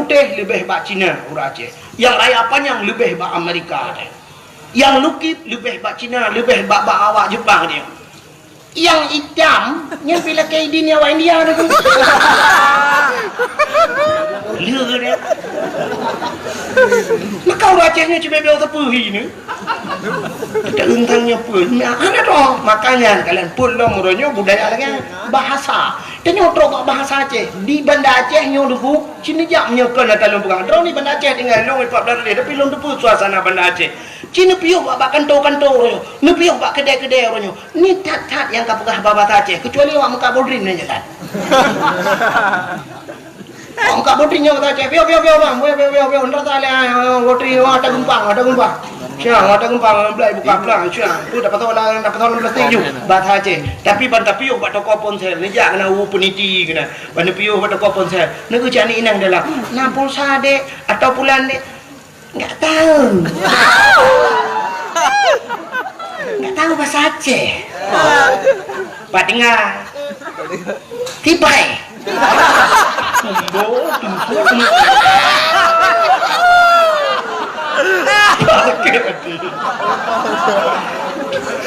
putih lebih bak Cina orang Aceh, yang raya panjang lebih bak Amerika dia, yang lukip lebih bak Cina, lebih bak awak Jepang dia, yang hitam yang bila kaidin awak India tu lừa dia. Maka orang Aceh ni cuma bilang tepuhi ni kita untangnya pun ada toh. Makanya kalian pun lah murahnya budaya lagi bahasa dan nyotrok bahasa Aceh di Banda Aceh nyoduku sini jak menyekan dalam pegang drone ni Banda Aceh tinggal long 14 dia tapi long tu suasana Banda Aceh Cina piuh bak kantor-kantor orangnya ni piuh bak kedai-kedai orangnya ni tat-tat yang kapugah bahasa Aceh kecuali awak muka bodrin aja kan. Orang kat botrinya kata Aceh, piau bang, piau, ntar tak boleh, botri, ada gempang. Siang, ada gempang, belai buka pelang, siang, tu dapat orang plastik je, bahasa Aceh. Tapi bantah piau buat toko ponsel, ni jak kena peniti kena, bantah piau buat toko ponsel, ni kerja ni inang dalam, nak pulsa dek, atau bulan dek, nggak tahu bahasa Aceh. Pak dengar, tibai.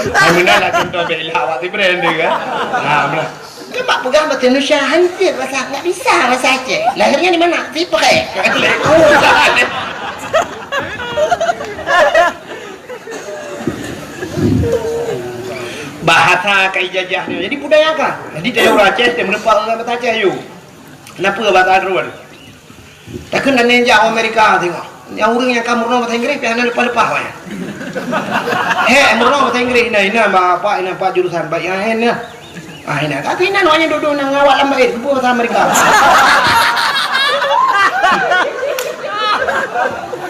Mana lah contoh bela awak tu brand dia kan. Nah, Kebak pegang bahasa Indonesia hampir bahasa nggak bisa bahasa Aceh. Lahirnya di mana? Tipai. Bahasa kai jajahnya jadi budaya kan. Jadi dia orang Aceh dia menempat orang bahasa Aceh you. Kenapa bahasa luar? Takkan dan nenjak Amerika tengok. Yang orang yang kamu murno bahasa Inggeris pian lepas-lepas wae. Murno bahasa Inggeris ini apa jurusan baik yang ini. Ini kata ini hanya duduk nang awak lambat bahasa Amerika.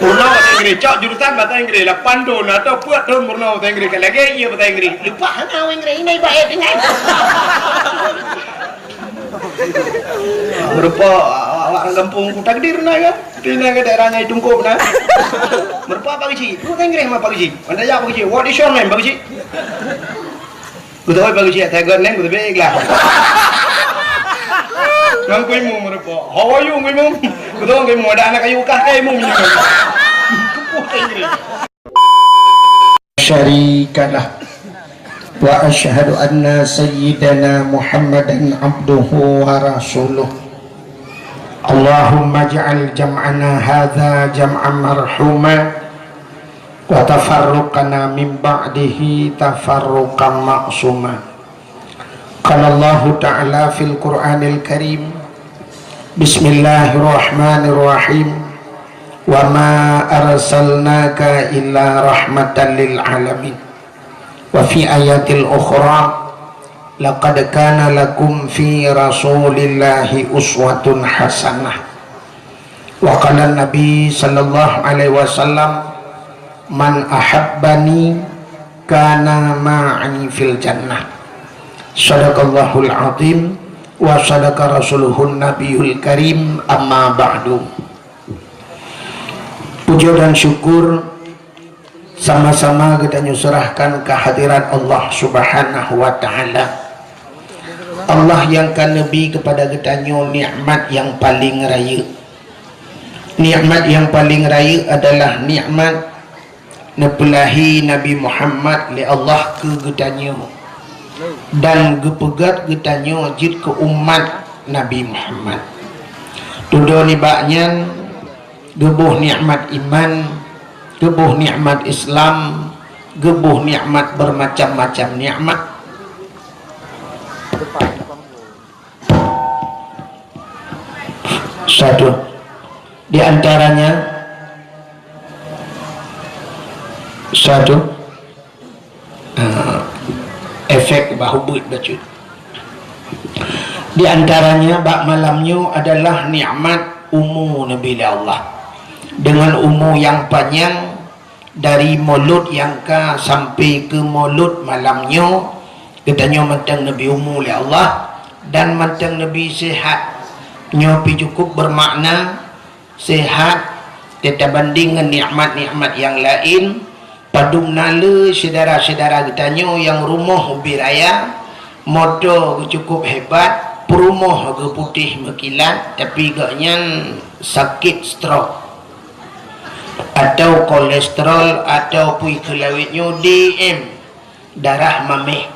Murno bahasa Inggeris, cak jurusan bahasa Inggeris, lah pandun atau buat tahun murno bahasa Inggeris, lagi iya bahasa Inggeris. Lupa hang Inggeris ini baik dengan. Berupa awak kampung Kuta Kedir na ya, pindah ke daerahnya Tungkup na. Berupa Pak Gici, bahasa Inggeris mah Pak Gici. Anda jawab Pak Gici, what is your name Pak Gici? Betul Pak Gici, saya name betul baiklah. Nang kui mu berupa, how are you kui mu? Betul kui mu ada anak kayu kah kai mu ni. Syarikalah wa asyhadu anna sayyidana Muhammadan abduhu wa rasuluh. Allahumma ja'al jam'ana hadza jam'an marhuma wa tafarruqana min ba'dihi tafarruqan ma'suma. Qala Allah ta'ala fil Qur'anil Karim, Bismillahirrahmanirrahim, wa ma arsalnaka illa rahmatan lil alamin. Wa fi ayatil ukhra, laqad kana lakum fi rasulillahi uswatun hasanah. Wa qala Nabi sallallahu alaihi wasallam, man ahabbani kana ma'i fil jannah. Sadaqallahul azim wa sadaqa rasuluhun nabiyul karim, amma ba'du. Puji dan syukur sama-sama kita nyusurahkan kehadiran Allah subhanahu wa ta'ala, Allah yang kan lebih kepada kita nikmat yang paling raya. Nikmat yang paling raya adalah nikmat nepelahi Nabi Muhammad li Allah ke getanya dan gepegat getanya jid ke umat Nabi Muhammad. Tuduh ni baknya gebuh nikmat iman, gebuh nikmat Islam, gebuh nikmat bermacam-macam nikmat. Satu di antaranya efek bahubut bacut. Di antaranya bak malamnya adalah nikmat umur Nabi Allah dengan umur yang panjang dari mulut yang ka sampai ke mulut malamnya. Katanya mentang Nabi umur oleh Allah dan mentang Nabi sihat, nyopi cukup bermakna sihat kita banding dengan nikmat-nikmat yang lain. Padung nala saudara-saudara katanya yang rumah ubi raya, motor cukup hebat, perumah ke putih berkilat, tapi gaknya sakit stroke atau kolesterol atau pui kelawitnya DM darah mameh.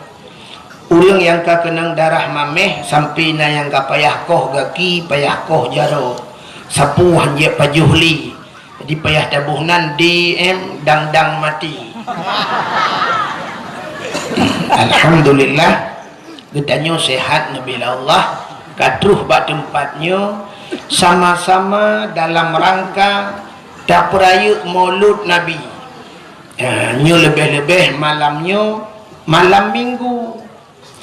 Urang yang ka kenang darah mameh sampai na yang ka payah koh gaki payah koh jaro sapu hanya pajuhli jadi payah tabuhnan DM dang mati. Alhamdulillah getanyo sehat nabi Allah katruh bak tempatnya sama-sama dalam rangka tak perayuk maulud Nabi. Nyo lebih-lebih malamnya malam minggu.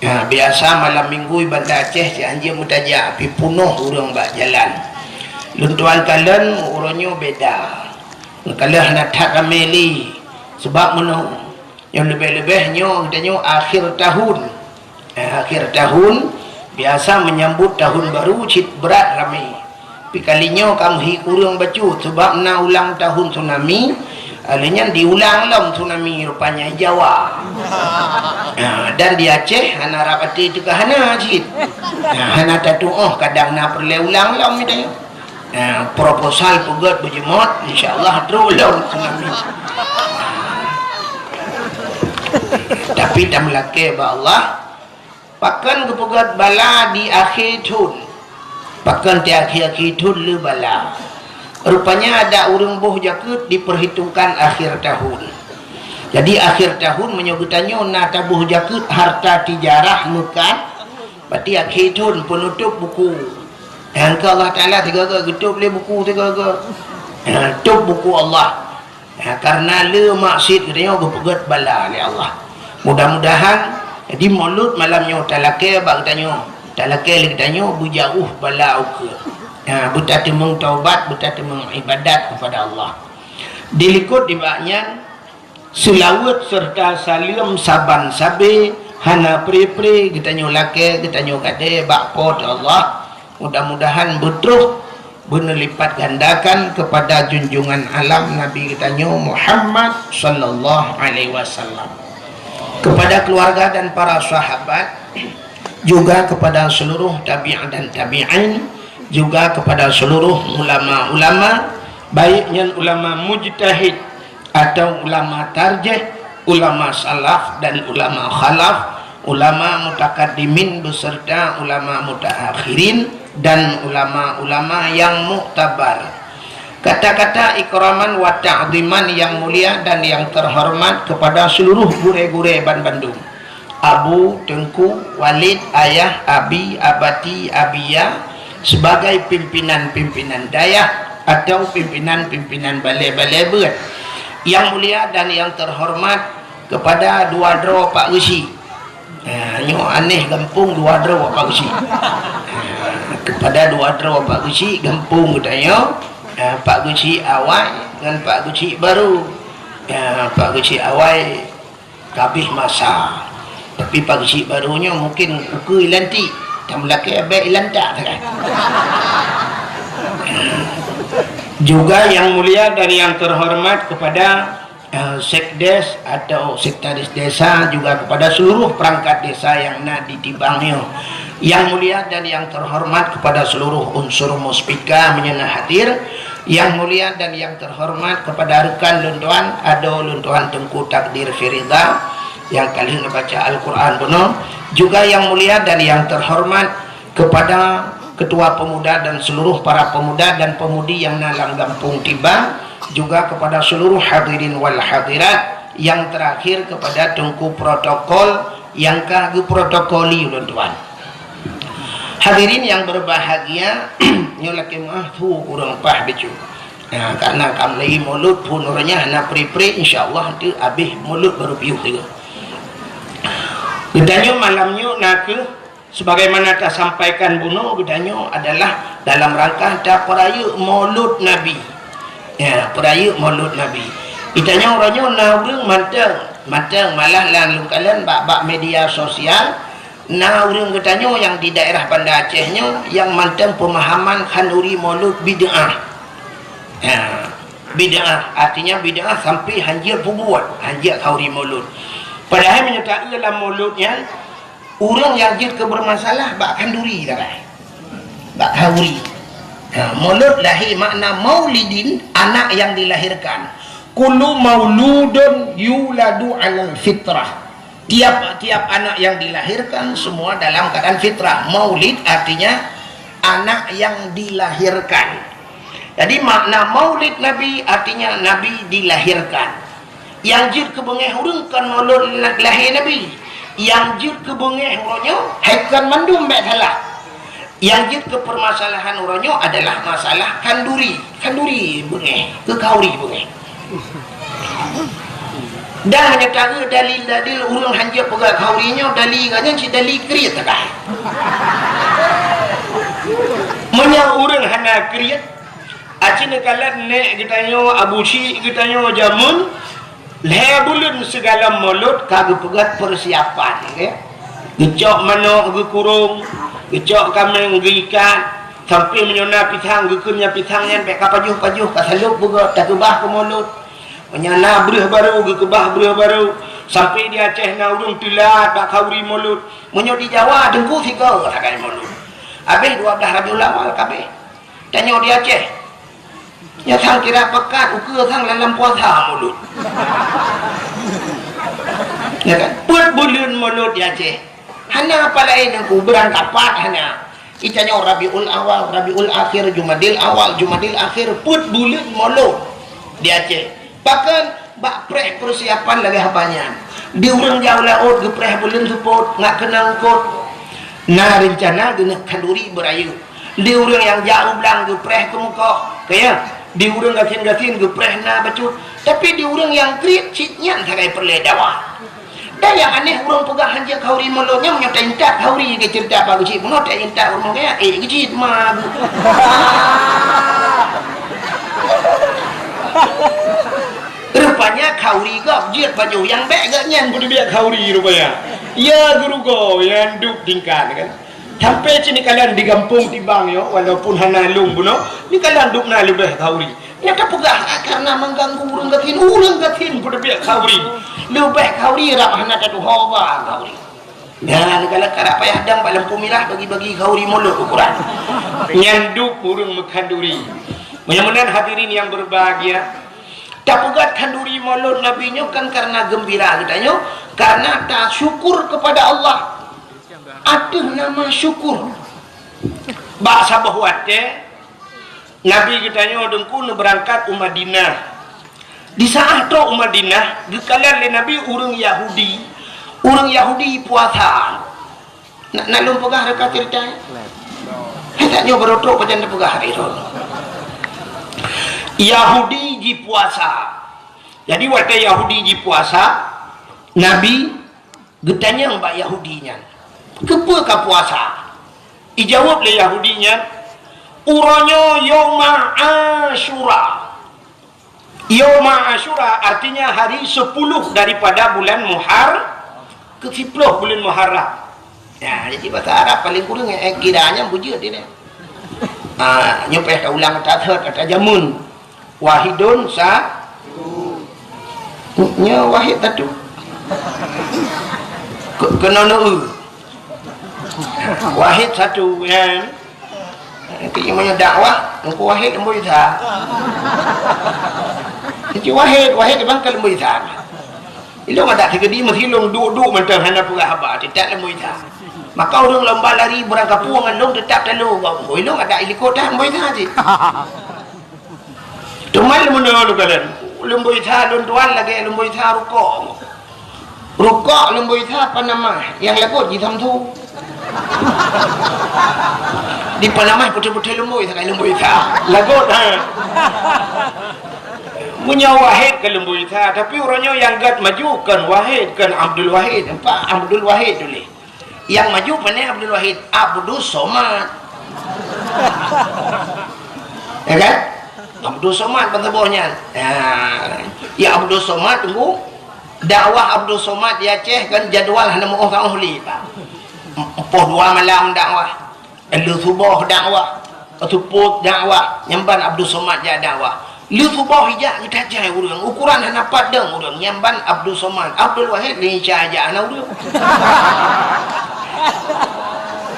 Biasa malam minggu Bandar Aceh si anjir mutajak api punuh urang bak jalan. Luntuan kalen urangnya beda. Kalah nak tak rameli sebab menung yang lebih-lebihnya katanya akhir tahun. Akhir tahun biasa menyambut tahun baru cit berat ramai. Tapi kalinya kamu urang bacu sebab nak ulang tahun tsunami, alanya diulang lah tsunami rupanya Jawa. Dan di Aceh hana rapati itu ke hana cit. Hana tatu kadang nak perlu ulang lah mitanya. Proposal pegat berjemot insyaallah terulang tsunami. Tapi tak melaki ba Allah pakan kepegat bala di akhir tahun. Pakan di akhir tahun le bala. Rupanya ada orang boh jakut diperhitungkan akhir tahun. Jadi akhir tahun menyogutannya na tabuh jakut harta tijarah mekan. Berarti akhir tahun penutup buku. Yang Allah Ta'ala tiga-tiga tutup le buku tiga-tiga. Tutup buku Allah. Karena le maksud katanya kepegat bala le Allah. Mudah-mudahan jadi maulud malamnya talake bak tanya talake lagi tanya bujauh bala uke buta temung taubat buta temung ibadat kepada Allah dilikut di baknya selawat serta salim saban sabe hana pri-pri kita nyulake kita nyukade bak pot Allah mudah-mudahan betul benar lipat gandakan kepada junjungan alam Nabi kita Muhammad sallallahu alaihi wasallam, kepada keluarga dan para sahabat, juga kepada seluruh tabi'in dan tabi'in, juga kepada seluruh ulama-ulama, baiknya ulama mujtahid atau ulama tarjih, ulama salaf dan ulama khalaf, ulama mutakaddimin beserta ulama mutaakhirin dan ulama-ulama yang muktabar. Kata-kata ikraman wa ta'ziman yang mulia dan yang terhormat kepada seluruh gure-gure Ban Bandung, Abu, Tengku, Walid, Ayah, Abi, Abati, Abia, sebagai pimpinan-pimpinan dayah atau pimpinan-pimpinan balai-balai berat. Yang mulia dan yang terhormat kepada dua dro Pak Usi. Nyo aneh gampung dua dro Pak Usi. Kepada dua dro Pak Usi gampung katanya. Pak Guci awal dengan Pak Guci baru. Pak Guci awal kabih masa, tapi Pak Guci barunya mungkin uku ilanti tam laki abe ilanta kan. Juga yang mulia dan yang terhormat kepada sekdes atau sekretaris desa, juga kepada seluruh perangkat desa yang nak ditibangnya. Yang mulia dan yang terhormat kepada seluruh unsur muspika menyana hadir. Yang mulia dan yang terhormat kepada rekan luntuan ado luntuan Tengku Takdir Firida yang kali membaca Al-Quran penuh. Juga yang mulia dan yang terhormat kepada ketua pemuda dan seluruh para pemuda dan pemudi yang dalam kampung tiba. Juga kepada seluruh hadirin wal hadirat. Yang terakhir kepada Tengku protokol yang kagak protokoli luntuan. Hadirin yang berbahagia, nyolaki mahfu kurang pah becu. Karena kamu lagi mulut pun orangnya nak pri-pri, insyaallah nanti habis mulut baru piuh juga. Gedanya malamnya nak sebagaimana tak sampaikan bunuh gedanya adalah dalam rangka tak perayuk maulud Nabi. Perayuk maulud Nabi. Itanya orangnya naurung manteng malah lalu kalian bak media sosial. Nah, orang katanya yang di daerah Banda Acehnya yang manteng pemahaman khanduri maulud bid'ah. Bid'ah artinya bid'ah sampai hanjir buat hanjir khanduri maulud. Padahal menyatakan dalam mauludnya orang yang jid kebermasalah bak khanduri dah. Bak khanduri. Maulud lahir makna maulidin, anak yang dilahirkan. Kullu mauludun yuladu alal fitrah. Tiap-tiap anak yang dilahirkan semua dalam keadaan fitrah. Maulid artinya anak yang dilahirkan. Jadi makna maulid Nabi artinya Nabi dilahirkan. Yang jir kebengeh urang kan maulud lahir Nabi. Yang jir kebengeh uronyo haikan mandum baik salah. Yang jir kepermasalahan uronyo adalah masalah kanduri bengeh, ke kauri bengeh. Dan menyatakan dalil-dalil urang hanja pegang kaurinya dalil katanya si dalil kriat tak. Menya urang hana kriat acina kalat nek gitanyo abusi gitanyo jamun lebulun segala mulut kagak pegat persiapan ya. Gecok manok ge kurung, gecok kambing ge ikan, sampai menyona pitang ge kunya pitangnya sampai kapajuh-pajuh kasalup buga tak kebah ke mulut. Menyana breh baru ge kebah breh baru sampai di Aceh na urung tilat bak kauri mulut. Menyo di Jawa dengku tiga sakai mulut. Habis 12 Rabiul Awal kabeh. Tanya di Aceh. Ya sang kira pekat ukur sang dalam puasa mulut. Ya kan? Buat bulan mulut di Aceh. Hanya apa lain yang ku berangkat hanya. Itanya Rabiul Awal, Rabiul Akhir, Jumadil Awal, Jumadil Akhir, put bulan mulut di Aceh. Bahkan bak preh persiapan lagi apanya. Di urang jauh laut gepreh bulan support ngak kenal kot. Nah rencana gena kanduri berayu. Di urang yang jauh belang gepreh ke muka. Kaya di urang gatin-gatin gepreh na bacut. Tapi di urang yang krit citnya sakai perledawa. Dan yang aneh urang pegang hanja kauri mulutnya menyertai intak kauri ke cerita apa kecil. Menyertai intak urang kaya kecil mah. Rupanya kauri gak jiat baju yang baik gak nyan kudu biak kauri rupanya. Ya guru go yang duk tingkat kan. Sampai sini kalian di kampung tibang yo walaupun hanalung buno, ni kalian duk na lebih kauri. Nyata pegah karena mengganggu urang gatin kudu biak kauri. Lebih kauri rap hana tatu hawa kauri. Dan kalau karap payah dang balam pumilah bagi-bagi kauri mulut ukuran. Nyanduk urang mekanduri. Mudah-mudahan hadirin yang berbahagia. Tak pegat kanduri mulut nabinya kan karena gembira katanya, karena tak syukur kepada Allah. Ada nama syukur. Bahasa bahwate Nabi katanya dengku berangkat ke Madinah. Di saat tu Madinah dikalian le Nabi urang Yahudi puasa. Nak lum pegah dekat cerita. Hendaknya berotok pajan pegah itu. Yahudi ji puasa. Jadi waktu Yahudi ji puasa, Nabi getanya mbak Yahudinya. Kepa ka puasa? Dijawab le Yahudinya, uranyo Yauma Asyura. Yauma Asyura artinya hari 10 daripada bulan ke-10 bulan Muharram. Ya, jadi bahasa Arab paling kurang kiranya bujur dia. Nyopeh ka ulang kata jamun. Wahidun nya wahid tatu kena wahid satu yang kayaknya dakwah engkau wahid lembu isa itu wahid bang kalau lembu isa ilong ada tiga di masih ilong duduk mentang hana pura haba tidak lembu isa maka orang lomba lari berangkat puangan long tetap lalu ilong ada ilikota lembu isa aja. Tumal menurut kalian, lembu itha tuan lagi lembu itha rukok lembu itha apa nama? Yang lagut di tamtu. Di Panama putih-putih lembu itha kayak lembu itha. Lagut punya Wahid ke lembu itha, tapi orangnya yang gad maju kan Wahid kan Abdul Wahid, Abdul Wahid dulu. Yang maju pandai Abdul Wahid, Abdul Somad. Ya kan? Abdul Somad bawahnya. Ya Abdul Somad tunggu dakwah Abdul Somad di Aceh kan jadual hanya mau orang ahli pak. Poh 2 malam dakwah, lu subuh dakwah, tuput dakwah, nyamban Abdul Somad ya dakwah. Lu subuh hijak kita aja urang ukuran hanya padang urang nyamban Abdul Somad, Abdul Wahid ni aja anak urang.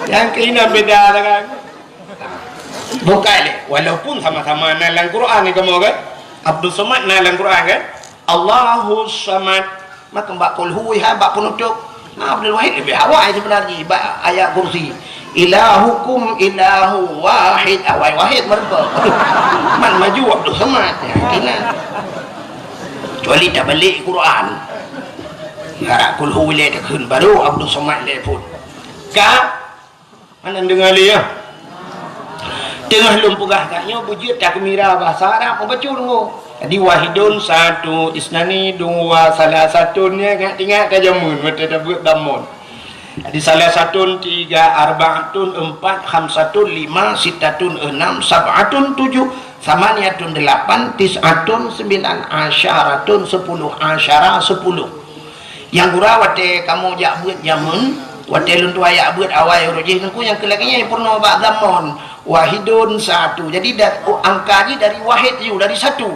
Yang kena beda kan. Bukan le, walaupun sama-sama dalam Quran ni kamu kan. Abdul Samad dalam Quran kan. Allahus Samad. Maka mbak qul huwa mbak penutup. Abdul Wahid lebih awal sebenarnya ayat kursi. Ilahukum ilahu wahid. Awal wahid mereka. Man maju Abdul Samad. Kena. Kecuali tak balik Quran. Harap qul huwa le dah baru Abdul Samad le pun. Ka mana dengar dia? Tengah lumpugah katnya bujut tak kemira bahasa Arab membaca dulu. Jadi wahidun satu, isnani dua, salah satunya ingat ke jamun mata dah buat damun. Jadi salah satun tiga, arba'atun empat, khamsatun lima, sittatun enam, sab'atun tujuh, samaniatun delapan, tis'atun sembilan, asyaratun sepuluh, asyara sepuluh. Yang gura wate kamu jak buat jamun, wate luntu ayak buat awal rojih nengku yang kelakinya yang pernah bak damun. Wahidun satu. Jadi angkanya dari wahid you, dari satu.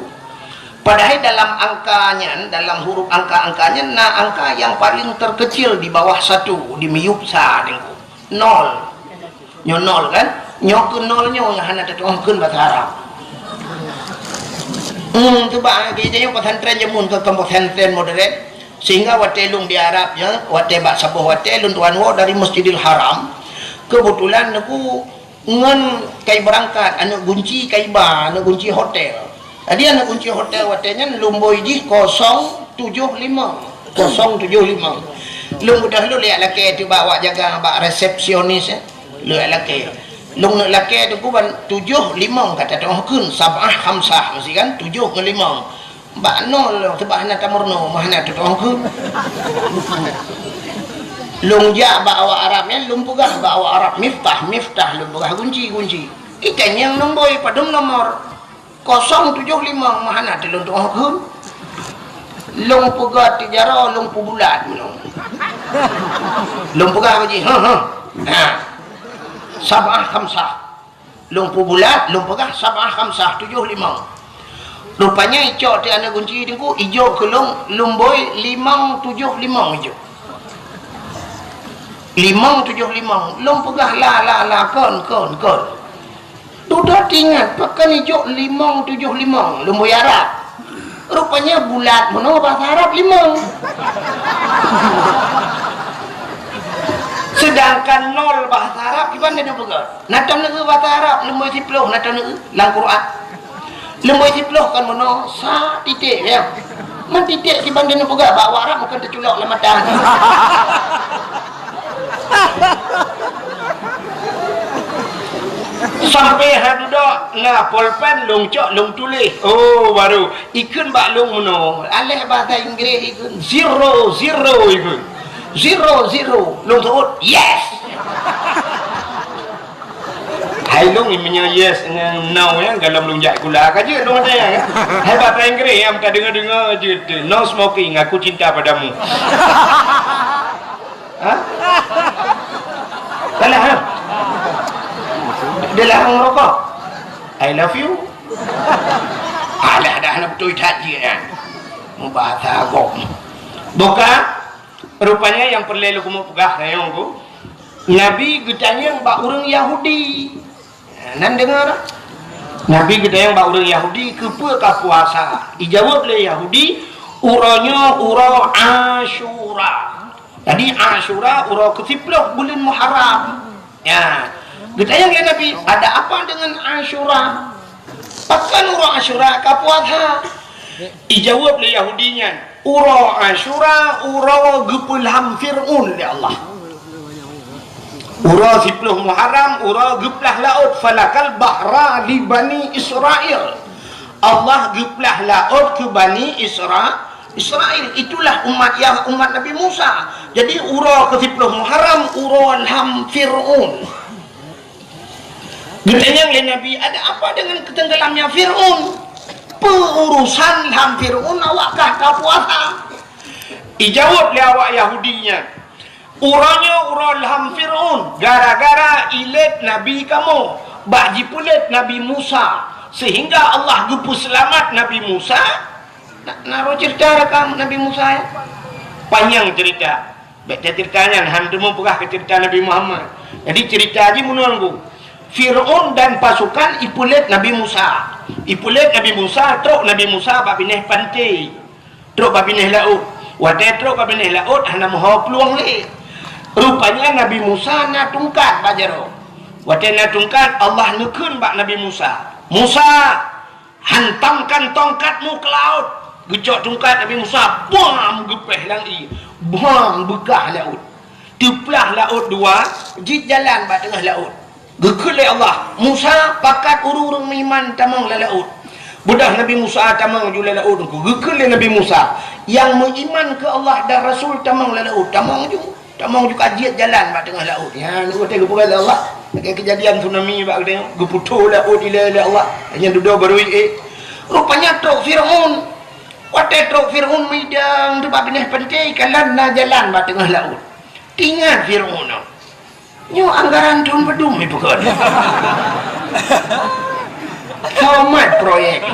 Padahal dalam angkanya, dalam huruf angka-angkanya, angka yang paling terkecil di bawah satu, di miyupsa dengku. Nol. Nyo nol kan? Nyo ke nolnya yang hana tertuangkan bahasa Arab. Tu bah kita yang pesantren jamun ke pesantren modern sehingga watelung di Arab ya, wate bak sabuh watelung tuan wo dari Masjidil Haram. Kebetulan aku ngan kai berangkat anak kunci kai ba anak kunci hotel. Jadi anak kunci hotel watenya lumboi di 075 lung udah lu lihat laki tu bawa jaga bak resepsionis ya lu laki lung nak laki tu kuban 75 kata tu kun sabah khamsah mesti kan 7 ke 5 bak nol sebab nak tamurno mahna tu kun lung ja bawa Arabnya lung pugah bawa Arab miftah lung pugah kunci kita yang nombor padum nomor 075 mahana telung tu kun lung pugah tijara lung pu bulat lung pugah haji sabah khamsah lung pu bulat lung pugah sabah khamsah 75 rupanya icok ti anak kunci dengku ijo ke lung boy 575 ijo 575 lung pegah la kon sudah ingat pakai hijau 575 lumboy Arab rupanya bulat mana bahasa Arab 5 sedangkan 0 bahasa Arab gimana dia pegah natang negeri bahasa Arab lumboy siploh natang negeri lang Quran lumboy siploh kan mana sa titik ya man titik gimana dia pegah bawa Arab bukan terculok lah mata sampai hadudak lah pulpen lung cok lung tulis oh baru ikun bak lung meno alih bahasa Inggeris ikun 00 ikun 00 lung sebut yes hai lung imnya yes dengan no ya dalam lung jak kula kaje lung ada ya hai bahasa Inggeris yang tak dengar je no smoking aku cinta padamu ha salah ha dia larang merokok I love you alah dah nak betul tak je kan bahasa agak bukan rupanya yang perlu aku mau pegah sayang aku Nabi getanya bak orang Yahudi nan dengar Nabi getanya bak orang Yahudi kepa puasa dijawab oleh Yahudi uranya ura Asyura jadi Asyura ura ke-10 bulan Muharram ya ditanya oleh Nabi, ada apa dengan Asyura? Pakan ura Asyura kapuatha. Dijawab oleh Yahudinya, ura Asyura ura gepulham Fir'un ya Allah. Ura 10 Muharram ura geplah laut falakal bahra li Bani Israel. Allah geplah laut ke Bani Israel. Itulah umat Nabi Musa. Jadi ura ke 10 Muharram ura ham Fir'un. Ditanya oleh Nabi, ada apa dengan ketenggelamnya Fir'un? Perurusan ham Fir'un awakkah kau puasa? Dijawab oleh awak Yahudinya, uranya ural ham Fir'un gara-gara ilet Nabi kamu baji pulet Nabi Musa sehingga Allah gupu selamat Nabi Musa. Naruh cerita rekam Nabi Musa ya? Panjang cerita. Baca ceritanya, hantu mau pegah ke cerita Nabi Muhammad. Jadi cerita aja menunggu. Fir'aun dan pasukan ipulit Nabi Musa. Ipulit Nabi Musa, truk Nabi Musa babineh pantai. Truk babineh laut. Wadah truk babineh laut hana mohon peluang le. Rupanya Nabi Musa na tungkat bajaro. Wadah na tungkat Allah nekun bak Nabi Musa. Musa, hantamkan tongkatmu ke laut. Gecok tungkat Nabi Musa, bam gepeh langi. Bam begah laut. Teplah laut dua, jit jalan bak tengah laut. Gekele Allah Musa pakat urung-urung iman tamang la laut. Budak Nabi Musa tamang jula laut ku. Gekele Nabi Musa yang beriman ke Allah dan Rasul tamang la laut. Tamang juga ajiat jalan bak tengah laut. Ya ni kata kepada Allah. Kejadian tsunami bak dia geputu laut ila Allah. Hanya duduk baru rupanya truk Firaun. Watai truk Firaun midang tu bak binah pantai kalan na jalan bak tengah laut. Tinggal Firaun. Nyo anggaran tahun bedum ni bukan. Tamat proyek.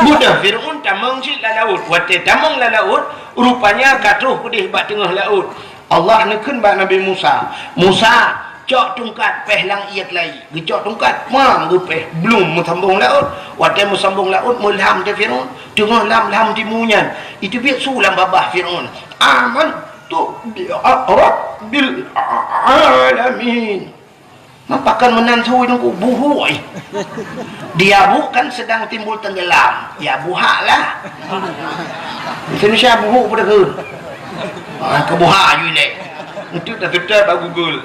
Budak Fir'aun tamang si la laut. Wate tamang la laut, rupanya katuh kudih bak tengah laut. Allah nekun bak Nabi Musa. Musa cok tungkat peh lang iat lai. Gecok tungkat mam gepeh belum mesambung laut. Wate mesambung laut mulham te Fir'aun. Tengah lam timunyan. Itu biak sulam babah Fir'aun. Aman tu Rabbil alamin. Mapakan menantui nunggu buhui. Dia bukan sedang timbul tenggelam. Ya buhak lah. Indonesia buhuk pada ke? Kebuhak you ni. Itu dah tetap aku Google.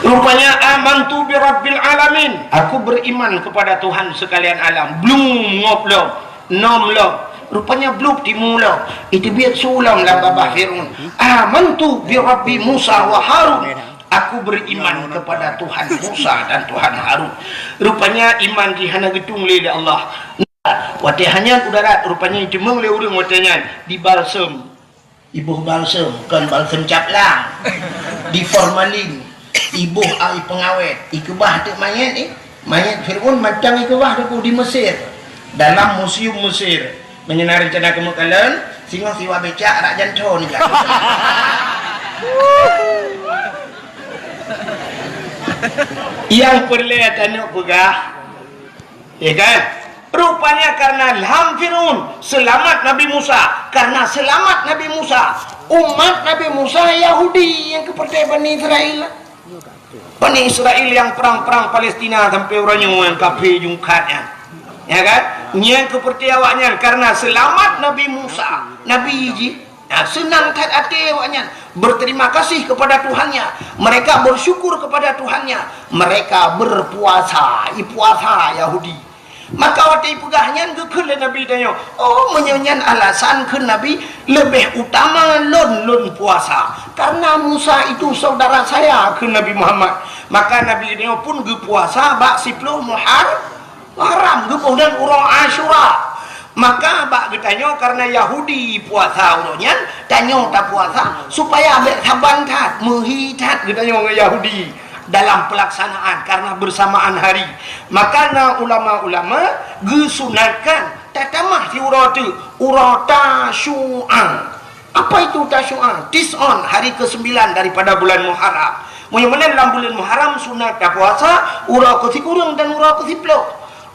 Rupanya amantu bi Rabbil alamin. Aku beriman kepada Tuhan sekalian alam. Belum ngoplong, nomlong. Rupanya belum dimulai. Itu biar sulam lah babah Fir'aun. Amantu bi Rabbi Musa wa Harun. Aku beriman kepada Tuhan Musa dan Tuhan Harun. Rupanya iman di hana gedung le Allah. Wate hanya udara rupanya jemeng le urang watenya di balsam. Ibu balsam kan balsam caplang. Di formalin. Ibu ai pengawet. Ikebah tu mayat mayat Fir'aun macam ikebah tu di Mesir. Dalam museum Mesir. Menyenari rencana kemekalan singa siwa becak rak janton ni. Yang perlihatkan pegah. Ya kan? Rupanya karena ilham Fir'aun selamat Nabi Musa. Karena selamat Nabi Musa, umat Nabi Musa Yahudi yang kepercayaan Bani Israel. Bani Israel yang perang-perang Palestina sampai orangnya yang kafir jungkatnya. Ya kan? Yang kepercayaannya karena selamat Nabi Musa, Nabi Iji. Nah, senang kat hati awaknya berterima kasih kepada Tuhannya. Mereka bersyukur kepada Tuhannya. Mereka berpuasa, puasa Yahudi. Maka waktu pegahnya ke Nabi tanya, oh menyanyian alasan ke Nabi lebih utama lon puasa. Karena Musa itu saudara saya ke Nabi Muhammad. Maka Nabi ini pun ke puasa bak 10 Muharram kemudian urang Asyura. Maka bak ditanya karena Yahudi puasa urangnya, tanya tak puasa supaya ambil saban tat, menghitat ditanya orang Yahudi dalam pelaksanaan karena bersamaan hari. Maka ulama-ulama gesunatkan tatamah di uratu urata syu'an. Apa itu tasyu'an? Tis'on, hari ke-9 daripada bulan Muharram. Mudah-mudahan dalam bulan Muharram sunat puasa urau ke-10 dan urau ke-10.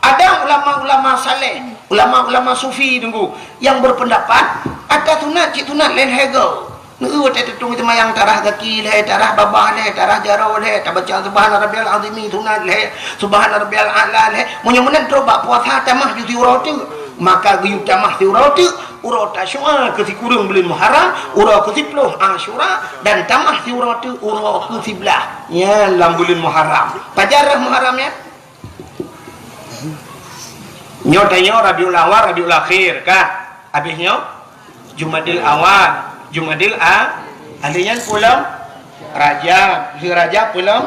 Ada ulama-ulama saleh, ulama-ulama sufi tunggu yang berpendapat ada sunat cik sunat lain hegel. Neu tak tetung itu mayang tarah kaki leh, tarah babah leh, tarah jarau leh, tak baca subhana rabbiyal azimi sunat leh, subhana rabbiyal a'la leh. Mudah-mudahan coba puasa tamah di urau tu. Maka giu tamah di urau tu, urau tasyua ke-10 bulan Muharram, urau ke-10 Asyura dan tamah di urau tu urau ke-11 ya dalam bulan Muharram. Pajarah Muharram ya. Nyotanya Rabiul Awal, Rabiul Akhir kan? Habisnya Jumadil Awal, Jumadil Adanya pulang Rajab, di Rajab pulang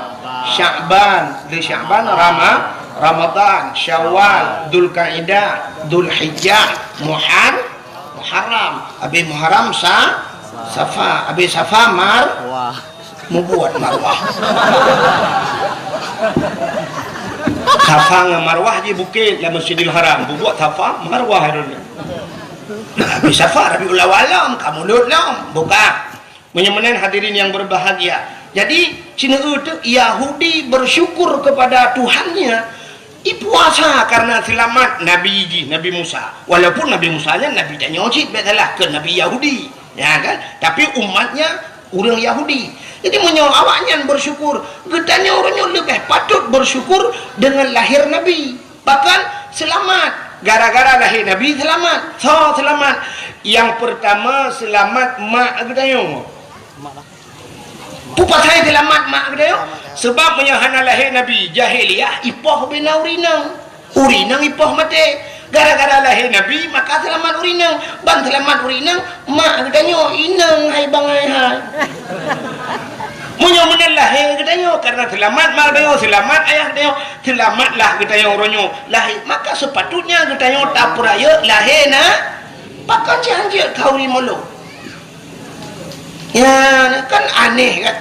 Sya'ban, di Sya'ban Ramadan, Syawal, Dzulqa'dah, Dzulhijjah, Muharram, habis Muharram Safa, habis Safa membuat Marwah. Safa dengan Marwah je bukit dalam Masjidil Haram. Buat Safa, Marwah hari ni. Habis Safa, Rabiul Awal kamu lut lam. Bukan. Menyemenen hadirin yang berbahagia. Jadi Cina itu Yahudi bersyukur kepada Tuhannya puasa karena selamat Nabi Musa. Walaupun Nabi Musanya Nabi tak nyocit betul ke Nabi Yahudi, ya kan? Tapi umatnya orang Yahudi. Jadi menyo awaknya bersyukur, getanya orangnya lebih patut bersyukur dengan lahir Nabi. Bahkan selamat gara-gara lahir Nabi selamat. So selamat. Yang pertama selamat mak getanya. Pupa saya selamat mak getanya. Sebab menyahana lahir Nabi jahiliyah ipoh bina urinang ipoh mati. Gara-gara lahir Nabi maka selamat urinang. Ban selamat urinang mak getanya inang hai bangai hai. Munyo menel lahir getanya karena selamat mak getanya selamat ayah getanya selamatlah getanya orangnya lahir. Maka sepatutnya getanya tak peraya lahir na pakai janji kau ni mulu. Ya kan aneh kan.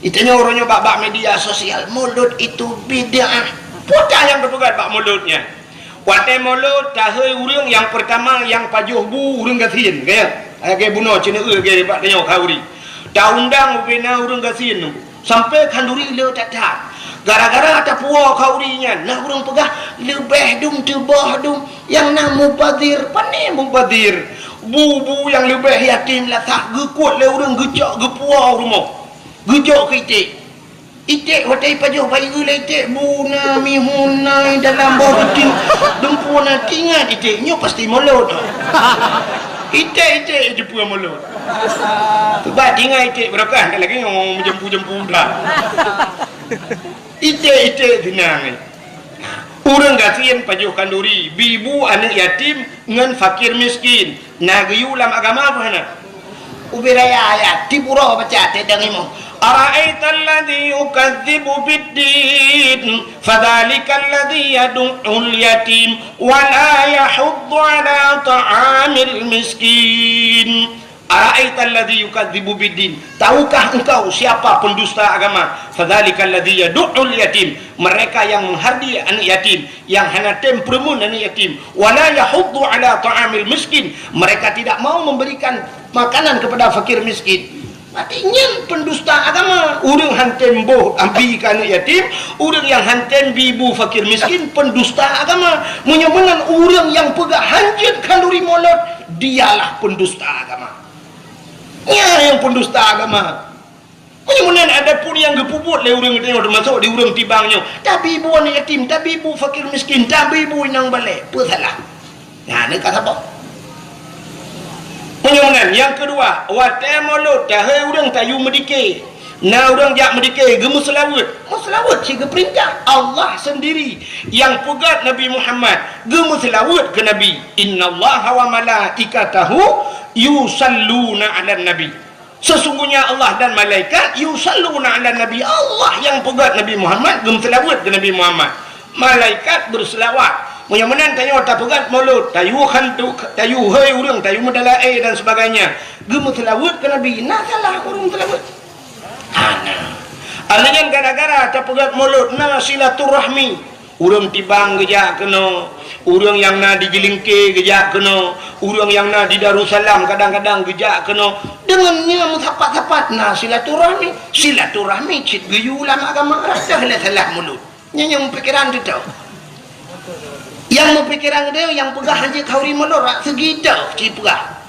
Itanya orangnya bak media sosial mulut itu bid'ah. Putar yang berpegat bak mulutnya. Watai mulut tahai urang yang pertama yang pajuh bu urang gasin kaya. Kayak bunuh cina gaya bak tanya kauri. Dah undang bina urang gasin sampai kanduri le tatak. Gara-gara ada puak kaurinya, nah urang pegah lebih dum tebah dum yang nak mubadir, pandai mubadir. Bu yang lebih yatim lah tak gekut le urang gejak gepuah rumah. Gejok ke itik watai pajuh bayi gula itik buna mihunai dalam bawah keting dempuna tingat itiknya pasti mulut itik je pun mulut sebab tingat itik berakah tak lagi yang jempu-jempu dah itik tenang orang kasihan pajuh kanduri bibu anak yatim dengan fakir miskin nagayu dalam agama apa nak ubiraya ayat di pura baca tedang imu أرأيت الذي يكذب بالدين فذلك الذي يدع اليتيم ولا يحض على طعام المسكين أرأيت الذي يكذب بالدين tahukah engkau siapa pendusta agama فذلك الذي يدع اليتيم mereka yang menghardi anak yatim yang hanya tempermun anak yatim ولا يحض على طعام المسكين mereka tidak mau memberikan makanan kepada fakir miskin. Artinya pendusta agama. Orang hanten boh ambi anak yatim, orang yang hanten bibu fakir miskin pendusta agama. Menyebutkan orang yang pegang hanjit kalori molot dialah pendusta agama. Ya yang pendusta agama. Menyebutkan ada pun yang gepuput le orang itu termasuk di orang tibangnya. Tapi ibu anak yatim, tapi ibu fakir miskin, tapi ibu inang balik. Apa salah? Nah, ini kata apa? Penyunan yang kedua, watai mulut tahai orang tayu medike. Nah orang jak medike gemus selawat. Selawat si perintah Allah sendiri yang pegat Nabi Muhammad gemus selawat ke Nabi. Innallaha wa malaikatahu yusalluna 'alan nabi. Sesungguhnya Allah dan malaikat yusalluna 'alan nabi. Allah yang pegat Nabi Muhammad gemus selawat ke Nabi Muhammad. Malaikat berselawat. Menyamanan tayu tak pegat mulut, tayu hantu, tayu hai urang, tayu medalai dan sebagainya. Gemus selawat ke Nabi. Nah salah urang selawat. Nah. Alanya gara-gara tak pegat mulut, nah silaturahmi. Urang tibang gejak kena, urang yang na di Jelingke gejak kena, urang yang na di Darussalam kadang-kadang gejak kena. Dengannya menghapat-hapat nah silaturahmi. Silaturahmi cit geyu ulama agama dah salah mulut. Yang pikiran tu tahu. Yang mempikiran dia yang pegah haji kauri melorak segitu cipegah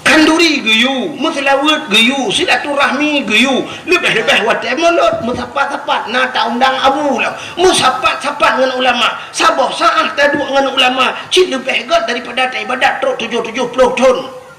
kanduri geyu muslawat geyu silaturahmi geyu lebih-lebih watai melot musapat-sapat nak undang abu lah musapat-sapat dengan ulama sabah saah taduk dengan ulama cik lebih hebat daripada ibadat truk 70 tahun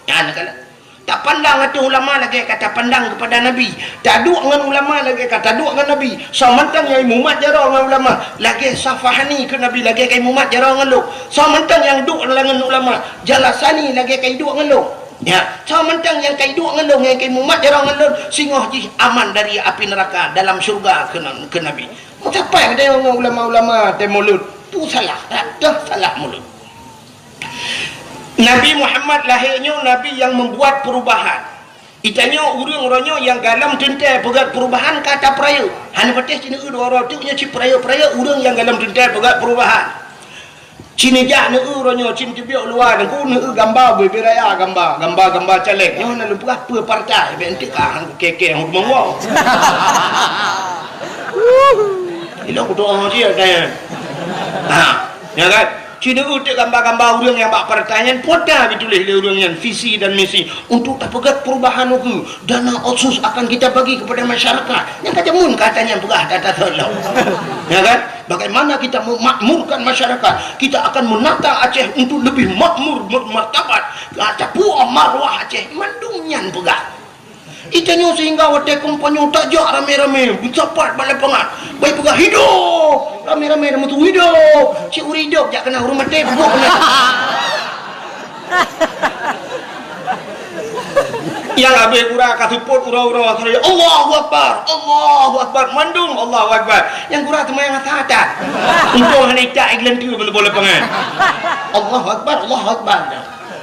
ya nak tak pandang itu ulama lagi kata pandang kepada Nabi. Tak duk dengan ulama lagi kata duk dengan Nabi. Samantang yang mumat jarang dengan ulama lagi safahani ke Nabi lagi kai mumat jarang dengan lu. Samantang yang duk dengan ulama jalasani lagi kai duk dengan lu. Ya, samantang yang kai duk dengan lu yang kai mumat jarang dengan lu singoh ji aman dari api neraka dalam syurga ke Nabi. Mencapai ada ulama-ulama temulut. Tu salah, tak salah mulut. Nabi Muhammad lahirnya Nabi yang membuat perubahan. Itanya orang-orangnya yang galam tentai pegat perubahan kata peraya. Hanya betul cina dua orang tu nya ci peraya-peraya orang yang galam tentai pegat perubahan. Cina jak ne uronyo cin tibiok luar ku ne gambar beraya gambar caleg nyo na lupa apa partai bentik ah keke hang mongwo ilo ku doa dia kan ya kan Cina utik gambar-gambar urang yang bak pertanyaan poda ditulis oleh urang yang visi dan misi untuk tapegat perubahan itu dana otsus akan kita bagi kepada masyarakat yang kata mun katanya pegah data tolong ya kan bagaimana kita memakmurkan masyarakat kita akan menata Aceh untuk lebih makmur bermartabat kata puah marwah Aceh mandunyan pegah itanya sehingga wadah kompanyo tajak rame-rame bercapat balai pengat baik pegah hidup rame-rame nama tu hidup cik uri hidup jak kena huruf mati pegah kena yang habis kurang kasuput ura-ura Allahu Akbar mandung Allahu Akbar yang kurang teman yang atas untuk hanya tak iklan tu boleh pengat Allahu Akbar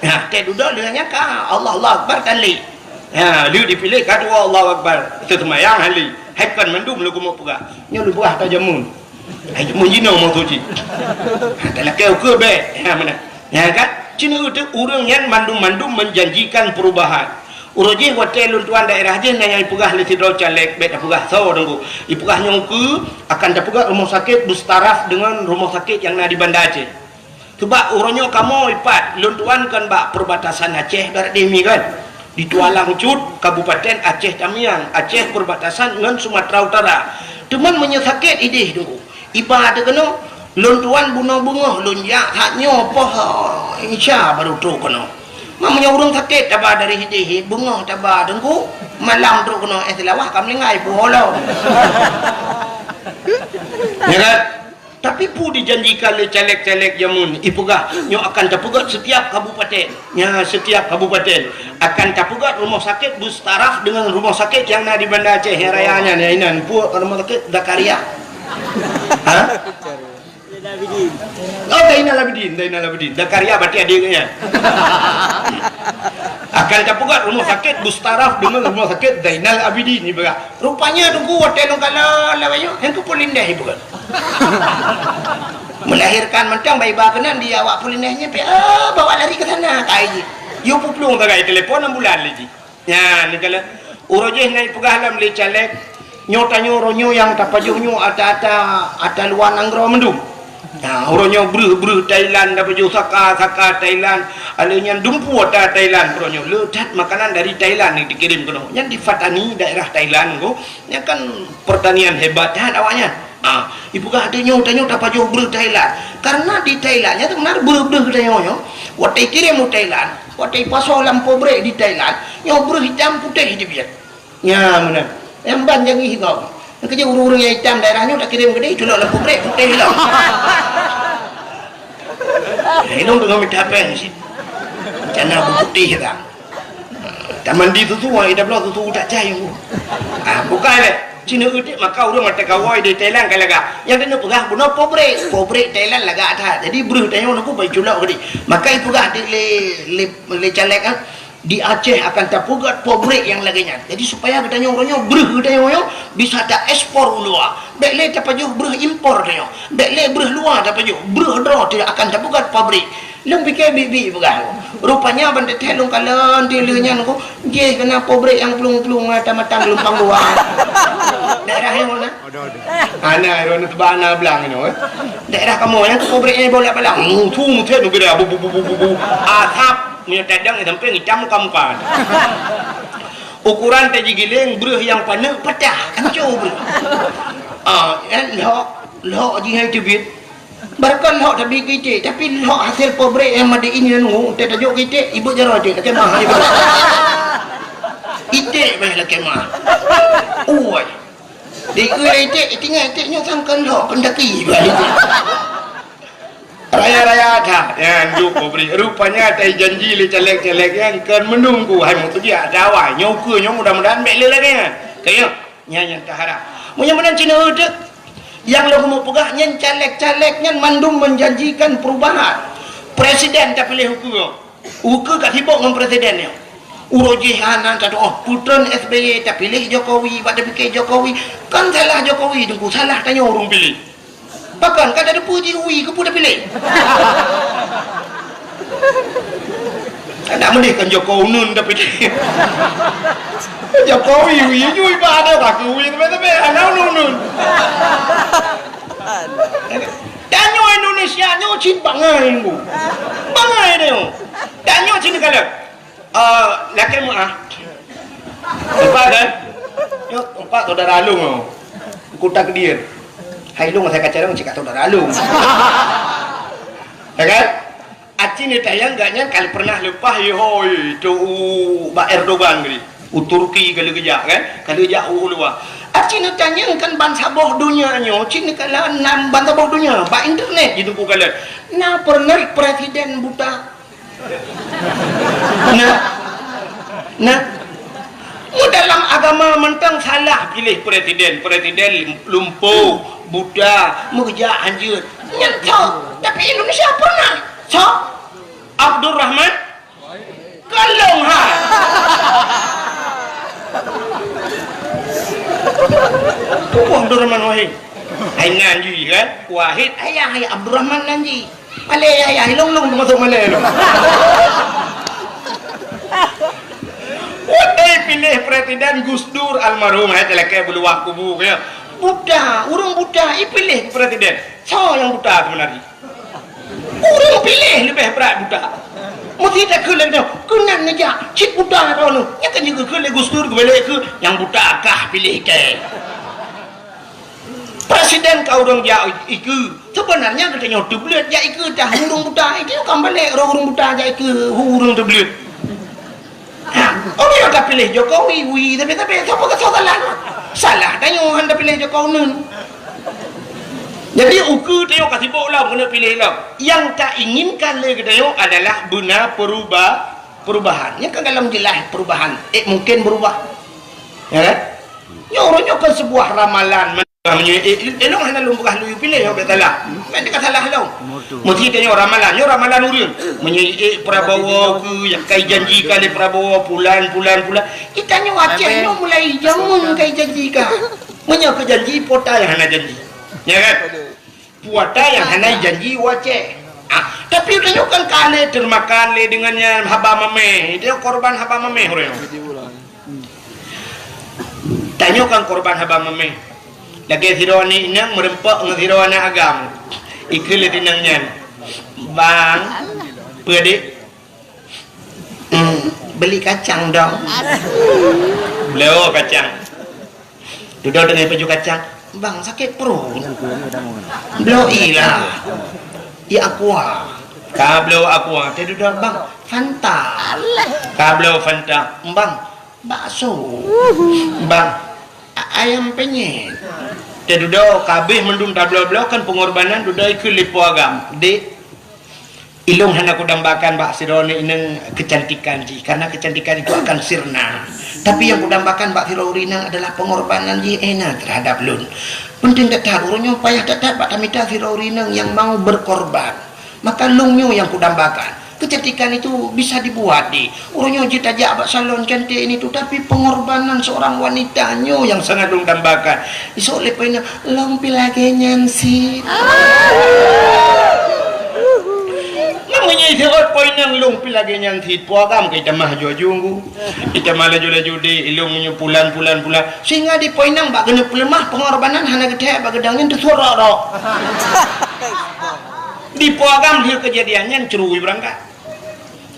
ya tak duduk dengannya kah Allah Akbar kali ya dia dipilih kata Allahu Akbar itu semayang hali haikan mandum lu mau pegah nya lu buah ta jamun ai jamun jino mau tuji dalam kau ke be ya mana ya kan cina itu urang yang mandum menjanjikan perubahan uroji hotel tuan daerah je nanya pegah le tidro caleg be pegah so dengku ipegah nyongku akan dapegah rumah sakit bertaraf dengan rumah sakit yang ada di Banda Aceh sebab uronyo kamu ipat luntuan kan bak perbatasan Aceh barat demi kan di Tualang Cut, Kabupaten Aceh Tamiang, Aceh perbatasan dengan Sumatera Utara. Teman menyesakit idih dulu. Ibarat kena lontuan bunga-bunga lonjak haknya apa insya baru tu kena. Mamanya urang sakit tabah dari idih bunga tabah dengku malam tu kena selawah kam lengai bola. Ya kan? Tapi pu dijanjikan oleh caleg-caleg jamun ipegah nyo akan tapegat setiap kabupaten setiap kabupaten akan tapegat rumah sakit bertaraf dengan rumah sakit yang ada di Banda Aceh yang rayanya inan pu rumah sakit Dakaria Dainal Abidin Dakaria berarti adiknya akan tapegat rumah sakit bertaraf dengan rumah sakit Dainal Abidin ni berah rupanya tunggu hotel kalau lawanyo yang ku polindah ibu melahirkan mentang bayi bakanan dia awak polinahnya bawa lari ke sana kai you puplung tagai telefon ambulan lagi ya ni kala urojeh naik pegah lam le caleg nyotanyo ronyo yang tapajuhnyo ata luar nanggro mendum nah uronyo bru Thailand tapaju saka Thailand alenya dumpu ata Thailand uronyo ledat makanan dari Thailand ni dikirim kono yang di Fatani daerah Thailand ko yang kan pertanian hebat kan awaknya ibu kah tanyo tapaju bru Thailand karena di Thailandnya tu benar bru tanyo watai kirim mu Thailand watai pasal lampu brek di Thailand yang bru hitam putih di biar ya mana yang banjang hingga kerja urung-urung yang hitam daerahnya tak kirim ke dia culak lampu brek putih hilang hilang dengan minta apa yang sih jangan putih kan tak mandi tu hidup lo tu tak cahaya bukan le Cina utik maka urang mata kawai di Thailand kalaga yang kena pegah buno pobrek Thailand laga atas jadi beruh tanya aku baik culak ke dia maka pegah le caleg di Aceh akan tapugat pobrek yang laginya jadi supaya katanya orangnya beruh katanya bisa tak ekspor luar bekle tapaju beruh impor katanya bekle beruh luar tapaju beruh draw tidak akan tapugat pabrik lung fikir bibi pegah rupanya bandet helung kalan dilenya aku je kena pobrek yang pelung-pelung mata-mata gelompang luar daerah yang mana ana iron tebana belang ini daerah kamu yang pobreknya bolak-balik tu muthe nu beda bu atap punya tadang sampai hitam kampan ukuran taji giling beruh yang panas pecah hancur beruh lok jihai tibit barkan lok tapi kita tapi lok hasil pobrek yang madi ini nu tajuk kita ibu jaro dia kemah ibu ite baiklah kemah oi di ite tinggal ite sangkan lok pendaki balik raya-raya ada yang jumpa beri rupanya ada janji le caleg-caleg yang akan menunggu hai mu tu dia dawai nyoku nyong mudah-mudahan mele lagi kan kayo nya tahara mudah-mudahan Cina udah yang lo mau pegah nyen caleg-caleg nyen mandum menjanjikan perubahan presiden tak pilih hukum kat sibuk dengan presidennya uroji hanan kata putran SBY tak pilih Jokowi pada fikir Jokowi kan salah Jokowi tunggu salah tanya orang pilih Bahkan kan ada puji ui ke pun dah pilih. Ada mendih kan Jokowi nun dah pilih. Jokowi ui nyui ba ada kaki ui tapi anak nun. Danyo Indonesia nyo cin bangai bu. Bangai dia. Danyo cin kalau laki mu Empat kan? Yo, empat saudara alung. Kutak dia. Hai lung saya kaca dong cakap saudara alung. Ya kan? Acin ni tayang gaknya kali pernah lepas hoi tu Pak Erdogan gini. Turki kali kejak kan? Kali kejak luar. Acin ni tanya kan ban saboh dunia nyo. Cin ni kala nan ban saboh dunia. Pak internet gitu ku kala. Nah pernah presiden buta. Nah dalam agama mentang salah pilih presiden lumpuh buta merja anjir nyentuh tapi Indonesia pernah Abdul Rahman kalong Abdul Rahman Wahid aingan ji kan Wahid ayah Abdul Rahman nanji Malay ayah long masuk Malay lo. Pilih presiden Gus Dur almarhum teleke beluak kubu ya. Buddha, urung Buddha pilih presiden. So yang Buddha sebenarnya. Urung pilih lebih berat Buddha. Mesti tak kelek dah. Kenan aja cik Buddha tahu nu. Ya kan juga kelek Gus Dur balik ke yang Buddha kah pilih ke. Presiden kau orang dia iku sebenarnya katanya dublet ya iku dah urung Buddha itu kan balik urung Buddha ja iku urung dublet. Oh dia dah pilih Jokowi, tapi siapa kata salah tanya anda pilih Jokowi nun. Jadi ukur tengok kasih bola kena pilih lah. Yang tak inginkan lagi tengok adalah benar perubahan. Yang kan dalam jelas perubahan. Mungkin berubah. Ya kan? Ya orangnya kan sebuah ramalan. Elok hanya lumpukah lu pilih yang bersalah. Mereka kata salah lah. Mesti tengok ramalan urun. Menyik Prabowo ke yang kai janji kali Prabowo bulan. Kita ni Aceh ni mulai jamun kai janji kah. Menyok ke janji pota yang hana janji. Ya kan? Puata yang hana janji Aceh. Tapi tengok kan kali termakan le dengannya haba mameh. Dia korban haba mameh orang. Tengok kan korban haba mameh. Lagi zironi inang merempak dengan zirona agam. Ikut tinangnya. Bang, pedik. Beli kacang dong. Beliau kacang. Duduk dengan baju kacang. Bang, sakit perut. Beliau ilah. Ya aqua. Ka beliau aqua. Dia duduk bang, Fanta. Ka beliau Fanta. Bang, bakso. Bang, ayam penyet. Dia duduk kabeh mendung tablo-blo kan pengorbanan duduk ikut lipo agam. Dek ilung hana ku dambakan Mbak Sironi ini kecantikan ji karena kecantikan itu akan sirna. Tapi yang ku dambakan Mbak Sironi adalah pengorbanan ji enak terhadap lun. Penting tak tahu orangnya payah tak Mbak Tamita Sironi yang mau berkorban. Maka lungnya yang ku dambakan. Kecantikan itu bisa dibuat di orangnya jita jabak salon cantik ini tuh tapi pengorbanan seorang wanitanya yang sangat dong dambakan iso lepena long pilagenya sih namanya isot poin yang long pilagenya sih puagam kita mah jujunggu kita malah laju di ilungnya pulan sehingga di poin yang bak kena lemah pengorbanan hana gede bak gedangnya tu sorok di puagam dia kejadiannya cerui berangkat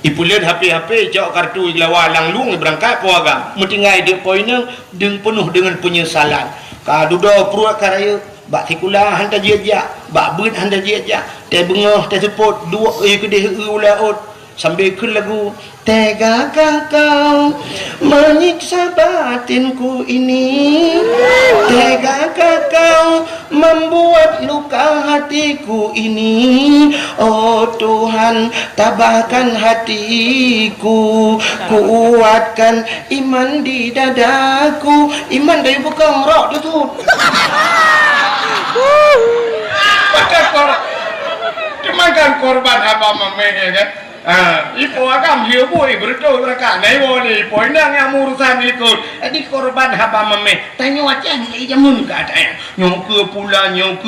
ipulian HP cok kartu iglawalang lung berangkat puaga metinggai dia poinnya dengan penuh dengan penyesalan ka dudo pruak karaya bak tikula hantar dia bak beut hantar dia teh bengah teh sepot dua kedeh ulaut sambil ke lagu tegakah kau menyiksa batinku ini tegakah kau membuat luka hatiku ini oh Tuhan tabahkan hatiku kuatkan iman di dadaku iman dari bukan rok tu makan korban apa mameh kan Ipo agam dia boy berdoa mereka nai boleh poin nang yang urusan ikut di korban haba mame tanya macam ni jamun kat ada nyong ke pulan nyong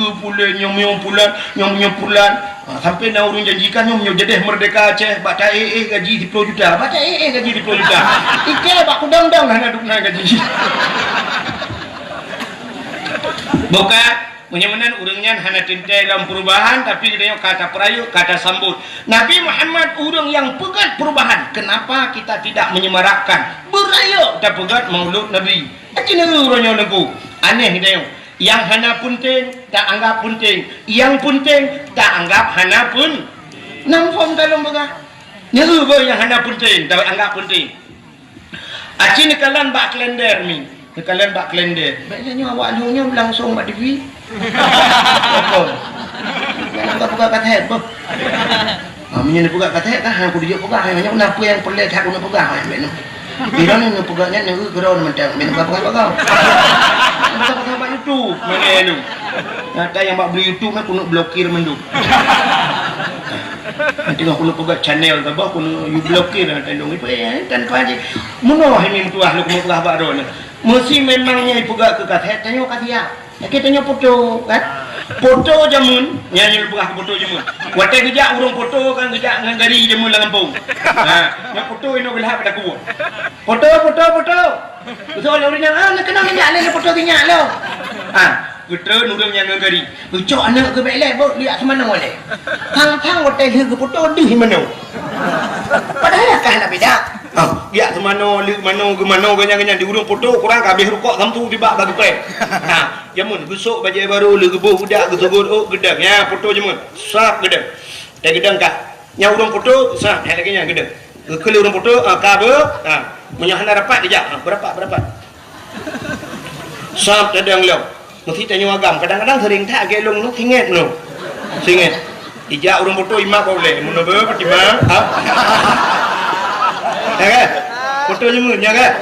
pulan sampai nak urung janjikan nyong jadi merdeka Aceh baca gaji 10 juta baca gaji 10 juta ike bak udang-udang nak duk nak gaji bukan menyamanan urangnya hanya tintai dalam perubahan tapi dia kata perayu kata sambut Nabi Muhammad urang yang pegat perubahan kenapa kita tidak menyemarakkan berayu dan pegat maulud Nabi akhirnya urangnya lagu aneh dia yang hanya penting tak anggap penting yang penting tak anggap hanya pun nampak dalam begah nyeru yang hanya penting tak anggap penting akhirnya kalian bak kalender ni kalian bak kalender biasanya awak lunya langsung bak TV apa nak buka kat head bah minyak nak buka kat head kan aku dia buka hanya kenapa yang pelik aku nak buka minum bila ni nak bukanya ni geron macam minum buka kau kita buka YouTube mana lu ada yang bak beli YouTube nak kena blokir menduk nanti kau kena buka channel tu bah kena you blokir nanti dong itu tanpa aja munoh ini tuah lu kena buka baru mesti memangnya buka ke kat head tanya kat dia kita tanya foto kan foto jamun nyanyi buka foto jamun watai kerja urung foto kan kerja dengan gari jamun lah kampung yang foto ini belah pada kubur foto so orang nak kenal minyak lain foto minyak lo kita nurung yang dengan gari ucap anak ke belai lihat semana boleh hang watai ke foto di mana padahal kah nak beda dia semana lihat mana ke mana ganyan di urung foto kurang kabeh rukuk samtu tiba bagi pre jamun besok baju baru le gebuh budak gesogot gedang ya foto jamun sap gedang dah gedang kah nya urung foto sap hak lagi nya gedang ke urung foto ka be munya hana rapat dia berapa sap gedang lo mesti tanya agam kadang-kadang sering tak gelong lu singet ija urung foto imak boleh mun be pertimbang ya foto jamun ya kan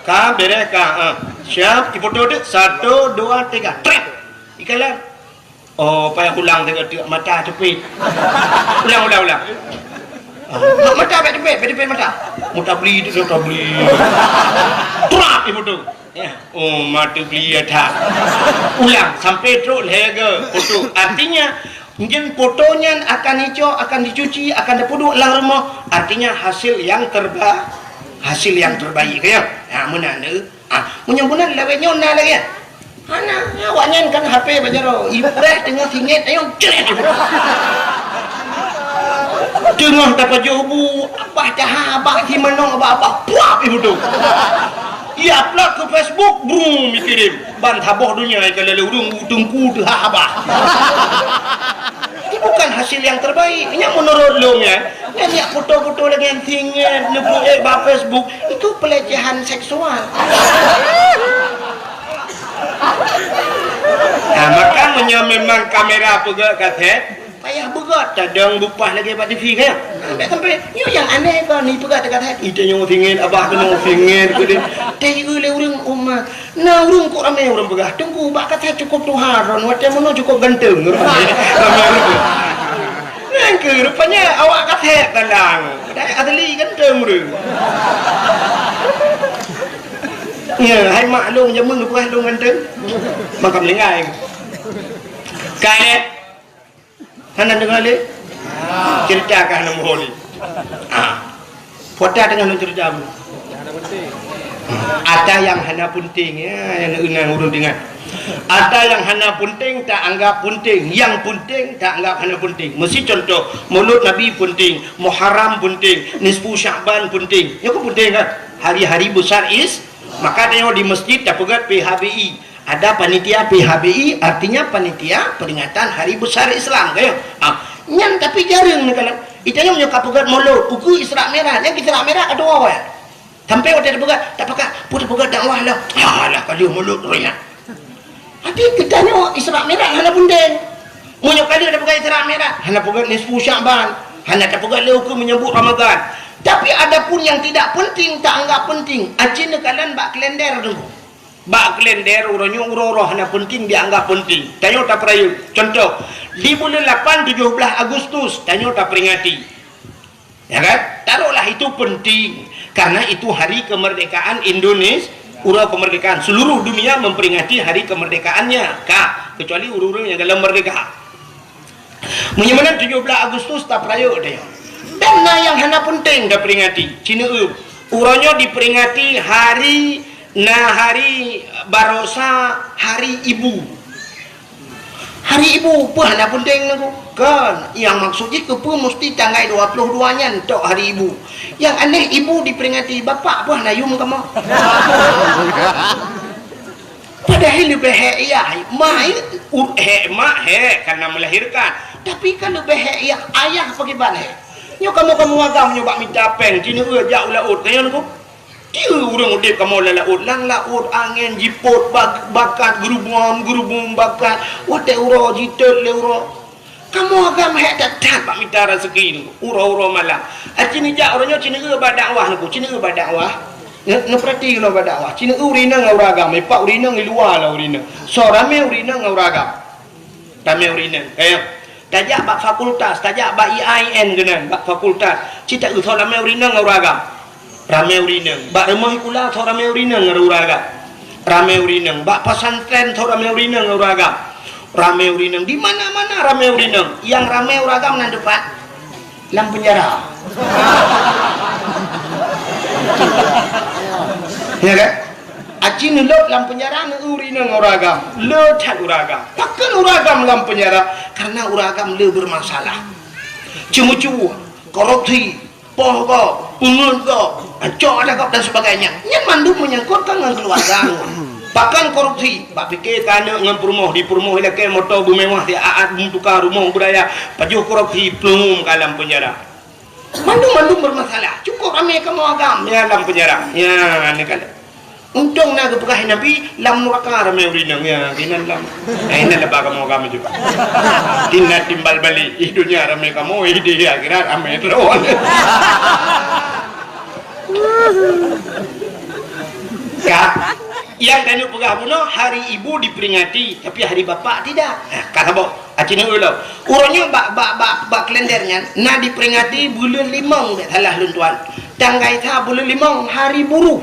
ka beres ka siap di foto tu 1 2 3 trek ikalah payah ulang tengok mata cepit ulang mata cepit mata beli tu trap di foto ya mata beli ada ulang sampai terus lega foto artinya mungkin fotonya akan hijau akan dicuci akan dipuduk lang rumah artinya hasil yang terbaik ya mana munyang-munyang lewe nyona lagi mana awaknya kan HP bajaro ibu dah tengah singit ayo ceret tengah dapat jobu abah dah abah di mana abah puap ibu tu ia upload ke Facebook brum mikirim ban taboh dunia kalau urung tungku dah abah ini bukan hasil yang terbaik ini menurut lo ya lihat foto-foto lagi yang singit lebu ba Facebook itu pelecehan seksual maka memang kamera pegat kaset payah begat cadang bupah lagi buat TV kan sampai yang aneh kan ni pegat kaset itu yang singit abah kena singit ke dia le urang umat nah urang kok ramai urang begah tunggu bak kaset cukup tuharon macam mana cukup ganteng ke rupanya awak kaset dalang adli ganteng ru ya hai maklum jamun bukan lu ganteng makam lengai kaet hanan dengar le ceritakan nama holi foto dengan cerita ada yang hanya penting ya yang enang urung dengar ada yang hanya penting tak anggap penting yang penting tak anggap hanya penting mesti contoh mulut Nabi penting Muharram penting nisfu Sya'ban penting ya penting kan hari-hari besar maka tengok di masjid dah pegat PHBI ada panitia PHBI artinya panitia peringatan hari besar Islam kayo nyan tapi jarang ni kalau itanya menyokap pegat mulut uku Isra merah yang Isra merah ada awal sampai waktu pegat tak pegat pegat dakwah lah alah kalau mulut royak hati ketanya Isra merah hana penting munyok kali ada pegat Isra merah hana pegat nisfu Sya'ban hana ada pegat hukum menyambut Ramadan tapi ada pun yang tidak penting tak anggap penting acin kalian bak kalender dulu bak kalender urangnya urang hana penting dianggap penting tanya tak perayu contoh di bulan 8 17 Agustus tanya tak peringati Ya kan? Taruhlah itu penting karena itu hari kemerdekaan Indonesia. Urau kemerdekaan seluruh dunia memperingati hari kemerdekaannya kak, kecuali urang-urang yang dalam merdeka menyemenan 17 Agustus tak perayaan dia dan yang hana penting dah peringati Cina urangnya diperingati hari barosa hari ibu apa hana penting aku kan yang maksudnya kepa mesti tanggal 22 nya untuk hari ibu yang aneh ibu diperingati bapak apa hana yum kamu padahal lebih ya mak karena melahirkan tapi kan lebih ya ayah bagaimana nyo kamu agam nyoba minta pen Cina jauh laut tanya aku dia urang udip kamu laut lang laut angin jiput bakat gerubung bakat wate uro jitel le uro kamu agam tak pak minta rezeki ni uro malam Cina jak orangnya Cina berdakwah aku Cina berdakwah ngeperhati lo berdakwah Cina urina ngau ragam pak urina ngi luar lah urina so rame urina ngau ragam rame urina tajak bak fakultas tajak bak IAIN genan bak fakultas cita so rame urina ngau ragam rame urina bak remah kula so rame urina ngau ragam rame urina bak pesantren so rame urina ngau ragam rame urina di mana-mana rame urina yang rame uragam nan depan lam penjara ya kan aci nulok lam penjara urina uragam le tak uragam takkan uragam lam penjara karena uragam le bermasalah cemu-cemu korupsi pohon pengun acok ada kau dan sebagainya yang mandu menyangkutkan dengan keluarga bahkan korupsi pak fikir tanya dengan permoh di permoh ilake motor bermewah di aat tukar rumah budaya pajuh korupsi pelum ke dalam penjara mandu bermasalah cukup ramai kamu agam ya dalam penjara ya ini kan untung nak kepegahin Nabi lam neraka ramai urinang ya kinan lam ini lebah kamu agam juga tina timbal balik hidupnya ramai kamu hidup akhirat ramai terus ya yang tanya pegah puno hari ibu diperingati tapi hari bapak tidak kata bo acina ulo urangnya bak kalendernya na diperingati bulan 5 salah luntuan tanggai ta bulan 5 hari buruh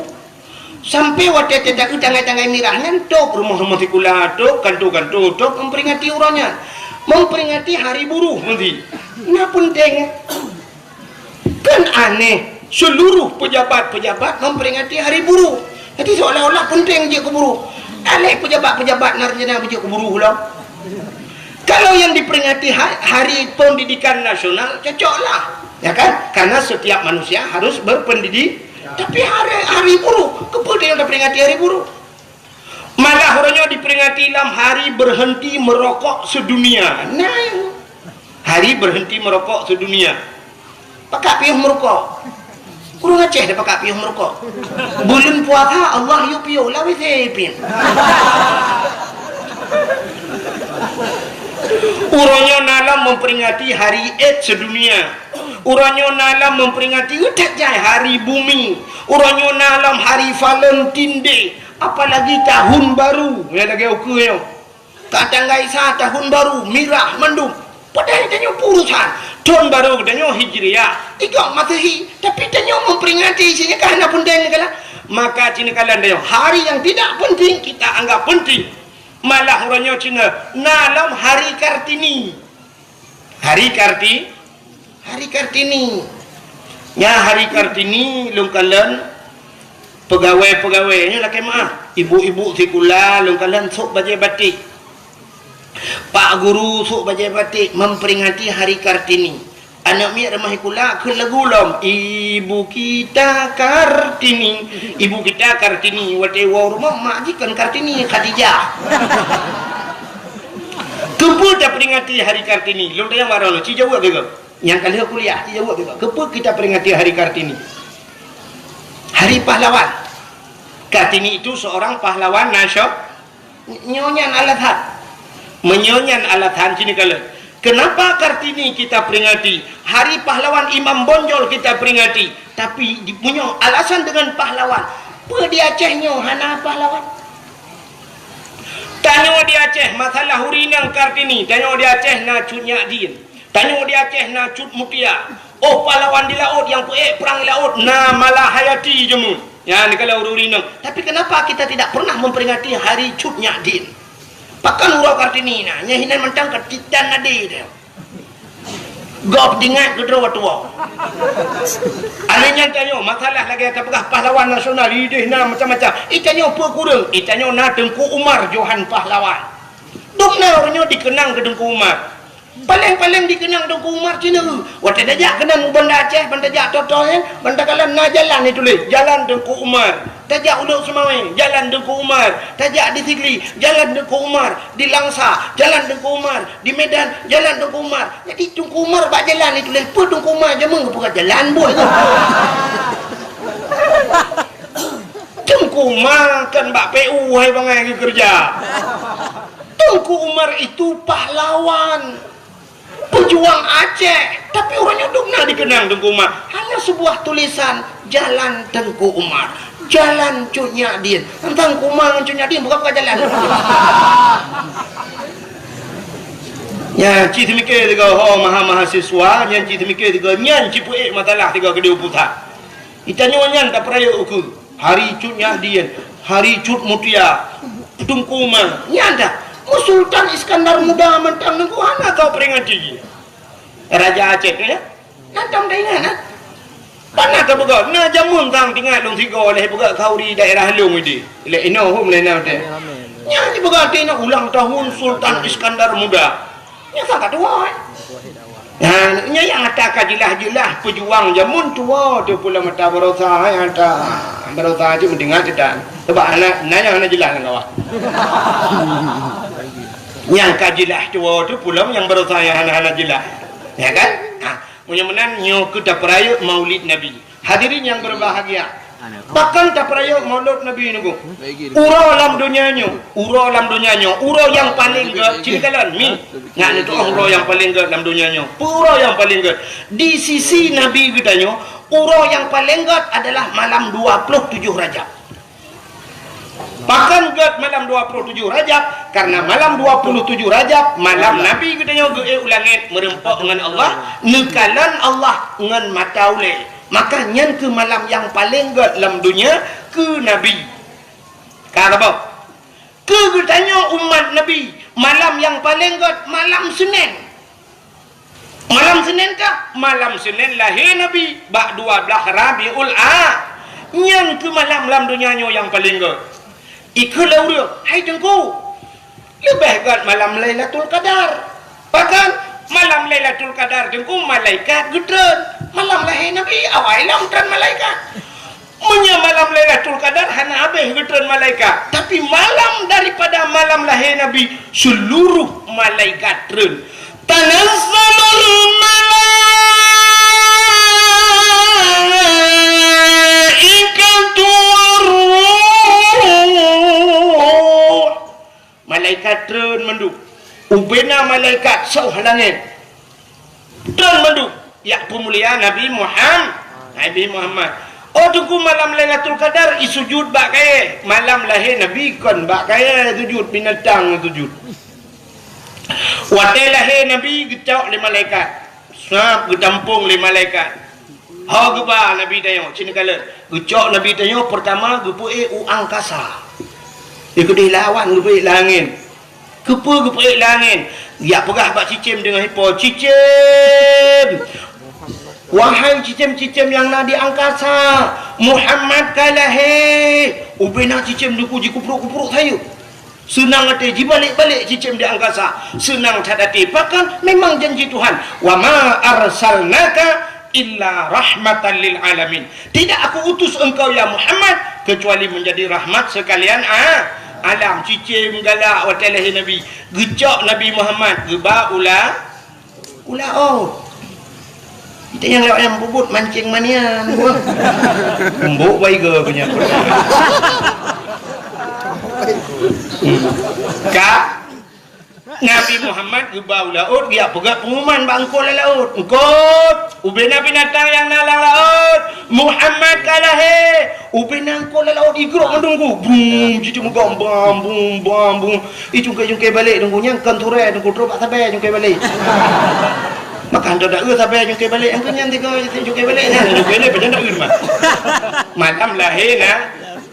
sampai waktu tidak tanggai mirahnya tok rumah tikula tok kantu tok memperingati urangnya memperingati hari buruh nanti na penting kan aneh seluruh pejabat memperingati hari buruh jadi seolah-olah penting je keburu alih pejabat narjana je keburu pula kalau yang diperingati hari pendidikan nasional cocoklah ya kan karena setiap manusia harus berpendidik tapi hari buruh kepada yang diperingati hari buruh malah orangnya diperingati dalam hari berhenti merokok sedunia nah hari berhenti merokok sedunia pakai piuh merokok kurang Aceh dah pakai piuh merokok bulan puasa Allah yu piuh lah wisi pin urangnya nalam memperingati hari AIDS sedunia urangnya nalam memperingati udah jai hari bumi urangnya nalam hari Valentine Day apalagi tahun baru ya lagi okey kadang gaisa tahun baru mirah mendung padahal tanya urusan tahun baru tanya hijriah ikut Masehi tapi tanya memperingati isinya karena penting kala maka Cina kalian tanya hari yang tidak penting kita anggap penting malah orangnya Cina nalam hari Kartini ya hari Kartini lung kalian pegawai-pegawainya laki maaf ibu-ibu sekolah lung kalian sok baju batik Pak Guru sok baju batik memperingati hari Kartini anak miak remah kula ke lagu lom ibu kita Kartini wate wa rumah majikan Kartini Khadijah kepo kita peringati hari Kartini lom tayang warna ci jawab ke yang kali kuliah ci jawab ke kepo kita peringati hari Kartini hari pahlawan Kartini itu seorang pahlawan nasional nyonyan alathan sini kalian kenapa Kartini kita peringati hari pahlawan Imam Bonjol kita peringati tapi punya alasan dengan pahlawan di Acehnya hana pahlawan tanya di Aceh masalah hurinang Kartini tanya di Aceh na cunyak din Tanya di Aceh na cut mutia. Oh pahlawan di laut yang perang di laut na malah hayati jemun. Ya ni kalau urinang. Tapi kenapa kita tidak pernah memperingati hari cut nyadin? Pakan urau Kartini na nyahinan mentang ketitan nadi dia. Gop dingat ke tua-tua. Alanya tanya masalah lagi apakah pahlawan nasional ideh na macam-macam. Itanya apa kurang? Itanya na Tengku Umar Johan pahlawan. Dukna orangnya dikenang ke Tengku Umar. Paling-paling dikenang Tengku Umar Cina. Waktu dajak kenang benda Aceh, benda jak totoh benda kalan na jalan ni tulis, jalan Tengku Umar. Tajak Uluk Semawai, jalan Tengku Umar. Tajak di Sigli, jalan Tengku Umar. Di Langsa, jalan Tengku Umar. Di Medan, jalan Tengku Umar. Jadi Tengku Umar bak jalan ni tulis, apa Tengku Umar je bukan jalan buat tu. Tengku Umar kan bak PU hai bangai kerja. Tengku Umar itu pahlawan, pejuang Aceh, tapi orangnya dukna dikenang Tengku Umar. Hanya sebuah tulisan jalan Tengku Umar, jalan Cut Nyadin. Tentang Umar Cut Nyadin bukan jalan. Ya, cik mikir tiga mahasiswa, yang cik mikir tiga nyan cipuik matalah tiga kedua putar. Itanya nyan tak peraya ukur. Hari Cut Nyadin, hari Cut Mutia, Tengku Umar, nyan dah. Sultan Iskandar Muda mentang nunggu anak kau peringati Raja Aceh ya nantam dah ingat nak panah kau buka na jamun tang tinggal dong tiga oleh buka kau di daerah Halung ini le ino hum le na teh nya di buka tina ulang tahun Sultan Iskandar Muda nya sangat tua nya yang ada kajilah pejuang jamun tua tu pula mata berosa yang ada berosa je mendengar tidak sebab anak nanya anak jelas kau yang kajilah tua tu pulang yang baru saya anak-anak jelas ya kan mudah-mudahan nyo kita peraya maulid Nabi hadirin yang berbahagia bahkan tak peraya maulid Nabi nunggu urau dalam dunianya urau yang paling cinikalan mi ngak itu urau yang paling dalam dunianya urau yang paling di sisi Nabi kitanya urau yang paling adalah malam 27 Rajab. Bahkan get malam 27 Rajab karena malam 27 Rajab malam Nabi katanya ge ulangit merempak dengan Allah nekalan Allah dengan mataule maka nyan ke malam yang paling get dalam dunia ke Nabi karena ke katanya umat Nabi malam yang paling get malam Senin kah malam Senin lahir Nabi bak 12 Rabiul nyan ke malam dalam dunia yang paling get ikulah dia, hai Tengku lebih kat malam Lailatul Qadar bahkan malam Lailatul Qadar Tengku malaikat gedren malam lahir Nabi awal lamtran malaikat punya malam Lailatul Qadar hanya habis gedren malaikat tapi malam daripada malam lahir Nabi seluruh malaikat dren tanazzalul malaikatu malaikat turun menduk ubena malaikat sauh langit turun menduk ya pemuliaan Nabi Muhammad oh tunggu malam Lailatul Qadar isujud bak kaya malam lahir Nabi kan bak kaya sujud binatang sujud watai lahir Nabi gecok le malaikat sap getampung le malaikat ha geba Nabi tanya cina kala gecok Nabi tanya pertama gepuik angkasa ikut lawan gepuik langit gepuik langit ya pegah bak cicim dengan hipo cicim wahai cicim-cicim yang nak di angkasa Muhammad kalahe ubena cicim duku kupruk-kupruk saya senang hati balik-balik cicim di angkasa senang hati bahkan memang janji Tuhan wa ma arsalnaka illa rahmatan lil alamin tidak aku utus engkau ya Muhammad kecuali menjadi rahmat sekalian alam cicim galak watalahi Nabi gecok Nabi Muhammad geba ula kita yang lewat yang bubut mancing manian bumbuk baik ke punya kak Nabi Muhammad geba laut dia pegat pengumuman bangkol laut engkot ubena binatang yang nalang laut Muhammad kalahe ubena engkol laut igrok mendunggu bum cucu megambam bum itu jungkai balik nunggunya kanture nunggu drop tak sampai jungkai balik Makan tu dah sampai jungkir balik yang kenyang tiga jungkir balik kan jungkir balik macam tak mah. Malam lahir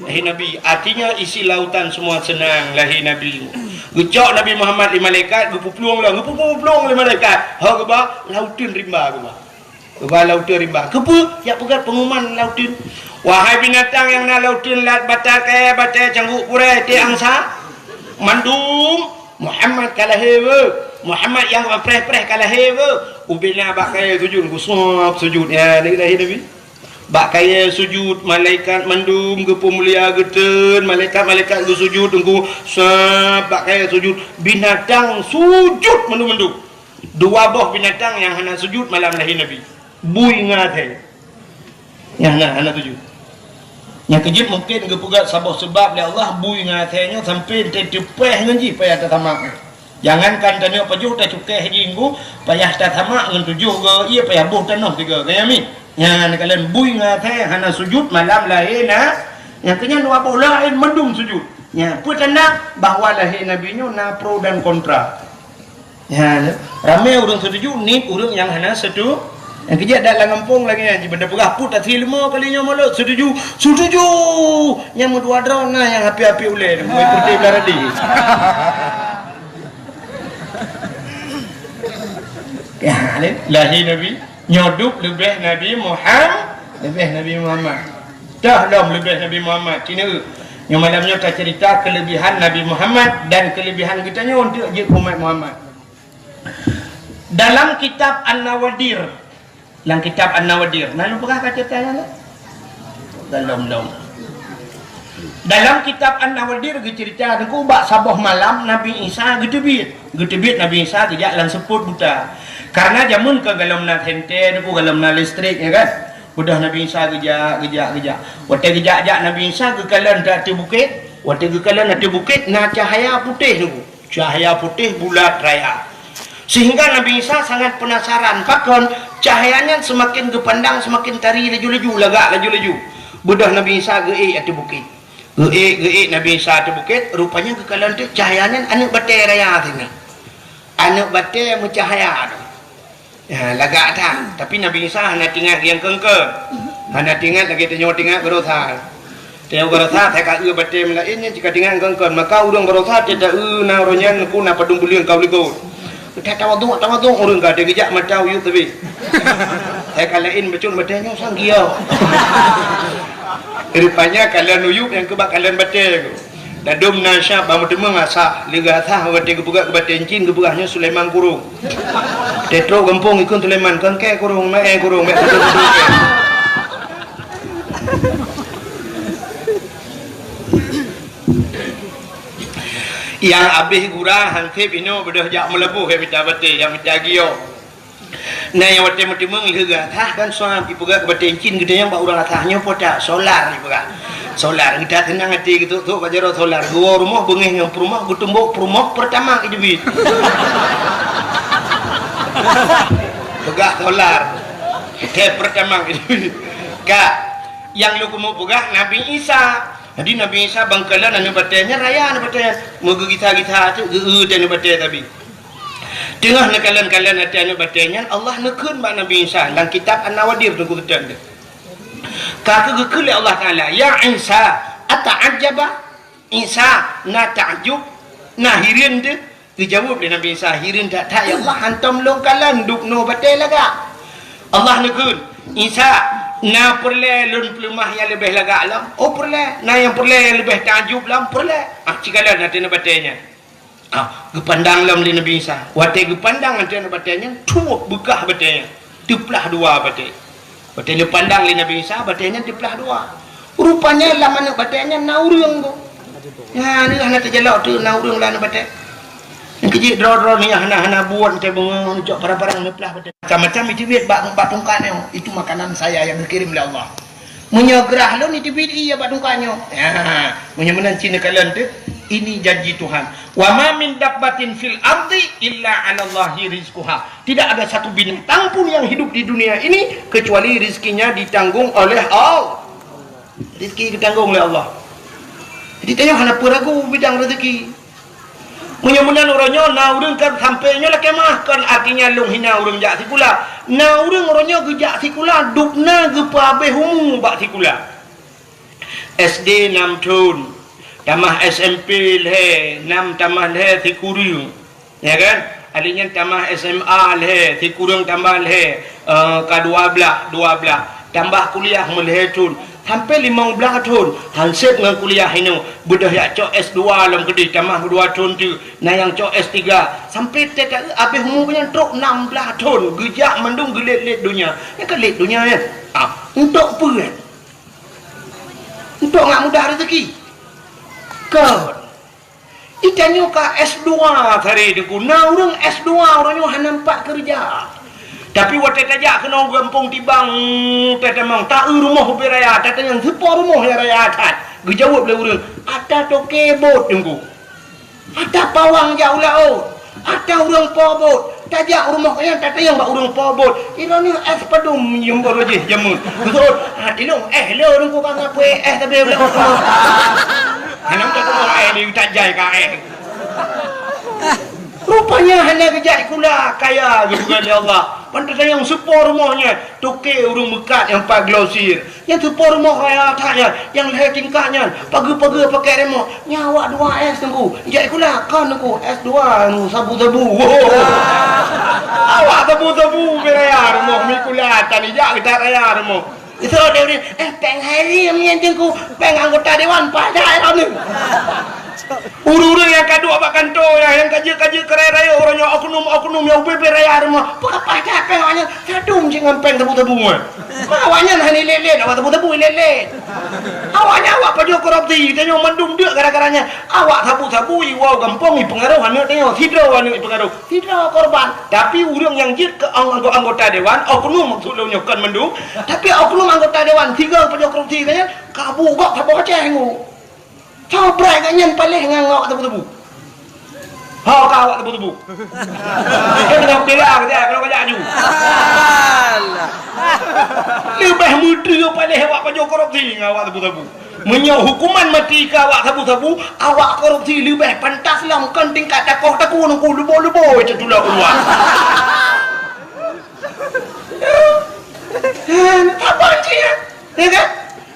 Nabi, artinya isi lautan semua senang lahir Nabi. Gejak Nabi Muhammad di malaikat gepupluang lah gepupluang di malaikat. Ha geba lautan rimba geba lautan rimba. Kepa ya pegat pengumuman lautan. Wahai binatang yang nak lautan lat batal ke batal cangguk pure ti angsa mandum Muhammad kalah hewe. Muhammad yang preh-preh kalah hewe. Ubina bak kaya sujud kusop sujud ya Nabi. Bak kaya sujud malaikat mandum gepu mulia geten malaikat ge sujud tunggu sab bak kaya sujud binatang sujud mandum dua boh binatang yang hana sujud malam lahir Nabi. Bui ngathe. Yang hana sujud. Yang kejut mungkin gepugat sabah sebab oleh Allah bui ngathenya sampai tepeh ngaji payah tamak. Jangankan tanya pajuh tak cukai jinggu payah tak tamak dengan tujuh ke ia payah buh tanah tiga kaya mi yang kalian bui ngathe hana sujud malam lahir yang kenyang dua boh lain mendung sujud ya apa tanda bahawa lahir Nabi nya na pro dan kontra ya ramai orang setuju ni orang yang hana setuju yang kerja dalam kampung lagi yang benda perah pun tak terima kalinya malu setuju yang dua drone yang api-api ulai mau putih belaradi ya lahir Nabi nyoduk lebih Nabi Muhammad dah lebih Nabi Muhammad kena yang malamnya kita cerita kelebihan Nabi Muhammad dan kelebihan kitanya untuk umat Muhammad dalam kitab An-Nawadir lalu pernah kata tanya dalam kitab An-Nawadir cerita aku bak sabah malam Nabi Isa getebit Nabi Isa kejak lan seput buta karena jamun ke galam nak hente aku galam nak listrik ya kan udah Nabi Isa gejak waktu gejak Nabi Isa ke kalan tak di bukit waktu ke kalan di bukit na cahaya putih bulat raya sehingga Nabi Isa sangat penasaran pakon cahayanya semakin kepandang semakin tari laju budah Nabi Isa geik di bukit geik Nabi Isa di bukit rupanya ke kalan tu cahayanya anak batai raya tina anak batai mencahaya tu ya lagak tak tapi Nabi Isa hanya tinggal yang kengke hanya tinggal lagi tinggal gerotha saya kata batai melainnya jika tinggal kengke maka urang gerotha tidak na ronyan ku na padung bulian kau ligo kita tawaduk orang gak ada gejak mata uyuk tapi saya kalain becun batanya sanggiau rupanya kalian uyuk yang kebak kalian batai dadum nasya bamu demeng asa liga thah batai kebuka ke batai encin kebukahnya Sulaiman kurung tetro gempung ikun Sulaiman kan ke kurung kurung yang habis gurah hansip ino bedah jak melebuh ke pita batai yang menjagio nah yang batai mutimeng liga thah kan suam ipuga ke batai encin gede yang bak urang athahnya podak solar ipuga solar kita tenang hati gitu tu bajaro solar dua rumah bengih yang rumah gutumbuk rumah pertama idebit pegah solar ke pertama idebit kak yang lu kemu pegah Nabi Isa jadi Nabi Isa bangkalan anu batanya raya anu batanya moga kita tu dan batai tapi tengah kalian hati anu batanya Allah nekeun ba Nabi Isa dalam kitab An-Nawadir tu ketan kata gekul Allah Ta'ala ya Isa ata'ajaba Isa na ta'jub na hirin dia dijawab oleh Nabi Isa hirin tak ya Allah hantam longkalan duk no batai laga Allah nekun Isa na perle lun pelumah yang lebih laga alam perle na yang perle yang lebih ta'jub lam perle cikalan hati na batainya gepandang lam li Nabi Isa wate gepandang hati na batainya tuak bekah batainya diplah dua batai batainya pandang li Nabi Isa batainya diplah dua rupanya lama nak batainya naurung tu ya ni hana terjelak tu naurung lah nak batai yang kecil draw ni hana buat teh bengong cok parang-parang neplah batai macam-macam itu duit bak tungkan itu makanan saya yang dikirim oleh Allah menyegerah lo ni duit iya bak tungkannya ya menyemenan Cina kalian tu ini janji Tuhan wa ma min dabbatin fil ardi illa 'ala Allahi rizquha tidak ada satu binatang pun yang hidup di dunia ini kecuali rezekinya ditanggung oleh Allah rezeki ditanggung oleh Allah jadi tanya hana peragu bidang rezeki Menyemunan orangnya na urang kan sampainya lah kemah kan artinya long hina urang jak sikula. Na urang orangnya gejak sikula dupna gepa abeh humu bak sikula. SD 6 tahun. Tamah SMP le 6 tamah le sikuriung. Ya kan? Alinya tamah SMA le sikurung tambah le ka 12 tambah kuliah melhetun sampai 15 tahun hansip dengan kuliah ini bedah ya cok S2 dalam kedai tambah 2 tahun tu nah yang cok S3 sampai tekat habis umurnya truk 16 tahun gejak mendung gelit-lit dunia ya kan lit dunia ya untuk apa kan untuk ngak mudah rezeki kan itanya ka S2 tadi deku nah orang S2 orangnya han nampak kerja tapi waktu tajak kena gampung tibang tetemang tak rumah beraya tak yang sepor rumah yang raya atas gejawab le urang ada toke bot tunggu ada pawang jauh laut ada urang pobot tajak rumah yang tak yang bak urang pobot ini es pedum yang baru je jamun betul hati lo lo tunggu bang apa tapi boleh hanam tak tahu ni tak jai ka rupanya hanya kejak kula kaya gitu kan ya Allah. Pantas yang sepor rumahnya toke urung mekat yang pak glosir. Yang sepor rumah kaya tanya yang leher tingkahnya pagi-pagi pakai remote nyawa 2S tunggu. Kejak kula kan tunggu S2 sabu-sabu. Awak sabu-sabu beraya rumah mi kula tani jak kita raya rumah. Itu dia ni peng hari yang tunggu peng anggota dewan pada ni. Uru-uru yang kedua pak kanto yang kaji-kaji kerai raya orangnya oknum yang UPP raya rumah apa capek awaknya sadum jangan peng tebu-tebu awaknya hani lelet awak tebu-tebu lelet awaknya awak pajo korupsi tanya mendung dia gara-garanya awak sabu-sabu wow gampang pengaruh hanya tanya sidro pengaruh sidro korban tapi urang yang jit ke anggota dewan oknum maksudnya nyokan mendung tapi oknum anggota dewan tiga pajo korupsi tanya kabu gok sabu cenggu Cobrai kanyan paling ngawak tebu-tebu. Hau kawak tebu-tebu. Kena bilang dia kalau kajak aju. Lebih mudah paling awak pajo korupsi ngawak tebu-tebu. Menyau hukuman mati ke awak tebu-tebu, awak korupsi lebih pantas lah kan tingkat takoh taku nunggu lubo-lubo itu tulah keluar. Apa dia? Ya kan?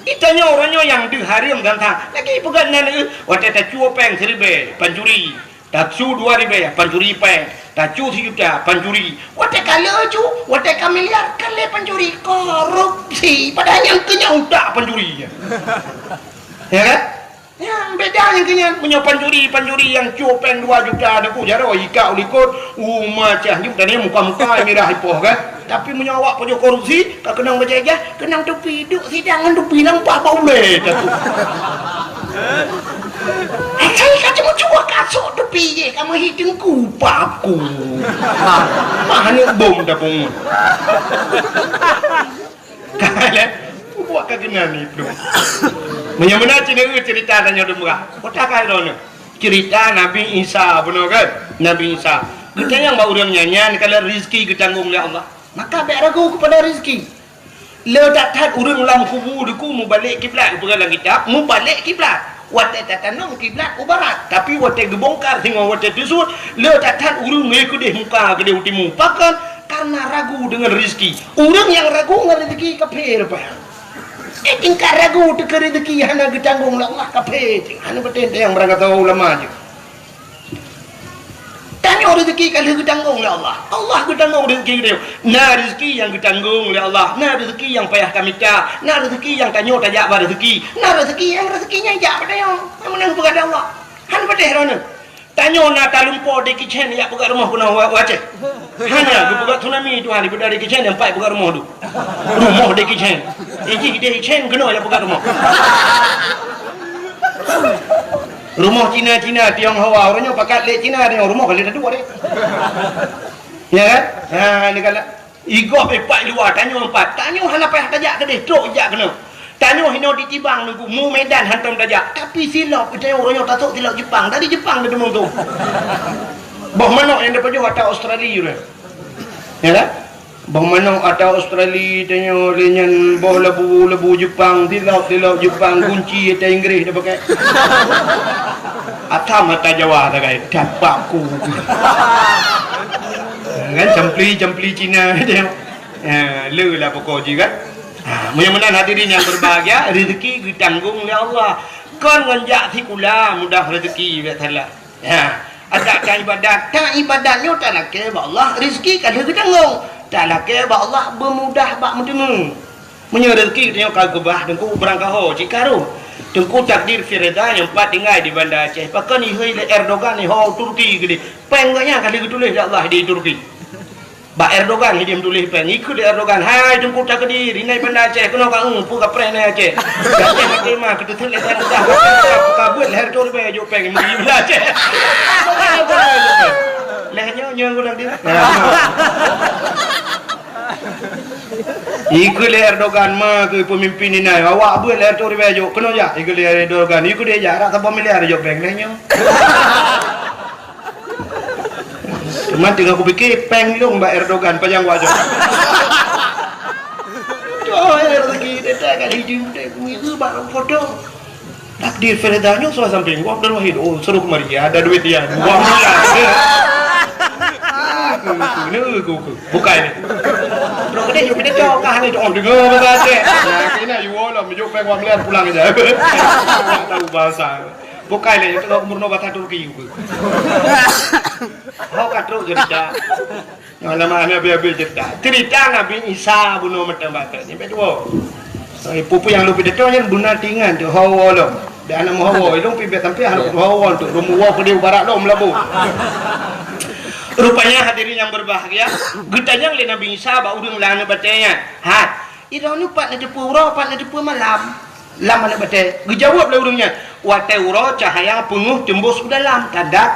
Itanya orangnya yang diharim gantang lagi pegang nana waktu tak cuo peng 1,000 pancuri tak cu 2,000 pancuri peng tak cu 1 juta pancuri waktu kalau cu waktu miliar kali pancuri korupsi padahal yang kenyang tak pancuri ya kan yang beda yang kenyang punya pancuri yang cu peng 2 juta ada ku jaro ika ulikot macam ni tadi muka-muka merah ipoh kan tapi menyawak punya korupsi tak kenang berjaya kenang tepi duk sidangan tepi nampak boleh saya kata mau cuak kasut tepi je kamu hitung kupaku mah ni bom dah pun kalian buat kagenan ni bro menyamana cerita tanya demurah otak kau cerita Nabi Isa benar kan Nabi Isa kita yang bawa orang nyanyian kalau rezeki ditanggung oleh Allah maka beragu kepada rezeki letak tat urang lam kubur deku mu balik kiblat pegang kitab mu balik kiblat wate tatanam kiblat ubarat tapi wate gebongkar hingga wate tusut letak tat urang ngekudeh muka gede utimu pakan karena ragu dengan rezeki urang yang ragu dengan rezeki kafir apa tingkat ragu teka rezeki hana ditanggung oleh Allah kafir hana betul yang berangkat tahu ulama je tanya rezeki kalau ditanggung oleh Allah Allah ditanggung rezeki dia nah rezeki yang ditanggung oleh Allah nah rezeki yang payah kami tak nah rezeki yang tanya tajak pada rezeki nah rezeki yang rezekinya jak pada yang menang kepada Allah han pada herona tanya nak talumpo de kitchen ya buka rumah kuna wace hanya buka tsunami tu hari pada de kitchen yang pai buka rumah tu rumah de kitchen iki de kitchen kena ya buka rumah rumah Cina Tionghoa orangnya pakai lek Cina dengan rumah kali dua deh ya kan ni kalau igok pepak luar tanya empat tanya hana payah tajak ke deh truk jak kena tanya hino di Tibang nunggu mu Medan hantam tajak tapi silap kita orangnya tasuk silap Jepang dari Jepang dia demung tu bah mana yang dapat juga Australia tu ya kan Bang mana ada Australia tanya lenyan bawah lebu Jepang di laut Jepang kunci ada Inggeris dah pakai. Atam mata Jawa tak kai dapakku. Kan campli Cina dia. Le lah pokok juga. Mudah-mudahan hadirin yang berbahagia rezeki ditanggung oleh Allah. Kon nganjak sikula mudah rezeki ya taala. Ada kan ibadat, tak ibadatnya tak nak ke Allah, rezeki kan dia tanggung. Tak nak ke Allah bermudah bak mendengar. Punya rezeki dia kau gebah dengku berangkah ho cikaru. Dengku takdir firda yang empat tinggal di Bandar Aceh. Pakai ni hei Erdogan ni ho Turki gede. Penggaknya kali tulis Allah di Turki. Ba Erdogan dia tulis pen ikut Erdogan. Hai dengku tak kediri nai Bandar Aceh kena kau pu ka pre nai Aceh. Aceh mati mah kita tulis dah ka buat leher tu be jo pen ni Bandar Aceh. Lehernya nyong ulang dia. Ikut Erdogan mah ke pemimpin ini awak buat leher tu be jo kena ja ikut Erdogan ikut dia ja rak sampai miliar jo pen lehernya. Cuma tinggal aku fikir penglung Mbak Erdogan panjang wajah. Oh rezeki dia kan hijau dia itu barang foto. Takdir Feredanya sudah samping gua dan wahid oh seru kemari ada duit dia 2 miliar. Bukan ini. Bro kedai you pindah jauh kah ni on dengar bahasa Aceh. Nah kena you lah menjuk peng 1 miliar pulang aja. Tak tahu bahasa. Bukan ni kalau umur batah Turki juga. Kau katruk cerita. Yang lama ni habis cerita. Cerita Nabi Isa bunuh macam batas. Ni betul. Pupu yang lupa dekat ni bunuh tingan tu Hawa lo. Dan anak Hawa itu pibet sampai anak Hawa tu rumuwa ke dia barat lo melabu. Rupanya hadirin yang berbahagia, getanya oleh Nabi Isa ba udang lang na batenya. Ha. Iraw ni pat na depu ro pat na depu malam. Lam mana bate. Gejawab lah udangnya. Wate uro cahaya penuh tembus ke dalam tanda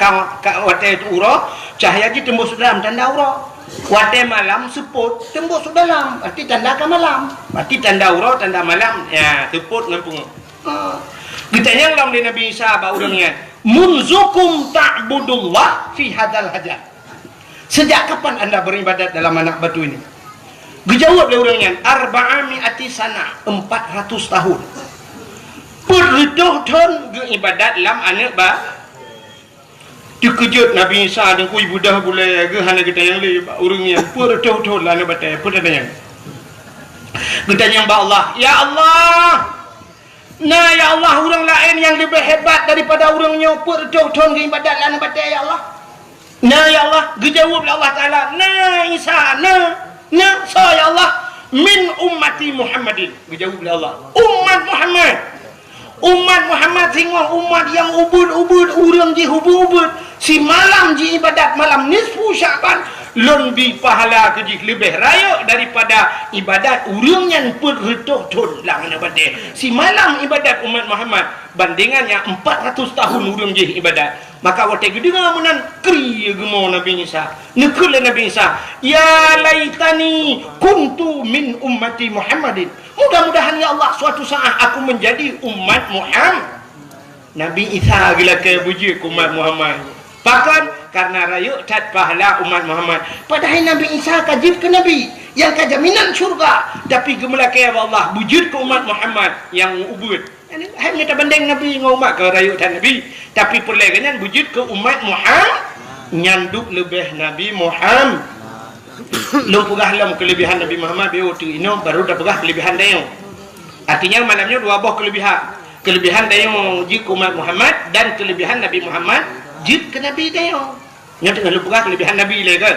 wate uro cahaya ji tembus ke dalam tanda uro wate malam seput tembus ke dalam berarti tanda ke malam berarti tanda uro tanda malam ya seput ngampung ditanya dalam Nabi Isa ba urangnya munzukum ta'budullah fi hadal hajar sejak kapan anda beribadat dalam anak batu ini dijawab oleh urangnya 400 sana 400 tahun berdoa ibadat dalam anak ba dikejut Nabi Isa dan ku ibu dah boleh ke hana kita yang le urang yang berdoa lah anak batai pun kita yang ba Allah ya Allah nah ya Allah urang lain yang lebih hebat daripada urangnya berdoa ke ibadat lah anak batai ya Allah nah ya Allah dijawab oleh Allah Taala nah Isa nah saya Allah min ummati Muhammadin dijawab oleh Allah umat Muhammad singgung umat yang ubud urang ji ubud si malam ji ibadat malam nisfu Syaban lebih pahala keji lebih raya daripada ibadat urang yang berretuh tun lang nabade si malam ibadat umat Muhammad bandingannya 400 tahun urang ji ibadat maka wate gedengan menan kri gemo Nabi Isa nekul Nabi Isa ya laitani kuntu min ummati Muhammadin mudah-mudahan ya Allah suatu saat aku menjadi umat Muhammad Nabi Isa gila ke puji umat Muhammad bahkan karena rayu tat pahala umat Muhammad padahal Nabi Isa kajib ke Nabi yang kajaminan syurga tapi gemelake Allah wujud ke umat Muhammad yang ubud hanya kita banding Nabi dengan umat ke rayu tat Nabi tapi perlagannya wujud ke umat Muhammad nyanduk lebih Nabi Muhammad lu pegah lam kelebihan Nabi Muhammad biu tu ino baru dah pegah kelebihan dia artinya malamnya 2 buah kelebihan dia jik umat Muhammad dan kelebihan Nabi Muhammad jik ke Nabi dia nya tengah lu pegah kelebihan Nabi le kan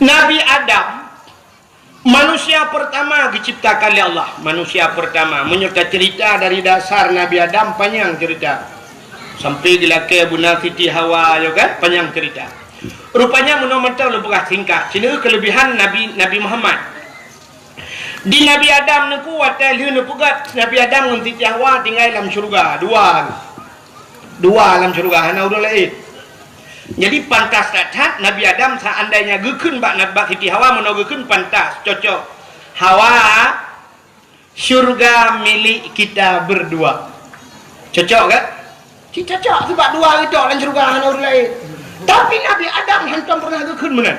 Nabi Adam manusia pertama diciptakan oleh Allah manusia pertama menyerta cerita dari dasar Nabi Adam panjang cerita sampai dilake Bunda Siti Hawa juga panjang cerita rupanya menurut lu pegah singkat sini kelebihan Nabi Muhammad di Nabi Adam ni kuat liu ni pegat Nabi Adam dengan Siti Hawa tinggal dalam syurga dua dalam syurga hana urang lain jadi pantas tak Nabi Adam seandainya gekeun bak Siti Hawa menogekeun pantas cocok Hawa syurga milik kita berdua cocok kan cocok sebab dua itu dalam syurga hana urang lain tapi Nabi Adam hantam pernah gekeun menan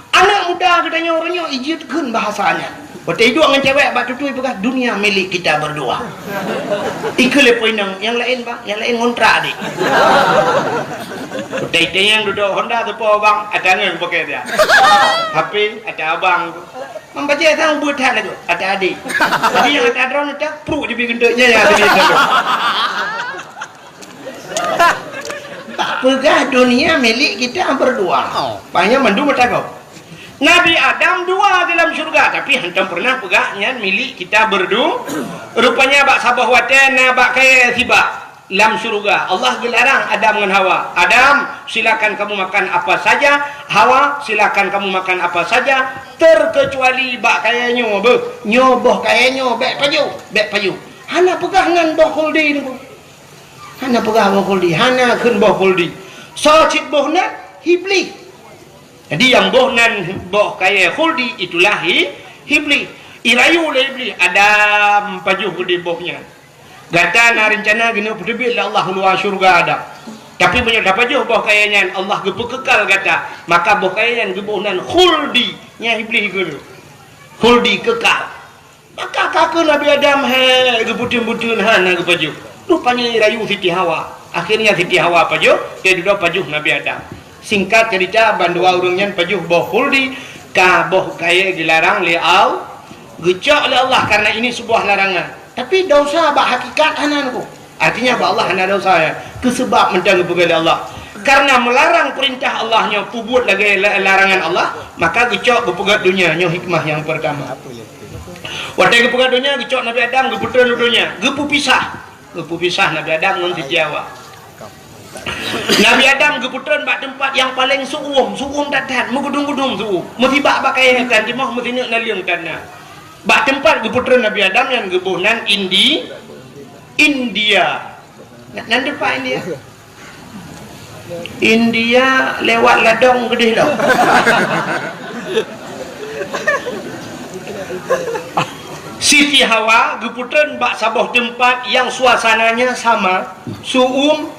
Anak muda katanya orangnya ijitkan bahasanya. Waktu itu dengan cewek bak tutui bekas dunia milik kita berdua. Ikut poin yang lain bang, yang lain ngontrak adik. Waktu itu yang duduk Honda tu po bang, ada yang pakai dia. HP ada abang tu. Membaca tang buat hal itu, ada adik. Jadi yang ada drone itu perut di gendeknya ya tadi itu. Tak pegah dunia milik kita berdua. Banyak mandu mata kau. Nabi Adam dua dalam syurga, tapi hantam pernah pegahnya milik kita berdua. Rupanya bak sabah watan, bak kaya tiba dalam syurga. Allah gelarang Adam dengan Hawa. Adam, silakan kamu makan apa saja. Hawa, silakan kamu makan apa saja, terkecuali bak kaya nyoboh. Nyoboh kaya bek payu. Hana pegah ngan boh kuldi ni. Hana pegah boh kuldi, hana kun boh kuldi. So cik boh na hibli. Jadi yang boh nan boh kaya khuldi itulah hibli. Irayu le hibli Adam pajuh di bohnya. Gata na rencana gini pedebit lah Allah luar syurga ada. Tapi banyak dapat pajuh boh kayanya Allah kekal gata. Maka boh kayanya boh nan khuldi nya hibli guru. Khuldi kekal. Maka kakak Nabi Adam gebutun-butun hana pajuh. Rupanya irayu Siti Hawa. Akhirnya Siti Hawa pajuh, dia duduk pajuh Nabi Adam. Singkat cerita bandua urungnya pajuh boh khuldi ka boh kaya dilarang li au gecok oleh Allah karena ini sebuah larangan. Tapi dosa bak hakikat hananku. Artinya bak Allah hana dosa ya. Kesebab mentang kepada Allah. Karena melarang perintah Allahnya pubut lagi larangan Allah, maka gecok bepegat dunia nya hikmah yang pertama. Waktu bepegat dunia gecok Nabi Adam geputan dunia, gepu pisah Nabi Adam dengan Siti Hawa. Nabi Adam keputusan bak tempat yang paling suum tatat, megudung-gudung suum. Mesti bak pakai kan di mah mesti nak naliung tanah. Bak tempat keputusan Nabi Adam yang gebunan India. Nan depan India. India lewat ladang gede dah. Siti Hawa keputusan bak sabah tempat yang suasananya sama, suum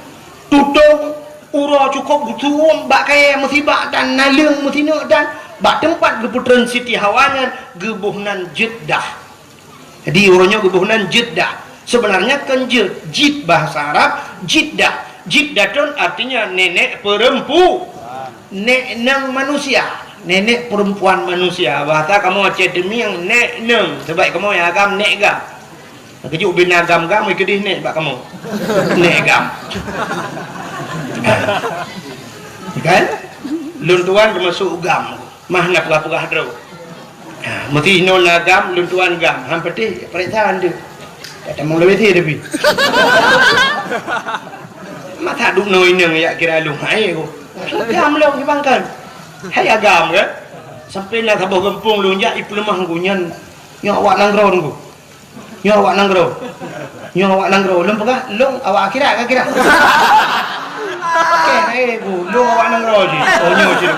tutung ura cukup butuh bak kaya musibah dan nalung musino dan bak tempat keputusan Siti Hawanya gebuhnan Jeddah. Jadi orangnya gebuhnan Jeddah. Sebenarnya kan jid bahasa Arab Jeddah. Jeddah itu artinya nenek perempuan. Nenek manusia, nenek perempuan manusia. Bahasa kamu Aceh demi yang nek neng. Sebab kamu yang agam nek gam. Kejuk bin agam gam ikut nek bak kamu. Nek gam. Kan? Luntuan termasuk gam. Mah nak pegah-pegah dro. Mesti non gam, luntuan gam. Hampir perintah dia. Kata mau lebih tapi. Mata duk noi nang ya kira lu hai aku. Gam lu dibangkan. Hai agam kan? Sampai nak tabah gempung lu ya ipu lemah gunyan. Nya awak nanggro nunggu. Nya awak nanggro. Lem pegah, long awak akhirat ke kira. Bu, lu awak nanggro je. Oh nyo je.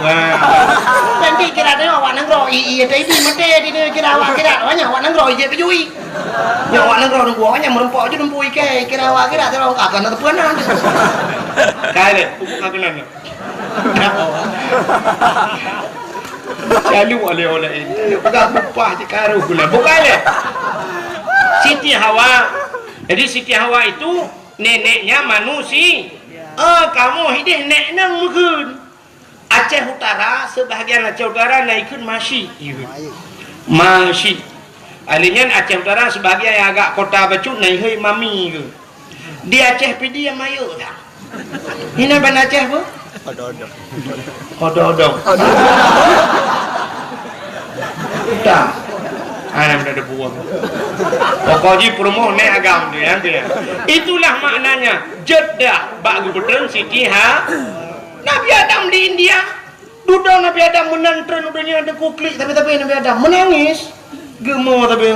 Nanti kira dia awak nanggro. Iya tadi mate dia kira awak kira. Banyak awak nanggro je kejui. Nya awak nanggro nunggu awaknya merempok je nunggu ike. Kira awak kira dia akan ada penan. Kale, pupuk agenan. Lalu oleh ini. Pegang upah je karo gula. Bukan le. Siti Hawa. Jadi Siti Hawa itu neneknya manusia. Kamu hidup nek nang mungkin Aceh Utara, sebahagian Aceh Utara naikkan masih alinya Aceh Utara sebahagian yang agak kota Bacut naik mami ke di Aceh pidi yang mayu tak ini ban Aceh bu ododong tak ayam dah ada buang pokoknya promo nek agam dia itulah maknanya Jeddah bak gubernur Siti Nabi Adam di India duduk Nabi Adam menantren udahnya ada kuklik tapi Nabi Adam menangis gemuk tapi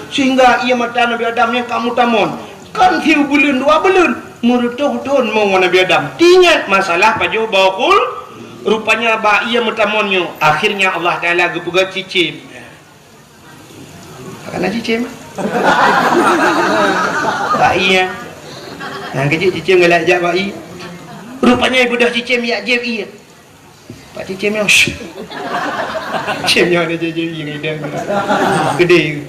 sehingga ia mata Nabi Adam yang kamu tamun kan hiu bulan 2 bulan merutuh-tuh mau Nabi Adam tingat masalah paju bakul rupanya ba ia matamunnya akhirnya Allah Ta'ala gebugat cicim karena cicim bayi yang kecil cicim ngelak jak bayi rupanya ibu dah cicim yak jeb iya Pak cicim yang cicimnya ada jadi gede.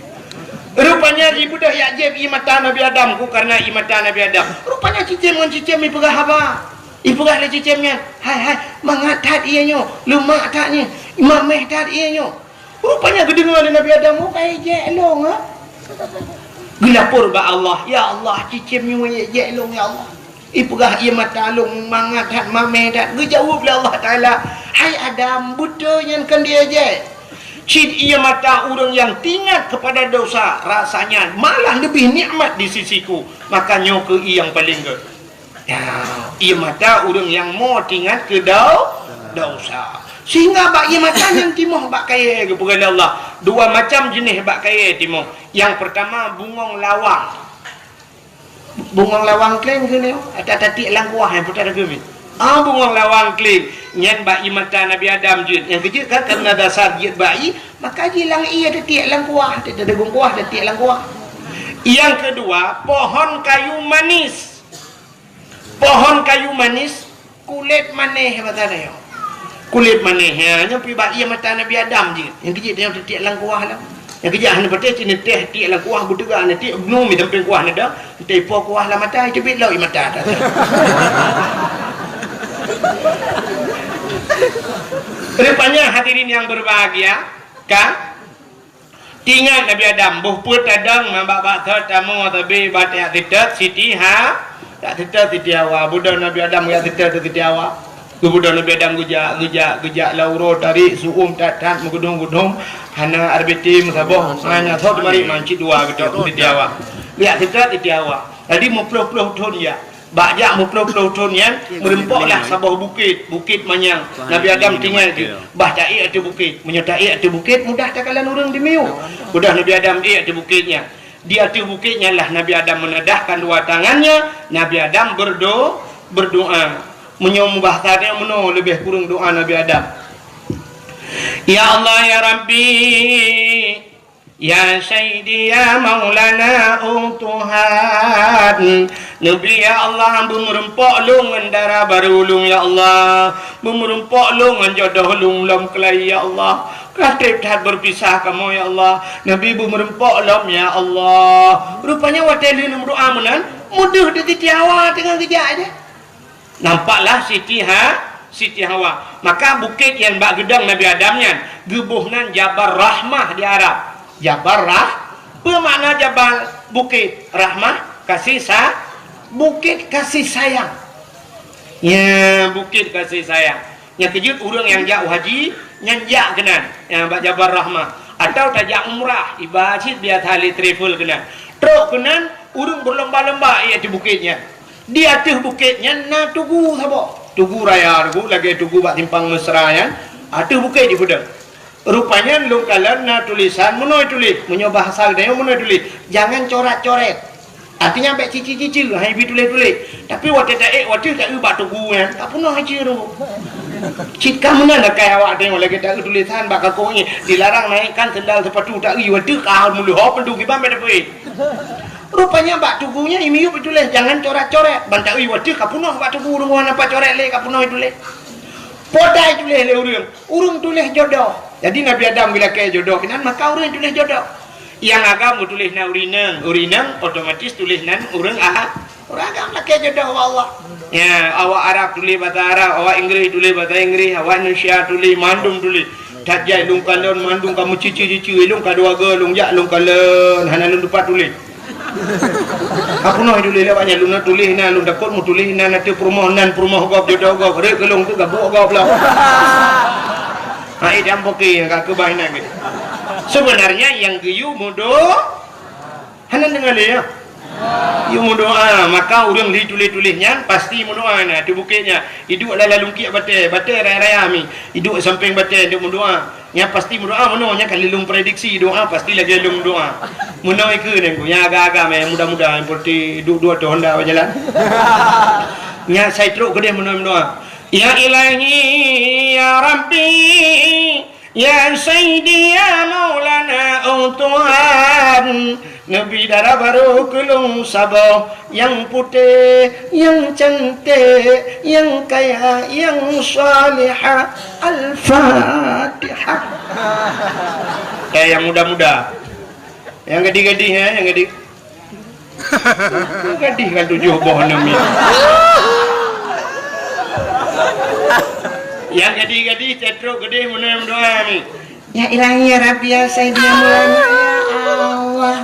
Rupanya ibu dah yakjib imata Nabi Adam ku karena imata Nabi Adam. Rupanya cicim dengan cicim ipegah apa? Ipegah le cicimnya. Hai mangatat ianyo, lumak taknya, imameh tat ianyo. Rupanya gedengar Nabi Adam ku kai jelong ah. Gelapur ba Allah, ya Allah cicimnya jelong ya Allah. Ipegah ia mata long mangat hat mameh dat gejawab lah Allah Taala, hai Adam buta yang kan dia je cid ia mata orang yang tingat kepada dosa rasanya malah lebih nikmat di sisiku, makanya ke yang paling ke ya ia mata orang yang mau tingat ke dosa sehingga bak ia mata yang timoh bak kaya kepada Allah. Dua macam jenis bak kaya timoh. Yang pertama bungong lawang. Bungong lawang kling ke ni ada tatik langkuah yang putar ke bungong lawang kling nyen bayi mata Nabi Adam jut yang kecil kan karena dasar jut bayi maka jilang ia tatik langkuah ada gungkuah tatik langkuah. Yang kedua pohon kayu manis kulit manis kata dia kulit manis nya pi bayi mata Nabi Adam je yang kecil dia tatik langkuah lah. Yang kerja hanya betul sini teh tiak lah kuah butuga nanti belum mi tempat kuah nada teh po kuah lah mata itu bit lau i mata dah. Rupanya hadirin yang berbahagia kan tinggal Nabi Adam buh put adang mambak thot tamu tabi batik titet siti ha tak titet siti awa budak Nabi Adam ya titet siti awa budak Nabi Adam gejak lauro tarik suum tat mengudung hana arbiti musabah hanya thot mari mancit dua gitu di awak lihat titet di awak tadi mau puluh ton ya bajak mau puluh ton ya merempoklah sabah bukit manyang Nabi Adam tinggal di bah dai ada bukit menyertai ada bukit mudah takalan orang di miu mudah Nabi Adam dia ada bukitnya di atas bukitnya lah Nabi Adam menadahkan dua tangannya Nabi Adam berdoa menyembah tadi meno lebih kurang doa Nabi Adam. Ya Allah ya Rabbi ya Sayyidi ya Maulana Tuhan Nabi ya Allah merempok lungan darah baru ulung ya Allah merempok lungan jodoh ulung lam kelai ya Allah katib tak berpisah kamu ya Allah Nabi merempok lam ya Allah rupanya wadelin berdoa menan mudah ditiawa dengan kejak aja. Nampaklah Siti Hawa. Maka bukit yang bak gedang Nabi Adamnya gebuhnan Jabal Rahmah di Arab. Jabal apa makna Jabal? Bukit Rahmah kasih bukit kasih sayang. Ya, bukit kasih sayang. Yang kejut orang yang jauh haji nyanjak kenan yang bak Jabal Rahmah atau tajak umrah ibadat biar tali travel kenan. Truk kenan orang berlomba-lomba ia di bukitnya. Di atas bukitnya na tugu sabo tugu raya tugu lagi tugu bak timpang mesra ya atas bukit di budang rupanya lu kalan na tulisan menoi tulis menyo bahasa dia menoi tulis jangan coret-coret artinya ambek cici-cici hai bi tulis tapi waktu tak bak tugu ya tak pernah haji ru cik kamu nak kai awak tengok lagi tak tulisan bakal kau ni dilarang naikkan sendal sepatu tak ri waktu kau mulu hop pendu ki bambe dapat rupanya bak tugunya imiu betulis jangan coret-coret bantak ui waduh kapunoh bak tugu urung apa coret le kapunoh tulis podai tulis le urung tulis jodoh jadi Nabi Adam bila kaya jodoh kinan maka urung tulis jodoh yang agam tulis na urinang otomatis tulis nan urung orang agam lah kaya jodoh Allah ya awak Arab tulis bahasa Arab awak Inggris tulis bahasa Inggris awak Indonesia tulis mandum tulis tak jai lung kalon mandum kamu cici lung kadua ge lung jak lung kalon hana lung dupat tulis aku noh tulis lewatnya lu nak tulis na lu dapat mu tulis na nanti permohonan gop jodoh gop rek gelung tu gabuk gop lah ha idam poki ka kebainan gitu sebenarnya yang geyu mudo hanan dengan dia you doa maka orang li tulis-tulisnya pasti doa na di bukitnya hidup dalam lungkit batai raya mi hidup samping batai dia doa nya pasti doa nya kan lilung prediksi doa pasti lagi lilung doa muno iku nengku nya agak-agak me mudah-mudahan seperti dua Honda berjalan nya saya truk gede muno doa ya ilahi ya rabbi ya sayyidi ya maulana Tuhan Nabi darah baru kulung Sabah, yang putih, yang cantik, yang kaya, yang salihah. Al-Fatihah. Yang muda-muda, yang gadis-gadis yang gadis. Gadis kan 7 bohong Nabi. Yang gadis-gadis cetruk gede mana doa ni. Ya ilahi ya Rabbi ya Sayyidi ya Maulana ya Allah.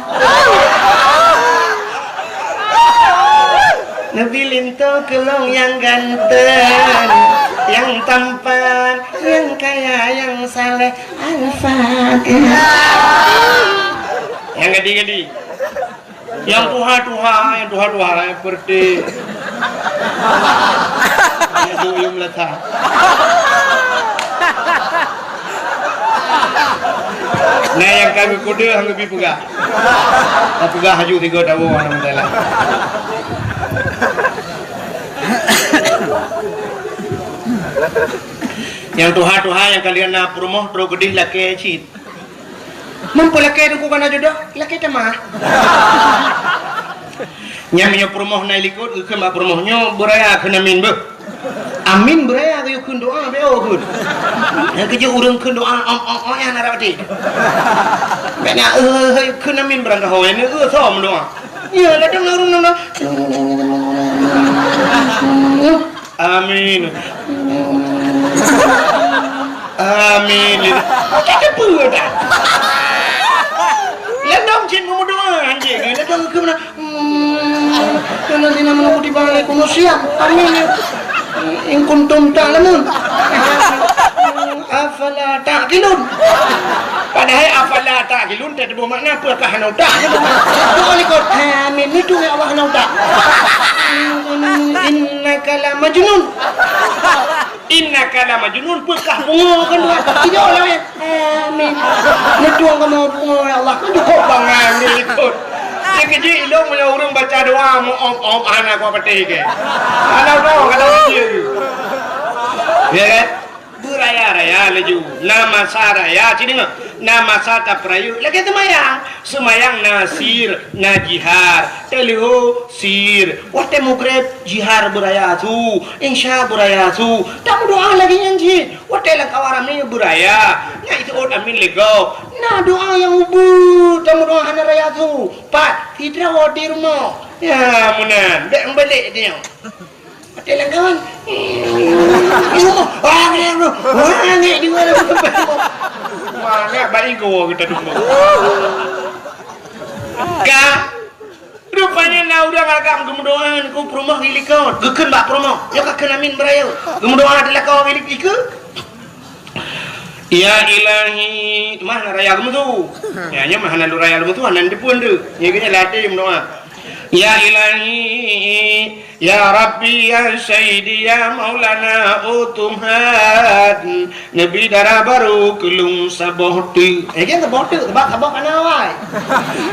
Nabi linto kelong yang ganteng, yang tampan, yang kaya, yang saleh. Al-Fatihah. Yang gadis-gadis, yang tuha-tuha, yang seperti yang duyung letak. Nah yang kami kode hang lebih pegah. Pegah haju 3 tahun alhamdulillah. Yang tuha-tuha yang kalian nak promoh terus gede laki cit. Mampu laki tu kan jodoh, laki temah. Nyamnya promoh na likut ke mak promohnya beraya kena min be. Amin beraya ke yukun doa be okun. Yang kerja urang kun doa yang narati. Bena yukun amin berang kau ini som doa. Ya ladang narung nana. Amin. Amin. Kita pun dah. Ladang cin mau doa anjing. Ladang ke mana? Nanti nama aku di balik kuno siap. Amin. In kuntum ta'lamun. Afala ta'qilun. Padahal afala ta'qilun tak ada makna apakah hanau tak. Doa likut. Amin itu ya Allah hanau tak. Innaka la majnun. Innaka la majnun apakah bunga kan doa. Tidak lah ya. Amin. Itu kamu bunga ya Allah. Cukup bang amin ikut. Dia kecil ilmu yang orang baca doa om anak aku petik ke. Anak doa kata dia. Ya kan? Beraya-raya laju. Nama saraya cini ngah. Nama sata perayu. Lagi semayang nasir najihar. Teliho sir. Wate mukrep jihar beraya tu. Insya beraya tu. Tak doa lagi yang jin. Wate lang kawaram ni beraya. Nya itu ot amin lego. Nah doa yang ubu. Tak doa hana raya tu. Pat hidra wadi rumah. Ya munan. Dek balik dia. Wate lang kawan. Ni di mana? Mana balik gua kita dulu. Kak, rupanya na udah ngagam gemudoan ku promoh gilikon. Gekeun bak promoh. Ya kakeun amin berayo. Gemudoan adalah kau gilik iku. Ya ilahi, mana raya kamu tu? Ya nya mana lu raya kamu tu anan dipun tu. Nya kena latih mendoa. Ya ilahi, ya Rabbi, ya Sayyidi, ya Maulana, o Tuhan, Nabi darah baru kelung Sabah tu. Kan Sabah tu, Sabah kana wai.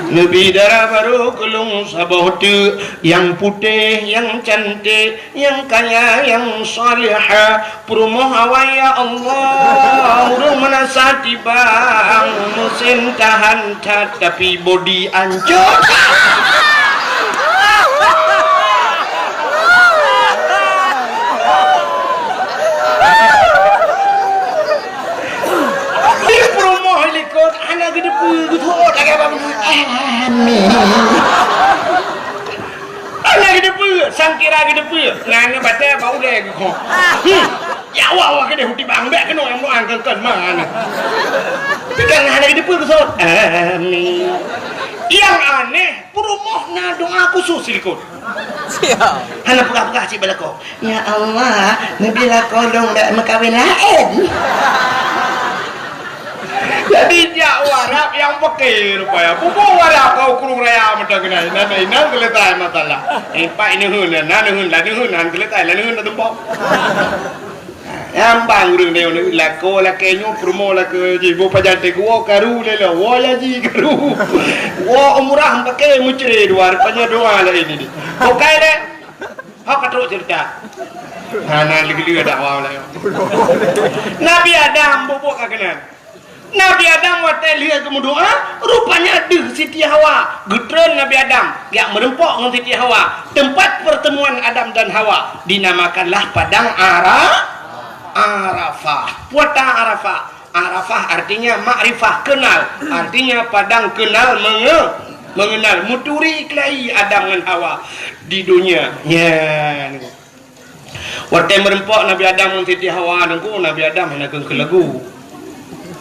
Nabi darah baru kelung Sabah tu, yang putih, yang cantik, yang kaya, yang salihah. Perumoh awai ya Allah, urung menasati bang, musim tahan tapi body ancur. Anak gede pugut hot lagi apa pun. Amin. Anak gede pugut, sangkira gede pugut. Ngana baca bau deh kau. Ya wah gede huti bangbe keno yang mau angkat mana. Tiga anak gede pugut hot. Amin. Yang aneh, perumohna doa khusus ikut. Siap. Anak buka-buka cik belako. Ya Allah, nabila kolong dak makawin lain. Jadi dia warap yang pakai rupanya. Buku warap kau kurung raya macam ni. Nana keletai masalah. Pak ini hun, nana hun, lani hun, nana keletai, lani hun, tumpah. Yang bang urang ni, lako, lakenyo, promo lako, jibo pajante gua karu lelo, wala ji karu, wah umrah pakai mucri dua, rupanya doa lah ini. Oke le, hak katruk cerita. Nana lagi ada awal lah. Nabi Adam bubuk kakenan. Nabi Adam watai lihat kemudian rupanya ada Siti Hawa getren Nabi Adam yang merempok dengan Siti Hawa. Tempat pertemuan Adam dan Hawa dinamakanlah padang Arafah. Puata Arafah. Arafah artinya makrifah, kenal. Artinya padang kenal mengenal. Muturi kelai Adam dan Hawa di dunia. Ya. Waktu merempok Nabi Adam dan Siti Hawa nengku Nabi Adam nak ke lagu.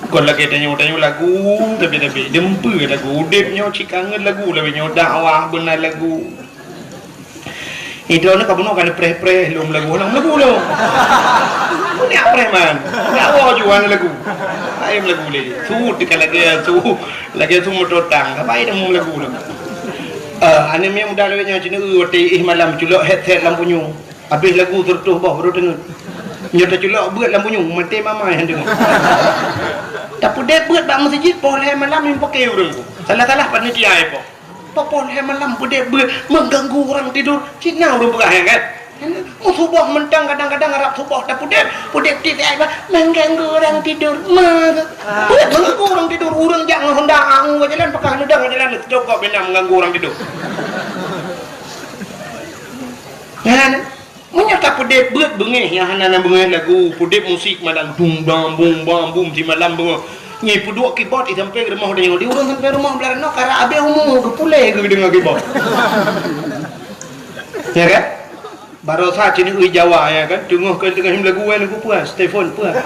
Kau lagi tanya lagu tapi dempa lagu. Udipnya cikangan lagu lebih dakwah benar lagu. Itu nak kamu nak preh lom lagu lo. Ni apa man? Ni awak jual lagu. Ayam lagu le. Tu dekat lagi tu motor tang. Apa ini mau lagu lo? Ane memang dah lewatnya cina wati malam culok head lampu nyu. Habis lagu tertuh bawah baru dengar. Nyata culok buat lampu nyu mati mama yang dengar. Tapi dia buat bang masjid boleh malam yang pakai orang. Salah panitia apa? Popon malam dia buat mengganggu orang tidur. Cina orang berah kan? Subuh mentang kadang-kadang Arab subuh dah pudek tiap mengganggu orang tidur. Mengganggu orang tidur. Orang jangan hendang jalan pakai hendang jalan cukup benar mengganggu orang tidur. Kan? Menyata pudek buat bengih yang hana bengih lagu pudek musik malam bum bam di malam bengih. Ni puduk keyboard sampai ke rumah dia. Dia orang sampai rumah belah nak kara abe umum ke pulai ke dengar keyboard. Ya kan? Baru saja ni Jawa ya kan. Tengah ke tengah lagu lagu puas, telefon puas.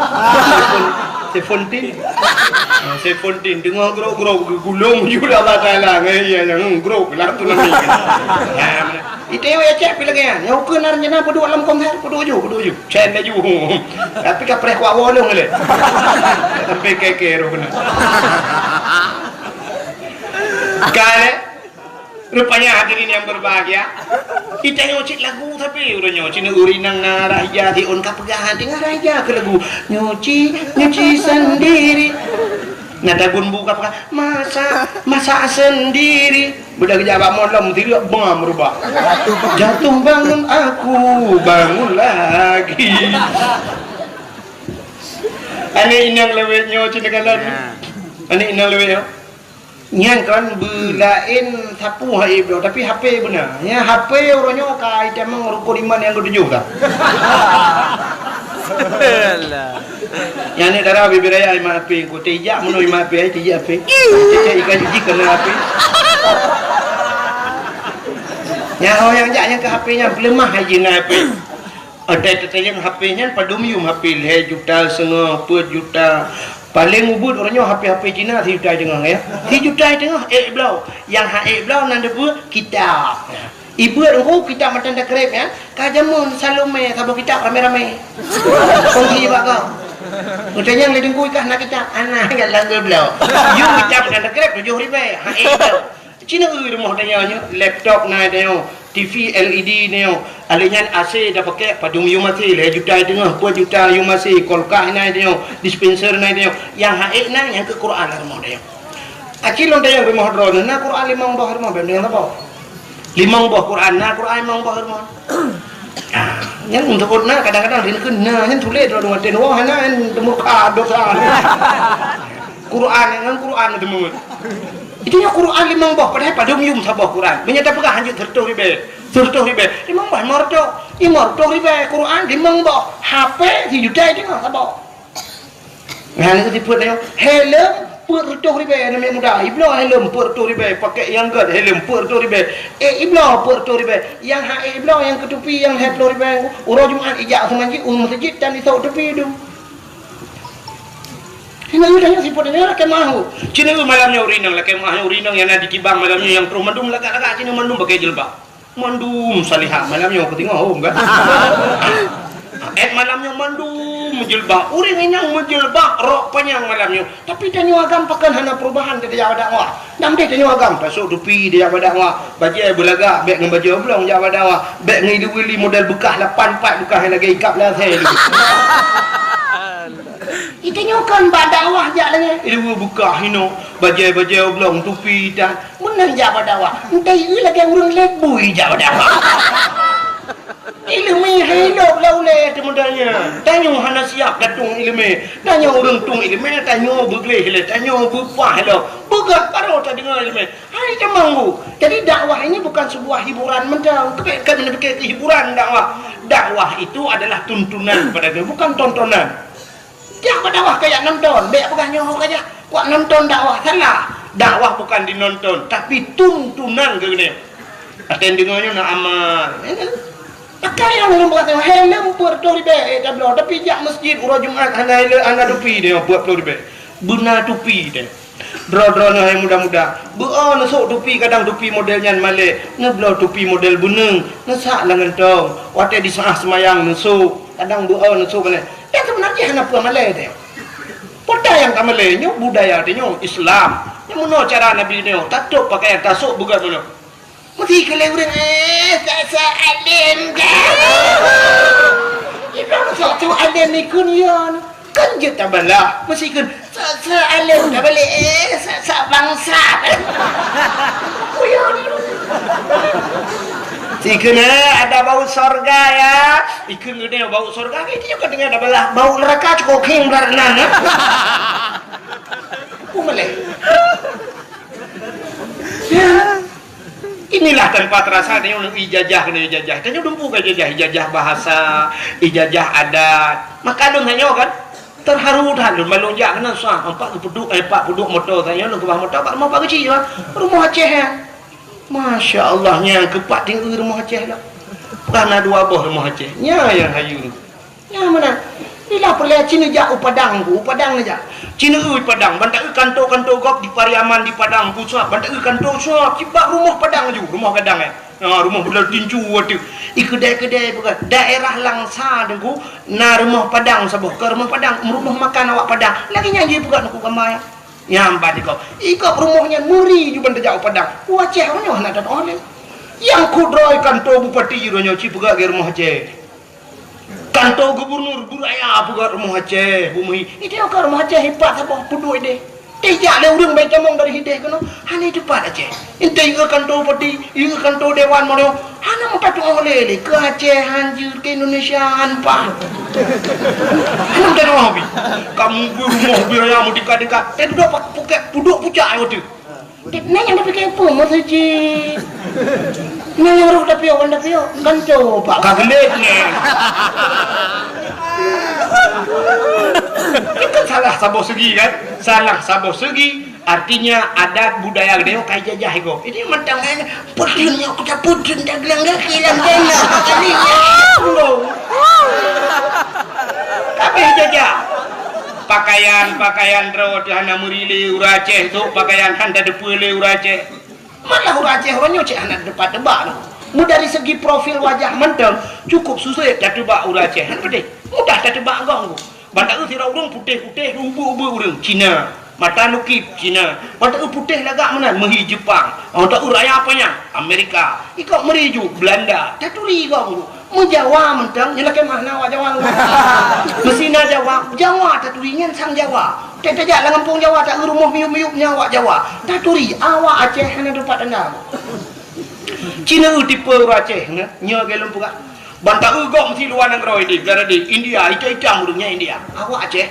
Telefon tengah grok gulung juga Allah Taala ya yang grok lah tu lagi. Itu ya cek pilih kan. Ya ukur narjana puduk dalam konser puduk ju. Cek laju. Tapi kapreh kuat wolong le. Sampai keke ro benar. Kan rupanya hadirin yang berbahagia. Kita nyocik lagu tapi udah nyocik urinang raja di on kapegahan dengar raja ke lagu nyuci sendiri. Nadagun buka pakai masak sendiri. Budak jawab malam tidak bang berubah. Jatuh bangun aku bangun lagi. Ane inang lewetnya cinakan ane inang lewetnya. Yang kan belain sapu hai bro tapi HP benar. Ya HP orangnya kai demang rukun iman yang ketujuh dah. Yang ni darah bibiraya imam HP ku tijak menoi imam HP tijak HP. Tijak ikan jiji kena HP. Yang orang yang ke HP-nya lemah aja na HP. Ada yang HP-nya padumium HP le juta setengah per juta. Paling ubud orangnya HP Cina 3 juta tengah ya. 3 juta tengah belau. Yang belau nanda buat kitab. Ibu aku kitab macam dah kerep ya. Kajamun Salome sabuk kitab rame-rame. Kongsi bak kau. Utanya yang ledengku ikah nak kitab. Anak enggak langgar belau. You kitab macam dah kerep 7 ribu. Belau. Cina rumah tanya laptop na dia. TV LED ni alihnya AC dah pakai padum you masih le juta tengah 2 juta you masih kolkah ni dia dispenser ni dia yang haik na yang ke Quran rumah dia akil on dia rumah drone na Quran 5 buah rumah benda apa 5 buah Quran na Quran 5 buah rumah yang untuk na kadang-kadang dia kena yang tulis dalam ngaten wah na muka dosa Quran dengan Quran temu itu yang Quran 5 buah padahal pada umum sabah Quran menyata pegah hanya 30 ribu 5 buah marto ribu Quran 5 buah HP 1 juta tengah sabah nah ni tipu dia helm per 30 ribu nama muda iblo helm per 30 ribu pakai yang gad helm per 30 ribu iblo per 30 ribu yang iblo yang ketupi yang 20 ribu urang Jumaat ijak semangji masjid dan di tepi itu. Ini udah yang siput ini lah kemahu. Cina malamnya urinang lah kemahnya urinang yang ada di kibang malamnya yang terus mandum lagak cina mandum pakai jilbab. Mandum salihah malamnya aku tengok enggak. Malamnya mandum jilbab. Uring yang menjilbab rok panjang malamnya. Tapi tanya agam pakai hana perubahan dia ada dakwah. Nam dia tanya agam pasuk dupi dia ada dakwah. Baju belagak beg dengan baju oblong dia ada dakwah. Beg dengan wili model bekas 84 bekas lagi ikap lah saya. Itu nyokan badawah jak lagi. Itu buka hino baju oblong tupi dah. Menang jak badawah. Entai lagi urang lebui jak badawah. ilmu hidup lah oleh teman-teman. Tanya hana siap datung ilmu. Tanya orang tung ilmu, tanya begleh lah, tanya bupah lah. Begat baru tak dengar ilmu. Hai cemanggu. Jadi dakwah ini bukan sebuah hiburan mentang. Kan fikir hiburan dakwah. Dakwah itu adalah tuntunan kepada dia, bukan tontonan. Dia dakwah kayak nonton, baik bukan nyoh kayak kuat nonton dakwah salah. Dakwah bukan dinonton, tapi tuntunan ke ni. Aten dengarnya nak amal. Pakai yang lembut tu, helm perlu ribe tablo tapi jak masjid urang Jumaat ana dupi dia buat perlu ribe. Benar tupi dia. Dro-dro yang muda-muda. Beon sok tupi kadang tupi modelnya Malay. Ngeblo tupi model buneng. Nesak langan tong. Wate di sah semayang nesuk. Kadang beon nesuk kan. Yang sebenarnya hanya apa Malay dia. Poda yang tak Malay nyo budaya dia nyo Islam. Yang mana cara Nabi nyo tatuk pakaian tasuk bukan mana. Mesti kalau orang tak alim dah. Ibrahim sok tu alim ni kunyon. Kan je tak balah. Mesti kan alim tak balik sak bangsa. Kunyon. Si kena ada bau surga ya. Ikan gede bau surga itu juga dengan ada balah bau neraka cukup king belarnan. Pumale. Ya. Inilah tanpa terasa dia orang ijazah kena ijazah. Tanya dumpu ke ijazah bahasa, ijazah adat. Maka dong hanya kan terharu dah lu melonjak kena sah 40 motor tanya lu ke bawah motor pak rumah kecil lah. Rumah Aceh ya. Masya Allah yang kepak tinggi rumah Aceh lah. Karena dua buah rumah Aceh. Nya yang hayu. Ya mana? Inilah perlihat Cina jak Padang aja. Cina Padang, bantak kantor gop di Pariaman di Padang pusat, bantak kantor suap, cibak rumah Padang aju, rumah kadang rumah belah tinju waktu. Kedai-kedai bukan daerah Langsa dengku, rumah Padang sabuh ke rumah Padang, rumah makan awak Padang. Lagi nyanyi bukan aku gambar. Nyambat ikut rumahnya muri juga bantak jak Padang. Aceh orangnya nak ada orang. Yang kudroi kantor bupati orangnya cibak ke rumah Aceh. Kantor gubernur buraya apa rumah Aceh bumi itu yang rumah Aceh hebat apa puduk ini tidak ada orang baik camong dari hideh kena hanya cepat Aceh ente ke kantor bupati ke kantor dewan mana hanya mau patuh oleh ke Aceh hancur ke Indonesia hanpa hanya mau dari hobi kamu rumah buraya mau dekat-dekat puduk pucak itu Neng yang dapat kepo masjid. Neng yang roh dapat kan coba kagelet neng. Itu salah saboh segi kan? Salah saboh segi artinya adat budaya gede kayak jajah itu. Ini mentang putihnya kita putih dah gelang kilang kena kalinya. Tapi jajah. Pakaian ro hana murile Aceh tu pakaian handa depule Aceh. Malah Aceh orangnya cek hana depan debak. Mu dari segi profil wajah mentang cukup susah dak debak Aceh. Han pedih. Mudah dak debak gong. Bantak sira urang putih-putih ubu-ubu urang Cina. Mata nukip Cina. Bantak putih lagak mana mehi Jepang. Bantak raya apanya? Amerika. Ikut meriju Belanda. Taturi gong. Mu Jawa mentang nyela ke mana wa Jawa. Mesina Jawa taturingan sang Jawa. Tak jak lah kampung Jawa tak rumah miup-miup nyawa Jawa. Taturi awak Aceh hana dapat anda. Cina tipe Aceh nya ke lempu kak. Bantak gok mesti luar negara ini, berada di India, hitam urangnya India. Awak Aceh.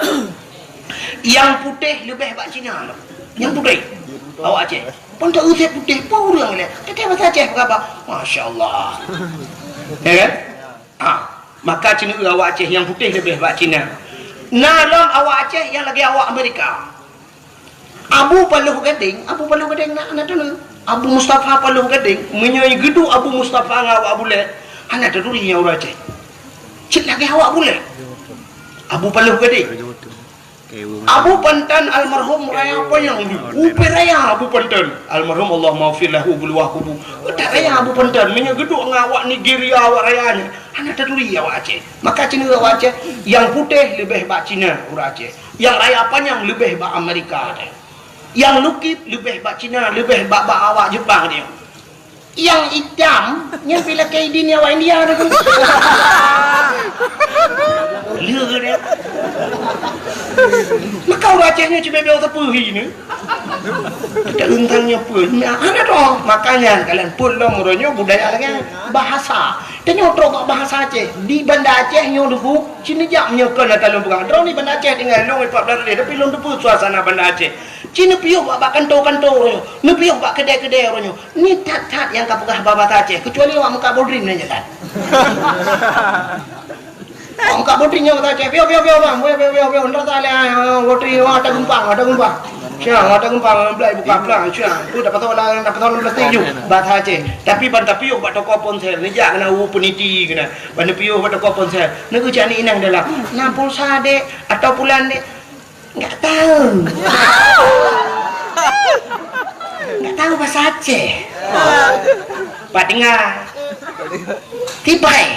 Yang putih lebih bak Cina loh. Yang putih. Awak Aceh. Bantak putih pun urang ni. Kita bahasa Aceh apa? Masya-Allah. Ya kan? Maka Cina awak Aceh yang putih lebih bak Cina. Nalam awak Aceh yang lagi awak Amerika. Abu Paluh Gading nak dulu. Abu Mustafa Paluh Gading menyai gedung Abu Mustafa ngawak boleh. Hana taduri yang orang Aceh. Cik lagi awak boleh. Abu Paluh Gading. Abu Pantan almarhum raya apa yang upi raya Abu Pantan almarhum Allah maafir lahu bulwah kubu tak raya Abu Pantan menyai gedung ngawak Nigeria awak rayanya. Hana taduri awak Aceh. Maka Cina awak Aceh yang putih lebih bak Cina orang Aceh. Yang raya panjang lebih bak Amerika. Yang lukip lebih bak Cina, lebih bak awak Jepang dia. Yang hitam yang bila kaidin awak India tu. Lur dia. Maka orang Acehnya cuma bel tepuhi ni. Tak untangnya pun. Ada doh makanya kalian pun lah muranya budaya lagi bahasa. Tanya orang bahasa Aceh di Banda Aceh nyo debu Cina jak menyekan dalam perang. Drone ni Banda Aceh tinggal long 14 hari tapi long debu suasana Banda Aceh. Cina piuh bak kantor-kantor nyo. Ni piuh bak kedai-kedai nyo. Ni tat-tat yang kapugah bahasa Aceh kecuali awak muka bodrim ni jalan. Muka bodrim nyo bahasa Aceh. Piuh bang. Piuh ndra tale bodrim ada gumpang. Siang ada gumpang belai buka pelang siang. Tu dapat tolong plastik ju bahasa Aceh. Tapi banta piuh bak toko ponsel ni jak kena peniti kena. Banta piuh bak toko ponsel. Nego jak ni inang dalam. Na pulsa dek atau bulan dek. Enggak tahu. Enggak tahu bahasa Aceh. Pak dengar. Tibai.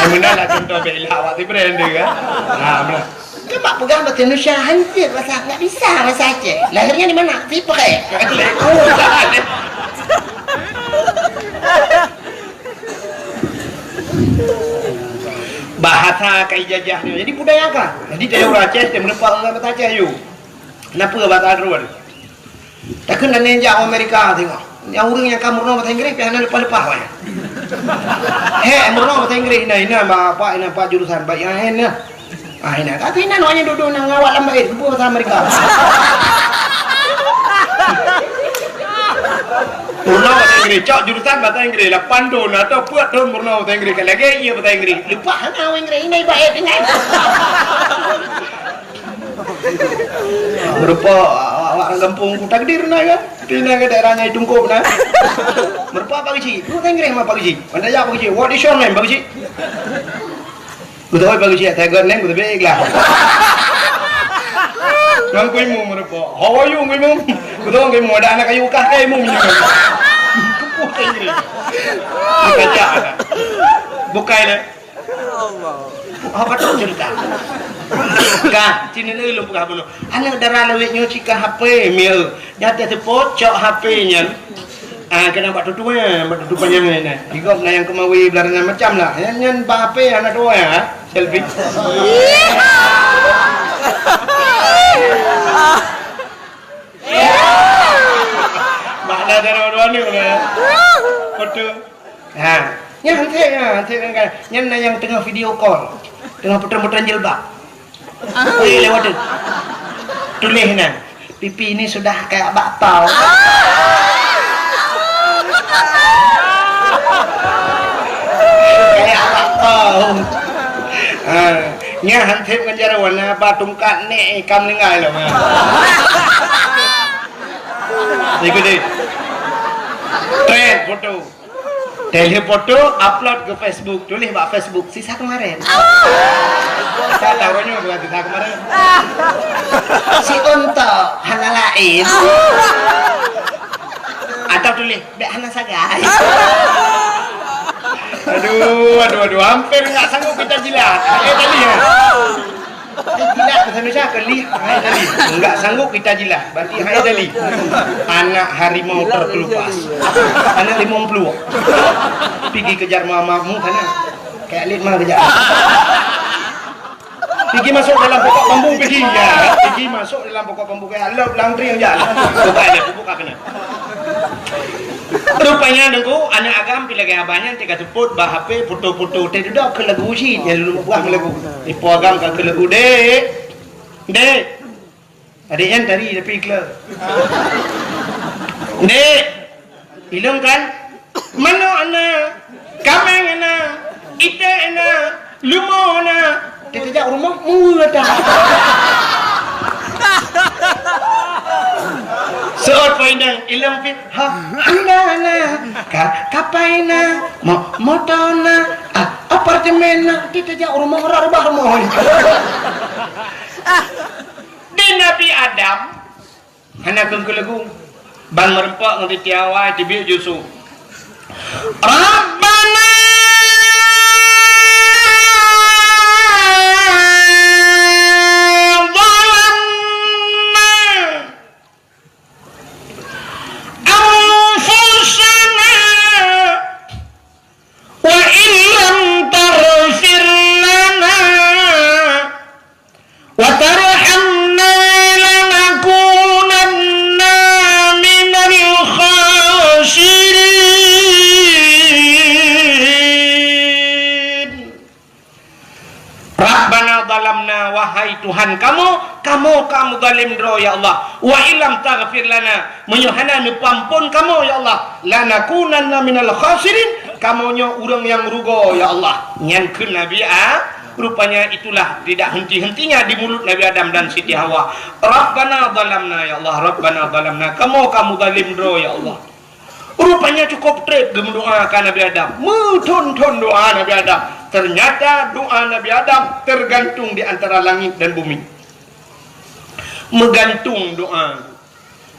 Mana lah contoh bela awak tu brand dia kan. Nah, Kepak pegang bahasa Indonesia hancur enggak bisa bahasa Aceh. Lahirnya di mana? Tibai. Bahasa kai jajahnya jadi budaya kan jadi dia orang Aceh dia menempat orang bahasa Aceh you kenapa bahasa luar takkan dan yang Amerika tengok yang orang yang kamu bahasa Inggeris pian lepas-lepas wae murno bahasa Inggeris ina apa jurusan baik yang ina ina kata ina namanya duduk nang awak lambat bahasa Amerika Murno bahasa Inggris, cok jurusan bahasa Inggris, 8 tahun atau 4 tahun murno bahasa Inggris, kalau lagi iya bahasa Inggris, lupa hang Inggris ini baik dengan. Berupa awak kampung Kuta Kedir na kan, tina ke daerahnya Tungkup na. Berupa apa sih? Bahasa Inggris apa sih? Anda jawab apa sih? What is your name? Apa sih? Betul apa sih? Tiger name betul baik lah. Nang kuy mo merupa. How are you kuy mo? Betul kuy mo ada anak kayu kah kay mo minyak. Bukan Inggris. Baca ada. Bukai dah. Allah. Apa tu cerita? Kah, cini ni lu buka bunuh. Anak darah lewat nyo cika HP mil. Nyata sepot cok HP-nya. Kena buat tutupannya ni. Digop na yang kemawi belarang macam lah. Yang HP anak dua ya, selfie. Makna dua ni foto. Yang kan yang tengah video call, tengah putar-putar jilbab. Lewat tu. Tulis na. Pipi ini sudah kayak bakpao. Kayak bakpao. Nya hantip kan jara warna batungkat ni kam lingai lah mah. Ikut deh. Trend foto. Tele foto upload ke Facebook. Tulis buat Facebook sisa kemarin. Saya tahunya bukan sisa kemarin. Si unta hana lain. Atau tulis bek hana sagai. Aduh, hampir enggak sanggup kita jilat. Tadi ya. Jilat bahasa Indonesia kelih, tadi. Enggak sanggup kita jilat. Berarti tadi. Anak harimau terkelupas. Anak limau peluang. Pergi kejar mamamu sana. Kayak lima kejar. Pergi masuk dalam pokok bambu pergi ya. Pergi masuk dalam pokok bambu kayak laundry yang jalan. Buka kena. Rupanya dengku anak agam pilih gaya banyak tiga teput bah HP foto-foto teh dah ke lagu sih ya dulu buah lagu ipo agam ke lagu dek ada yang tadi tapi iklan dek hilang kan mana anak kameng anak ite anak lumo anak tidak rumah mula dah Seot poindang ilang fit ha andana kapaina motona apartemena kita ja rumah rumah di Nabi Adam anak lagu ban merempak nganti tiawai tibi jusu Rabbana وترحم wahai Tuhan kamu zalim dro ya Allah, wa illam taghfir lana menyuhana pampun kamu ya Allah, lanakunanna minal khasirin, kamunya orang yang rugo ya Allah. Nyankeun Nabi rupanya itulah tidak henti-hentinya di mulut Nabi Adam dan Siti Hawa. Rabbana zalamna ya Allah, Rabbana zalamna, kamu zalim dro ya Allah. Rupanya cukup trip mendoakan Nabi Adam, muntun doa Nabi Adam. Ternyata doa Nabi Adam tergantung di antara langit dan bumi. Megantung doa,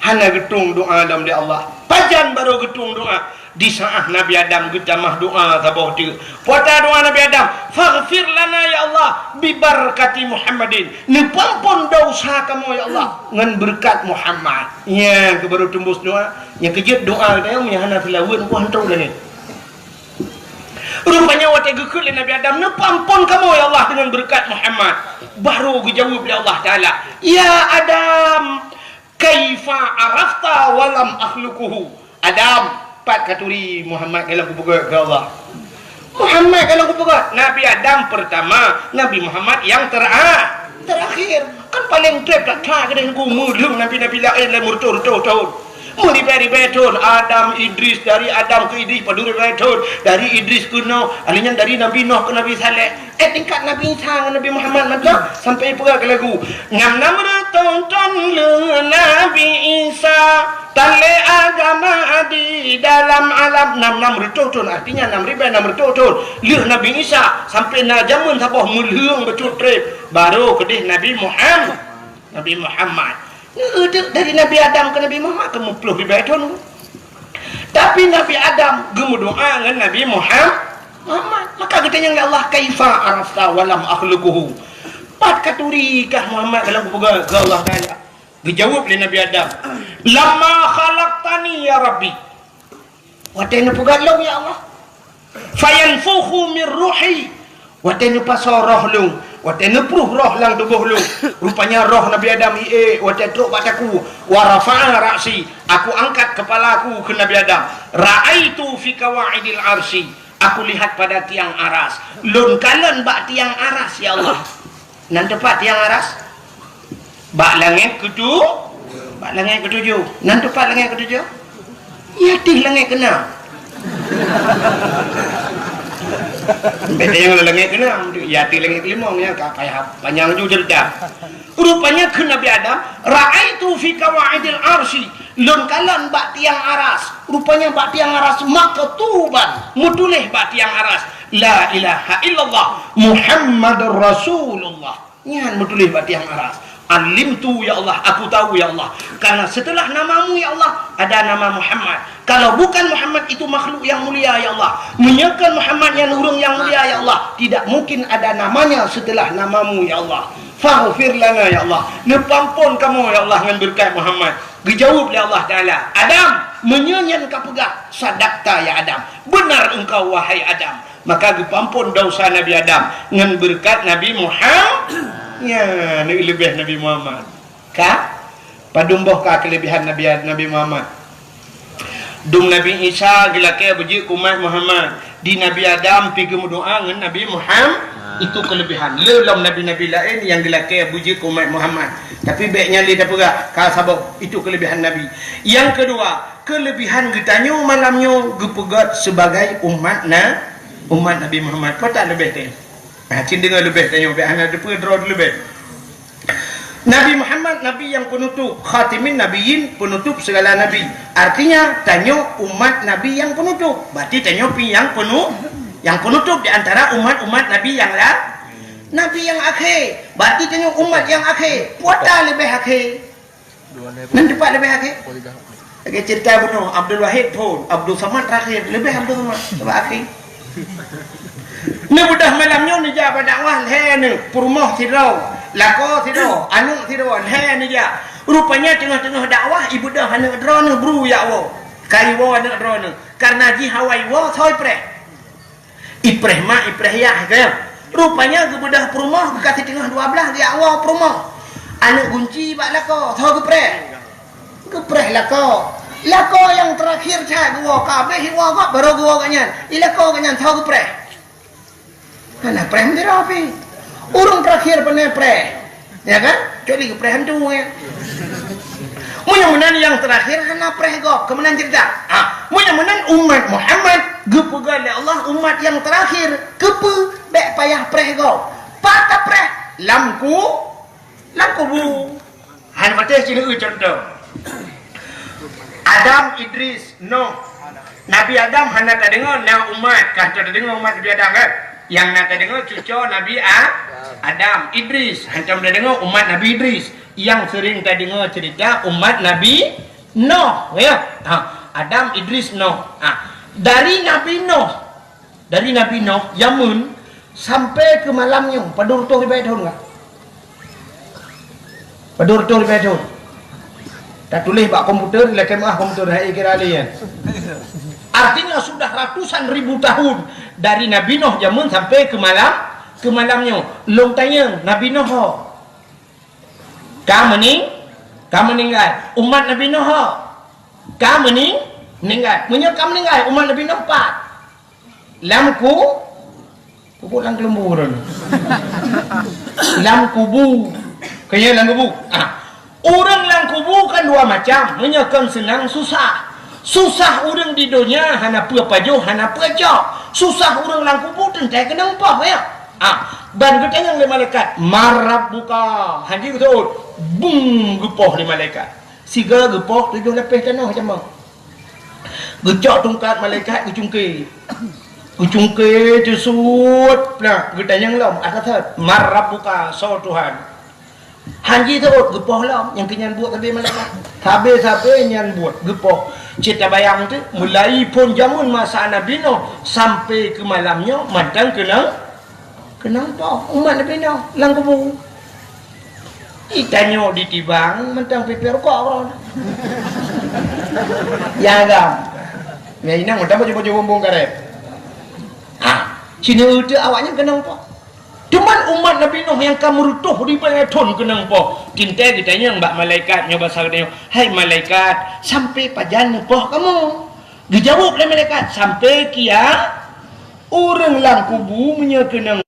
hana getung doa Adam di Allah. Pajan baru getung doa. Di saat Nabi Adam getamah doa tabah dia. Puata doa Nabi Adam, faghfir lana ya Allah bibarakati Muhammadin. Nipampun dosa kamu ya Allah ngan berkat Muhammad. Ya, ke baru tembus doa. Yang kejut doa dia nya hana tilawan ku hantau lagi. Rupanya waktu gekul Nabi Adam, nipampun kamu ya Allah dengan berkat Muhammad. Baru dijawab oleh Allah Taala, ya Adam, kaifa arafta walam akhluquhu. Adam, pat katuri Muhammad kalau kubuka ke Allah. Muhammad kalau kubuka Nabi Adam pertama, Nabi Muhammad yang terakhir. Kan paling trip tak kah kedai ku mulung nabi-nabi lain le murtur-tur. Muri beri-beton Adam Idris, dari Adam ke Idris paduri beton, dari Idris ke Nuh, alinya dari Nabi Nuh ke Nabi Saleh. Tingkat Nabi Isa Nabi Muhammad macam sampai pula ke lagu ngam tonton le Nabi Isa tale agama di dalam alam 6 betul artinya 6 betul le Nabi Isa sampai na jamun sabah mulhung betul trip baru kedih Nabi Muhammad. Dari Nabi Adam ke Nabi Muhammad ke 10 ribu tahun. Tapi Nabi Adam gemu doa dengan Nabi Muhammad. Maka katanya ya Allah, kaifa arafta walam akhluquhu. Pat katuri kah Muhammad kalau buka ke Allah Taala. Dijawab oleh Nabi Adam, lama khalaqtani ya Rabbi. Watene pugalong ya Allah. Fayanfukhu min ruhi. Watene pasoroh lu. Watene pruh roh lang tubuh lu. Rupanya roh Nabi Adam watene truk bataku wa rafa'a ra'si. Aku angkat kepalaku ke Nabi Adam. Ra'aitu fi kawaidil arsy. Aku lihat pada tiang aras. Lun kalon bak tiang aras ya Allah. Nan tepat tiang aras. Bak langit ketujuh. Nan tepat langit ketujuh. Ya tih langit kena. Beda yang langit kena. Ya tih langit kelima nya panjang juga cerita. Rupanya ke Nabi Adam, ra'aitu fi kawaidil arsy. Lun kalon bak tiang aras. Rupanya bak tiang aras maktuban. Mutulih bak tiang aras. La ilaha illallah Muhammadur Rasulullah. Nyan mutulih bak tiang aras. Alimtu ya Allah, aku tahu ya Allah. Karena setelah namamu ya Allah ada nama Muhammad. Kalau bukan Muhammad itu makhluk yang mulia ya Allah. Menyakan Muhammad yang nurung yang mulia ya Allah. Tidak mungkin ada namanya setelah namamu ya Allah. Faghfir lana ya Allah. Nepampun kamu ya Allah dengan berkat Muhammad. Dijawab oleh Allah Taala, Adam, menyanyian kau pegah, sadaqta ya Adam. Benar engkau wahai Adam. Maka dipampun dosa Nabi Adam dengan berkat Nabi Muhammad. Ya, ni lebih Nabi Muhammad. Kah? Padumboh kah kelebihan Nabi Muhammad? Dum Nabi Isa gelake beji umat Muhammad. Di Nabi Adam pergi berdoa dengan Nabi Muhammad. Itu kelebihan. Lelom Nabi-Nabi lain yang gelake beji umat Muhammad. Tapi baiknya dia tak pegang. Kalau sabab itu kelebihan Nabi. Yang kedua, kelebihan getanyo malamnya gepegat sebagai umat Nabi Muhammad. Kau tak lebih teh? Cinta dengan lebih tanya ada draw lebih. Nabi Muhammad Nabi yang penutup, khatimin nabiyyin, penutup segala nabi. Artinya tanya umat Nabi yang penutup. Berarti tanya yang penutup di antara umat-umat Nabi yang Nabi yang akhir. Berarti tanya umat yang akhir. Puata lebih akhir. Nanti pak lebih akhir. Lagi cerita bunuh Abdul Wahid pun, Abdul Samad terakhir, lebih Abdul Samad lebih akhir. Ni budak malamnya ni ja dakwah he ni purmoh tidau lako tidau anu tidau he ni ja rupanya tengah-tengah dakwah ibu dah hana drone bru ya wo kai wo hana drone karena ji hawai wo thoi pre ipreh ma ipreh ya ke rupanya budak purmoh kati tengah 12 dia wo purmoh anu kunci bak lako thoi ke pre lako yang terakhir cak wo kabeh wo baru wo kanyan ilako kanyan thoi ke pre. Anak prem dia rapi. Urung terakhir penepre, ya kan? Jadi ke hantu ya. Mudah-mudahan yang terakhir hana prehgo, kemudian cerita. Mudah-mudahan umat Muhammad gepegal oleh Allah umat yang terakhir kepe bek payah prehgo. Patah preh lamku bu. Han mate sini contoh. Adam, Idris, Nuh. Nabi Adam hana tak dengar na umat, kah tak dengar umat Nabi Adam kan? Yang nak dengar cucu Nabi Adam, Idris, hantam dah dengar umat Nabi Idris. Yang sering tak dengar cerita umat Nabi Nuh, ya. Adam, Idris, Nuh. Dari Nabi Nuh, Yamun sampai ke malamnya, padur tu ribai tahun enggak? Padur tu ribai tahun. Tak tulis pak komputer, lekem komputer hai kira alian. Artinya sudah ratusan ribu tahun dari Nabi Nuh Yamun sampai ke malamnya. Long tanya Nabi Nuh Kamu meninggal umat Nabi Nuh kamu meninggal kamu meninggal umat Nabi Nuh 4 lamku kubur lang kelemburan lam kubu kaya lang kubu orang lang kubu kan dua macam menyekan senang susah orang di dunia hana pajo hana pejok susah orang lang kubu tentai kena upah ya dan ketanya oleh malaikat marab buka haji betul bung gepoh di malaikat siga gepoh 7 lepih tanah macam mana gecok tungkat malaikat gecungke tusut nah ketanya lom atas marab buka so Tuhan haji tu gepoh lom yang kenyan buat tadi malaikat habis nyan buat gepoh cerita bayang tu mulai pun jamun masa Nabi Nuh sampai ke malamnya madang kenapa umat Nabi Nuh lang kubu itanya ditibang mentang pipi rokok orang ya gam ya ini nang utama coba bumbung karet sini udah awaknya kenapa cuman umat Nabi Nuh yang kamu rutuh di peletun kenapa cinta ditanya mbak malaikat nyoba sahaja hai malaikat sampai pajan poh kamu dijawab oleh malaikat sampai kia orang lang kubu menyekenang.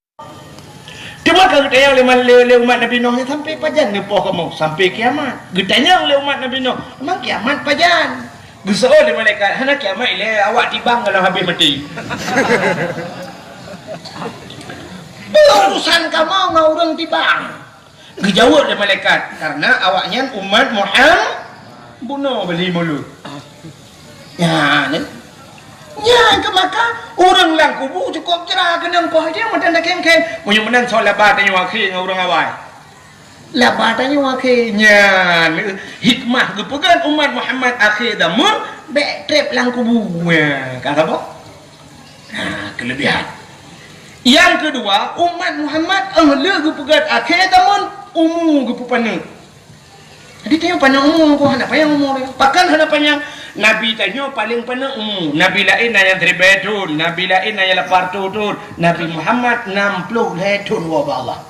Cuma kalau ditanya oleh umat Nabi Nuh sampai pajan nepoh kamu sampai kiamat. Ditanya oleh umat Nabi Nuh, memang kiamat pajan. Gesol oleh malaikat, hana kiamat ile awak tibang kalau habis mati. Urusan kamu ngau orang tibang. Dijawab oleh malaikat karena awaknya umat Muhammad bunuh beli mulut. Ya, ya, maka orang lang kubu cukup cerah kenang poh dia macam dah keng-keng. Punya menang soal labat tanya wakil dengan orang awal. Labat tanya wakilnya hikmah kepegan umat Muhammad akhir damun bek trip lang kubu. Ya, kata apa? Kelebihan. Yang kedua, umat Muhammad ahli kepegan akhir damun umum kepupana. Jadi tanya panjang umum ko hana payang umur. Pakan hana panjang Nabi tanya paling panjang umum. Nabi lain yang teribadun, Nabi lain yang lapar turun. Nabi Muhammad 60 hetun wa Allah.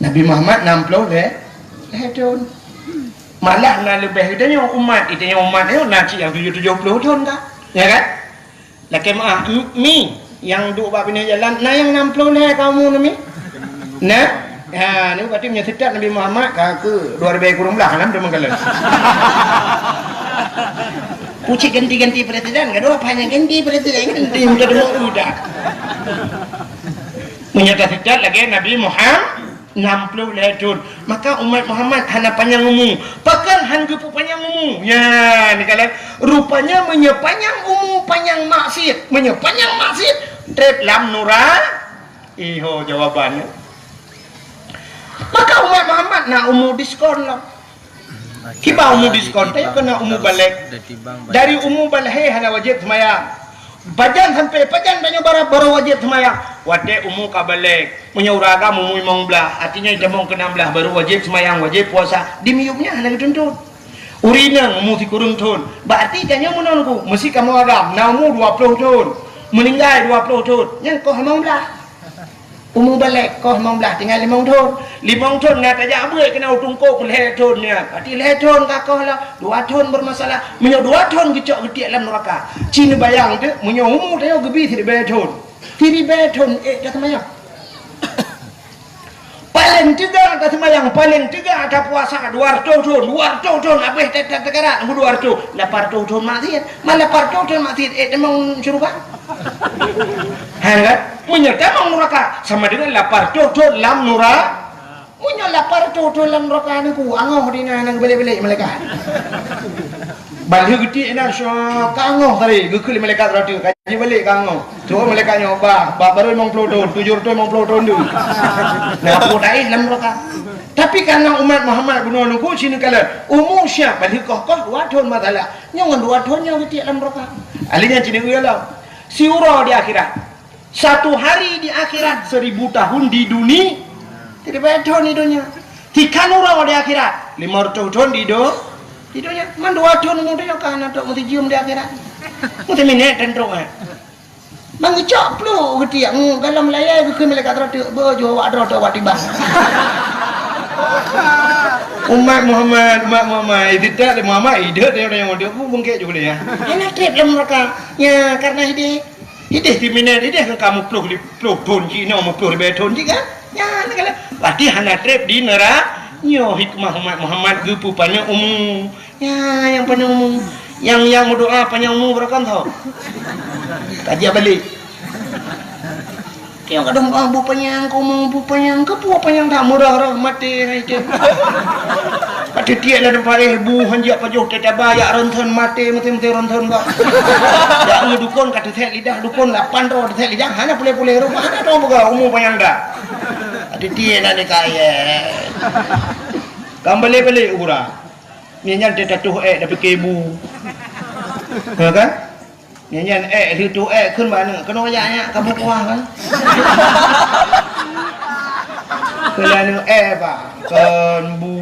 Nabi Muhammad 60 hetun. Malah na lebih tanya umat, itanya umat itu nak yang 70 tahun kah? Ya kan? Laki mi yang duk bab ini jalan, nah yang 60 leh kamu nami. Nah ni berarti punya setat Nabi Muhammad ke 2000 kurang belah kan memang kalau. Pucik ganti-ganti presiden, kedua apa yang ganti presiden ganti mudah udah. Menyata setat lagi Nabi Muhammad 60 tahun. Maka umat Muhammad hana panjang umum. Pakan han gepu panjang umum. Ya, ni kalau rupanya menyepanjang umum panjang maksiat, menyepanjang maksiat trip lam nura. Iho jawabannya. Maka umat Muhammad nak umur diskon lah. Kiba umur diskon, tapi kena umur balik. Dari umur balik hana wajib semaya. Pajan sampai pajan banyak baru wajib semaya. Wate umur ka balik. Punya uraga umur 15. Artinya jamong ke-16 baru wajib semayang, wajib puasa. Di miumnya hana dituntut. Urina umur 30 tahun. Berarti jangan menonku. Mesti kamu agam. Na umur 20 tahun. Meninggal 20 tahun. Yang kau 15. Umur balik kau 15 tinggal 5 tahun. 5 tahun nak tajak apa kena tungkuk leh tahun ni. Berarti leh tahun tak kau lah 2 tahun bermasalah. Menyo 2 tahun gecok getik dalam neraka. Cina bayang tu menyo umur dia gebi 3 tahun. 3 tahun dah semayang. paling juga ada semayang paling juga ada puasa 200 tahun habis tekaran 200 lapar tahun maksiat malah lapar tahun maksiat memang syurga kan menyerta memang neraka sama dengan lapar tahun lam neraka punya lapar tahun lam neraka ni ku angoh dina nang balik-balik malaikat balik gede nak syok kangoh tadi gekul malaikat ratu kaji balik kangoh tu malaikat nyoba baru 50 tahun 750 tahun dulu nah aku dai dalam neraka tapi karena umat Muhammad bunuh nunggu sini kala umur syah balik koh 2 tahun matalah nyangan 2 tahun yang gede dalam neraka alihnya cini uyalah siura di akhirat 1 hari di akhirat 1000 tahun di dunia tidak banyak tahun di dunia 3 orang di akhirat 500 tahun di dunia man 2 tahun mudah kan ada mesti cium di akhirat mesti minat dan teruk mengecok pelu ketiak kalau melayai ke malaikat ratu bojo wak tiba umat Muhammad tidak Muhammad hidup dia yang dia pun bungkit juga dia enak trip dalam mereka ya karena hidup di minat hidup kamu pelu tahun Cina mau pelu lebih tahun juga ya kalau berarti hanya trip di neraka nyo hikmah umat Muhammad gepu panjang umum ya yang panjang umum yang berdoa panjang umum berapa tahu kaji balik yang kadang bu panjang ke bu panjang tak murah mati itu pada dia lah tempat bu hanjak pajuh tetap bayar rentan mati rentan kok tak ngedukun kata saya lidah dukun 8 roh saya lidah hanya boleh rumah ada dong buka umum panjang dah ada dia nak kaya kembali urang nyanyian dia tatuh dah fikir ibu kan nyanyian itu kun mana kena ayaknya kamu kuah kan kelana pak kan bu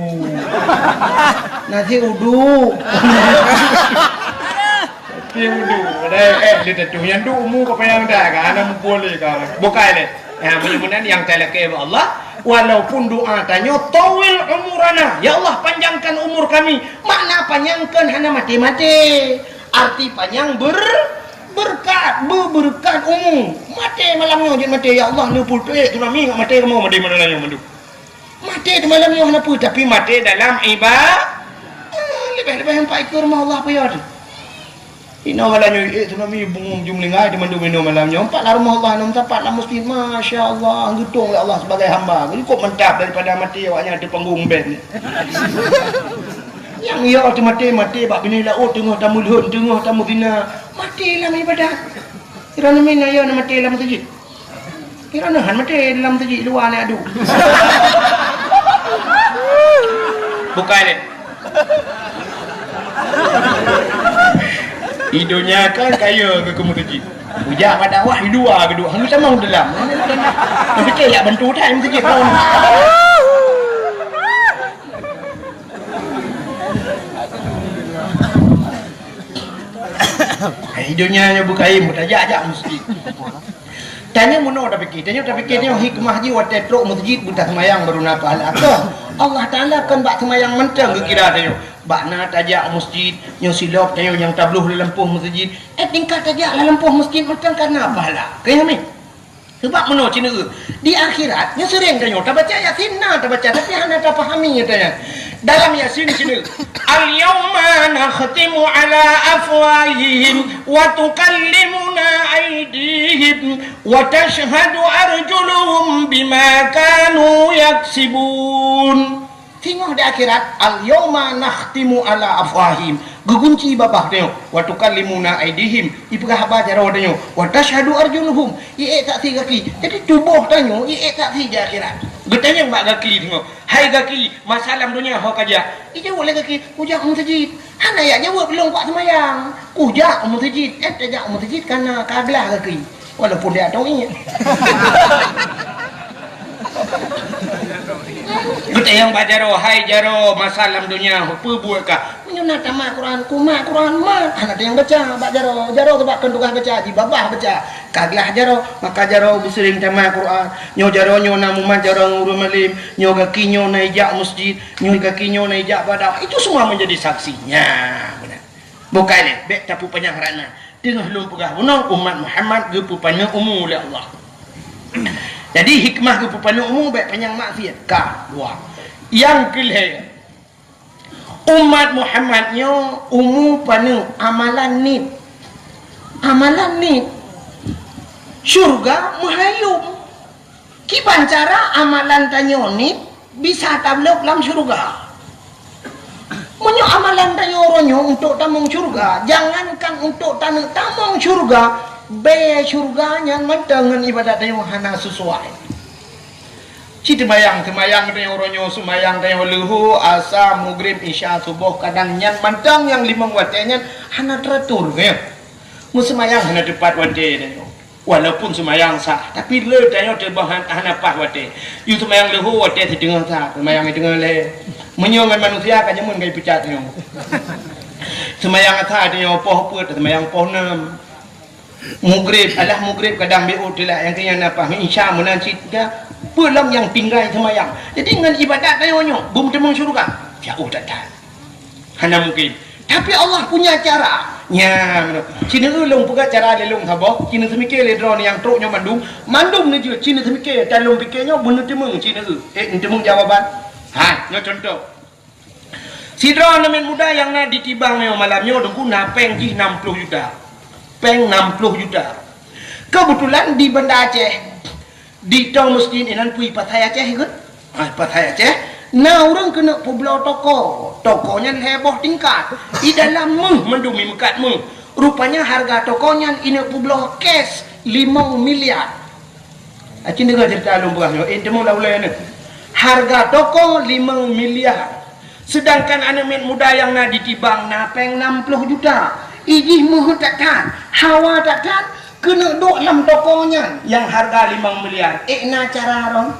nasi uduk dia tatuh yang du umur apa yang dah kan anak boleh kan bukan le mudah-mudahan yang teleke Allah walaupun doa tanya tawil umurana ya Allah panjangkan umur kami makna panjangkan hanya mati-mati arti panjang berkat umum mati malamnya jadi mati ya Allah 60 tu nami mati kamu mati mana yang mandu mati di malamnya hanya pun tapi mati dalam ibadah lebih yang pak ikut rumah Allah apa ya ina malamnya tu nami bungum jumlingai di mandu minum malamnya 4 rumah Allah 6 tempat lah mesti masya-Allah ngedung ya Allah sebagai hamba jadi kok mentap daripada mati awaknya di panggung band yang ia mati bak bini laut tengah tamu luhur tengah tamu bina mati dalam ibadah kirana mina ya mati dalam masjid kirana han mati dalam masjid luar ni adu bukan ni hidupnya kan kaya ke masjid ujak pada wah dua kedua hang sama dalam fikir ya bantu time masjid tahun hidupnya hanya bukain mutajak masjid tanya muno dah fikir tanya hikmah ji wat tetruk masjid buta semayang baru nak pahala Allah Taala kan bak semayang mentang ke kira tanya bak na tajak masjid nyo silap tanya yang tabluh lempuh masjid tingkat tajak lempuh masjid mentang karena pahala kaya mi sebab muno cina di akhirat nya sering tanya tak baca yasin tak baca tapi hanya tak fahami tanya dalam yasin cina al-yawma nakhtimu ala afwahihim wa tukallimuna aydihim wa tashhadu arjuluhum bima kanu yaksibun tengok di akhirat al-yawma nakhtimu ala afwahihim gegunci babah tengok wa tukallimuna aydihim ipegah habar jaro tengok wa tashhadu arjuluhum ie tak si kaki jadi tubuh tengok ie tak si di akhirat getanya mbak kaki tengok hai kaki masalah dunia ho kaja ije boleh kaki kujak masjid ana ya jawab belum kuat semayang kujak masjid tajak masjid karena kaglah kaki walaupun dia tahu ingat kita yang bajaro hai jaro masalah dunia apa buat ka menyunat tamat Quran kuma Quran mat ada yang baca jaro sebab kendugah baca di babah baca kaglah jaro maka jaro sering tamat Quran nyo jaro nyo namuman jaro ngurus malim nyo kaki nyo naijak masjid nyo kaki nyo naijak badak itu semua menjadi saksinya benar bukan le bek tapu panjang rana tengah lum pegah umat Muhammad gepu panjang umum oleh Allah Jadi hikmah ke pepanu umum baik panjang maksiat ka dua. Yang kelih umat Muhammadnya umum panu amalan ni syurga muhayyum kiban cara amalan tanyo ni bisa tablok dalam syurga. Munyo amalan tanyo ronyo untuk tamung syurga, jangankan untuk tamung syurga, be syurganya dengan ibadat tanyo hana sesuai. Ci temayang tanyo ronyo sumayang tanyo luhu asa maghrib isya subuh kadang nyan mantang yang 5 watenya hana teratur ya. Mu semayang hana tepat wate tanyo. Walaupun semayang sah, tapi le tanyo tebahan hana pas wate. Yu semayang luhu wate setengah sah, semayang setengah le. Menyo ngan manusia kan nyamun kai pecat tanyo. Semayang sah tanyo poh put, semayang poh 6. Maghrib kadang beut lah yang kaya napa isya menanci ka pelam yang tinggal semayang. Jadi dengan ibadat tayonyo bum temung syurga jauh datang. Hana mungkin. Tapi Allah punya cara. Nya cina ulung puga cara lelung sabo. Cina semikir le drone yang truknya mandum ni je cina semikir talung pikirnya bener temung cina temung jawaban. Ha, nyo contoh. Si drone men muda yang na ditibang nyo malamnya dengku napeng ji 60 juta. Peng 60 juta. Kebetulan di Banda Aceh di tong masjid inan pui Pathai Aceh ikut. Pathai Aceh. Nah orang kena pulau tokonya heboh tingkat. Di dalam mendumi mekat rupanya harga tokonya ini pulau cash 5 miliar. Acin dengar cerita lumbangnya. Temu laulanya. Harga toko 5 miliar. Sedangkan anak muda yang na ditibang na peng 60 juta. Ijih muhut takkan, hawa takkan, kena duk dalam tokonya yang harga 5 miliar. Na cara ron,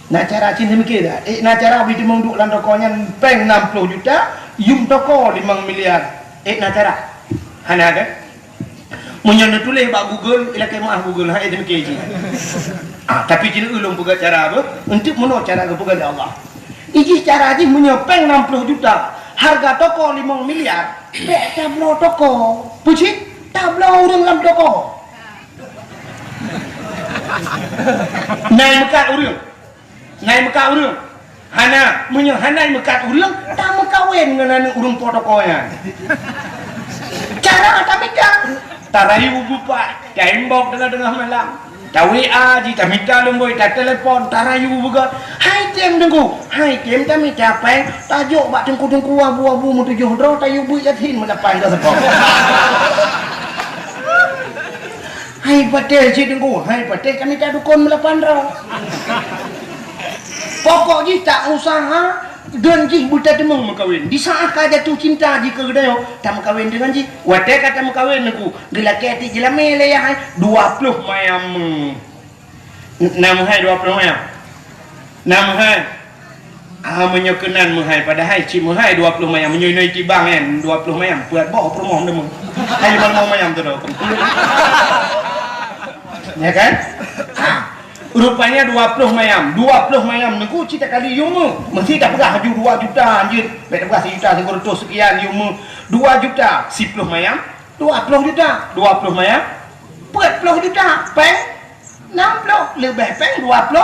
na cara cinta mikir dah. Na cara bila menduk dalam tokonya peng 60 juta, yum toko 5 miliar. Na cara, hana kan? Munyon tulis bak Google, ilakai maaf Google, hai demikian je. Tapi cinta ulung puga cara apa? Untuk mana cara ke puga Allah? Ijih cara je munyon peng 60 juta. Harga toko 5 miliar. Bek tablo toko. Pucik, tablo orang dalam toko. Naik mekat orang. Hana, hana mekat orang, tak mekawin dengan urung protokolnya. Cara tak mekat. Tarayu bupa, tembok tengah-tengah malam. Tak WA ji, tak minta lemboi, tak telefon, tarayu buka. Hai tem tengku, hai tem tak minta apa? Tajuk bak tengku-tengku abu-abu mu 7 dro, tayu bui yatin melapan ke sepok. Hai patel ji tengku, hai patel kami tak dukun melapan dro. Pokok ji tak usaha dan ji buta temung makawin. Di saat ka jatuh cinta ji ke gedayo, tak makawin dengan ji. Wate kata makawin aku, gelaki hati jelame le ya 20 mayam. Nama hai 20 mayam. Nama hai menyokenan mahai padahal cik mahai 20 mayam menyoi tibang kan 20 mayam buat bawa promoh demung. Hai 20 mayam tu dah. Ya kan? Rupanya 20 mayam nengku cita kali yumu mesti tak pegah haju 2 juta anjir tak pegah 1 juta 100 sekian yumu 2 juta 10 mayam 20 juta 20 mayam 40 juta peng 60 lebih peng 20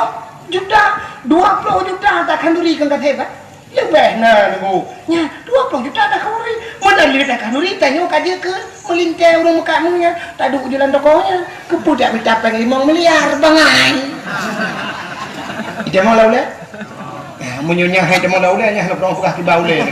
juta 20 juta takkan duri kan kata hebat lebih nah nengku nya 20 juta tak kuri mana lebih tak kuri tanya kaje ke melintai orang muka munya tak duduk jalan tokonya kepudak minta peng 5 miliar bangai dia mau lauleh munyonya hai dia mau lauleh nya nak orang pegah ke bauleh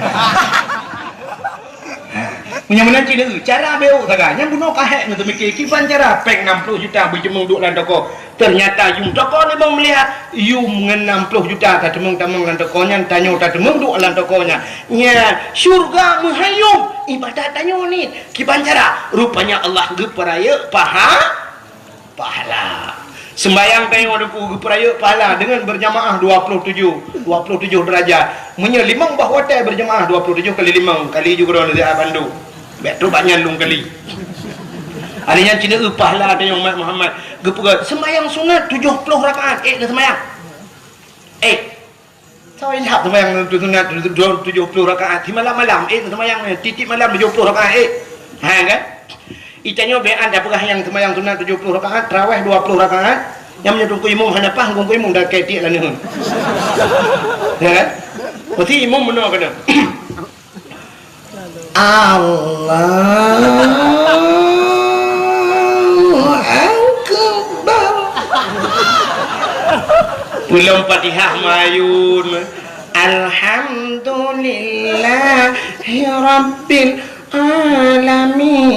punya menanti dia cara beu saganya bunuh kahek tu mikir kipan cara peng 60 juta berjemung duk dalam toko ternyata yum toko 5 miliar yum ngen 60 juta tak temung-temung dalam tokonya tanya tak temung duk dalam tokonya nya syurga muhayyum ibadat tanya ni kipan cara rupanya Allah geperaya pahala sembayang tengok deku geperaya pahala dengan berjamaah 27 derajat menyelimang bahawa hotel berjamaah 27 kali 5 kali juga orang dari Bandung betul banyak lung kali alinya Cina pahala tengok Umat Muhammad geperaya sembayang sunat 70 rakaat dah sembayang saya ingat sembayang sunat 70 rakaat di malam-malam sembayang titik malam 70 rakaat ha kan itanya bean dah pegah yang sembayang sunat 70 rakaat tarawih 20 rakaat Yang menyedung ku imam hana pah ku imam dah ketik lah ni. Ya. Berarti imam benar kena. Allahu Akbar. Belum Fatihah mayun. Alhamdulillahi Rabbil Alamin.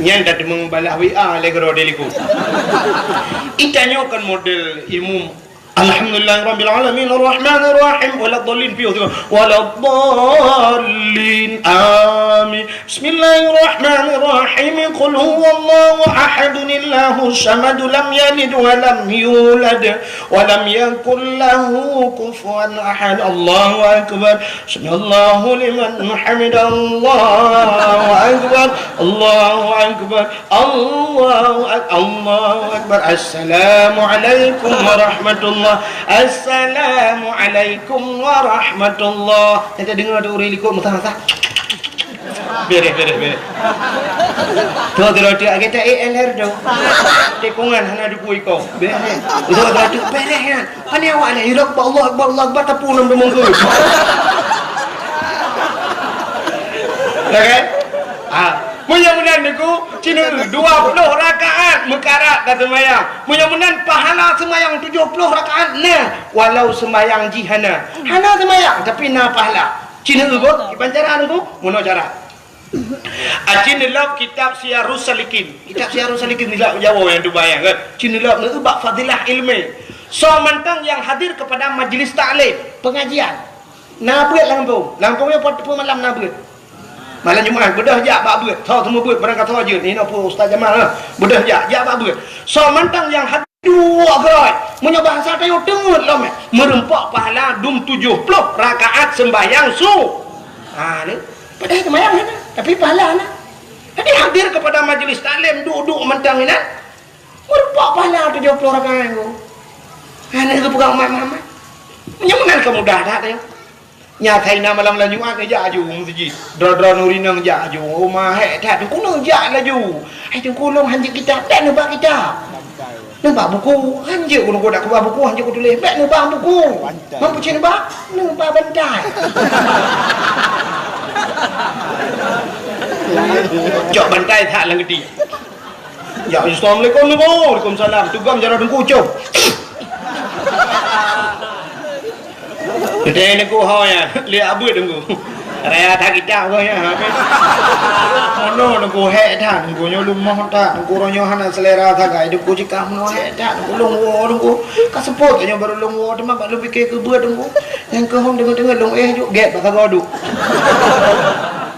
Yang dah membalah WA legro deliku. Itanya kan model ilmu. Alhamdulillahirabbil alamin arrahmanir rahim waladdallin fi waladdallin amin. Bismillahirrahmanirrahim. Qul huwallahu ahadun illahus samad lam yalid wa lam yulad wa lam yakul lahu kufuwan ahad. Allahu akbar. Samiallahu liman hamidah. Allahu akbar. Allahu akbar. Allahu akbar. Assalamu alaikum warahmatullahi. Assalamualaikum warahmatullah. Kita dengar ada orang ikut mutah-mutah. Beres. Tu ada kita ALR tu. Tekungan hana duku iko. Beres. Itu ada beres kan. Hani awak ni hidup Allah Akbar tapu nam demong ke. Okey? Mudah-mudahan niku cina 20 rakaat mekarat dan semayang. Mudah-mudahan pahala semayang 70 rakaat nah walau semayang jihana. Hana semayang tapi na pahala. Cina ugo pancaran ugo mono cara. Cina lab kitab Syiarus Salikin. Kitab Syiarus Salikin ni lah Jawa yang dibayang kan. Cina lab ni bab fadilah ilmi. So mentang yang hadir kepada majlis taklim, pengajian. Na buat Lampungnya malam na buat. Malam Jumaat bedah jak bab beut. Tahu semua beut barang kata aja ni apa Ustaz Jamal lah. Bedah jak bab beut. So mentang yang hadir dua gerai. Punya bahasa tayo tengut lah merempak pahala 70 rakaat sembahyang su. Ni. Padahal sembahyang ni. Tapi pahala ni. Jadi hadir kepada majlis taklim duduk mentang ni. Merempak pahala 70 rakaat tu. Ni ke pegang Muhammad. Menyemenang kemudah dah tayo. Nyatai nama malam Jumaat ni jak ju masjid. Dra nurinang jak ju. Rumah tak tu kuno jak laju. Ai tu kulong hanjik kita tak nebak kita. Nebak buku. Hanjik kuno dak kubah buku hanjik ku tulis bek nebak buku. Mampu cin nebak? Nebak bantai. Jok bantai tak lang gede. Ya Assalamualaikum. Waalaikumsalam. Tugam jarak dengku cop. Kedai ni ku ya, lihat abu tunggu. Raya tak kita apa ya? Ono nunggu head nunggu nyolumah tak, nunggu ronyohan selera tak gay, nunggu jika mau head nunggu longwo nunggu kasepot aja baru longwo, cuma baru fikir ke buat nunggu. Yang ke hong dengar long juk get pasal gadu.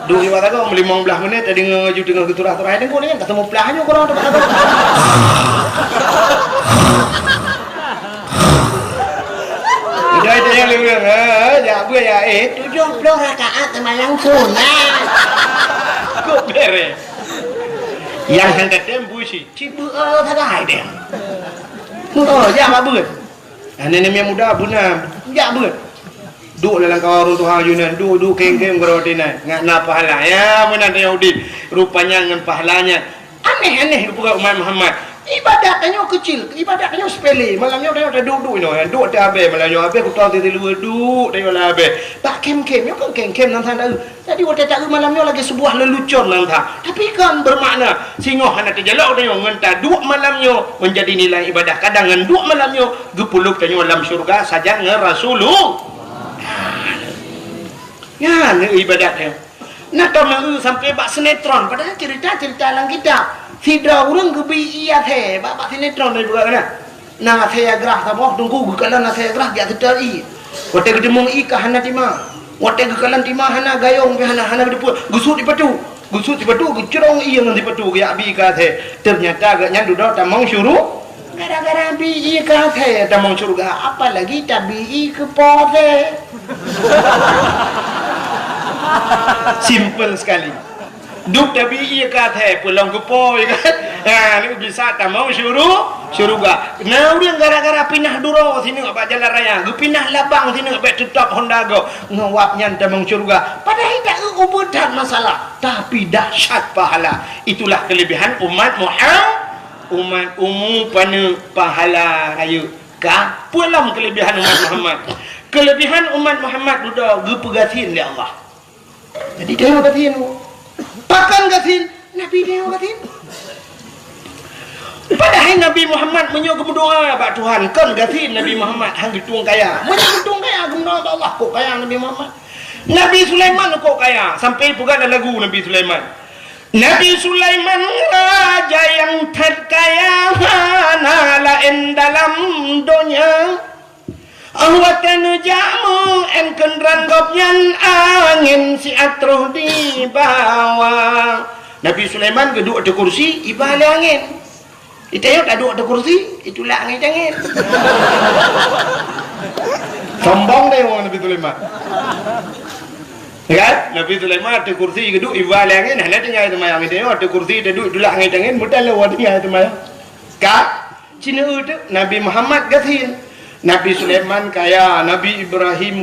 Duk di mata kau 15 menit tadi ngaju dengan keturah-turah nunggu ni ketemu pelahnya korang tu. Dah yang lembut ya apa ya 70 rakaat sembahyang sunat. Kok beres. Yang hendak tembu si cibu tak ada dia. Ya apa buat? Nenek yang muda punam. Ya buat. Duk dalam kawarun Tuhan Yunan, duk keng-keng berotina. Ngak pahala ya mana ada Yahudi. Rupanya dengan pahalanya aneh-aneh bukan umat Muhammad. Ibadatnya kecil, ibadatnya sepele. Malamnya dia ada duduk ni, duduk dah habis. Malamnya habis, aku tahu dia luar duduk dia lah habis. Pak kem-kem, kan kem-kem nanti tahu. Tadi waktu tak malamnya lagi sebuah lelucon nanti. Tapi kan bermakna singoh anak terjalak dia ngentah duduk malamnya menjadi nilai ibadah. Kadang duduk malamnya gepuluk tanya dalam syurga saja ngerasulullah. Ya, ni ibadatnya. Nak tahu sampai bak sinetron, padahal cerita-cerita dalam kitab. Tidak orang kebi iya teh, bapak sinetron dari bukan kan? Nah saya gerah taboh tunggu gekalan saya gerah dia terteri. Waktu kedemung ika hana timah, waktu gekalan timah hana gayung hana berdepu, gusut di patu, gecerong iya nanti patu ya abi teh. Ternyata agaknya duduk tamang syuruh. Gara-gara bi ika teh tamang syurga, apalagi tabi ke pote. Simple sekali. Duk tapi ia kata pulang ke poi kan. Ni bisa tak mau syuruga. Nah orang gara-gara pindah duro sini ngak jalan raya. Pindah labang sini ngak tetap Honda go. Ngawapnya tak mau syuruga. Padahal tak ubutan masalah. Tapi dahsyat pahala. Itulah kelebihan umat Muhammad. umat umum pada pahala raya. Ka pulang kelebihan umat Muhammad. Kelebihan umat Muhammad sudah gepegatin oleh Allah. Jadi tengok gatin. Pakan gatin, Nabi tengok gatin. Padahal Nabi Muhammad menyuruh berdoa bak Tuhan kan gatin Nabi Muhammad hang getung kaya. Menyuruh getung kaya guna Allah kok kaya Nabi Muhammad. Nabi Sulaiman kok kaya sampai pula ada lagu Nabi Sulaiman. Nabi Sulaiman raja yang terkaya lain dalam dunia. Awatan jamu en kendran gopyan angin si atruh di bawah. Nabi Sulaiman geduk ada kursi ibal angin. Itayot ada kursi itulah angin. Sombong deh orang Nabi Sulaiman. Kan? Nabi Sulaiman ada kursi geduk ibal angin, hanya tinggal itu mayang itu ada kursi duduk itulah angin mudah lewat tinggal itu mayang. Kan? Cina itu Nabi Muhammad gatin. Nabi Sulaiman kaya, Nabi Ibrahim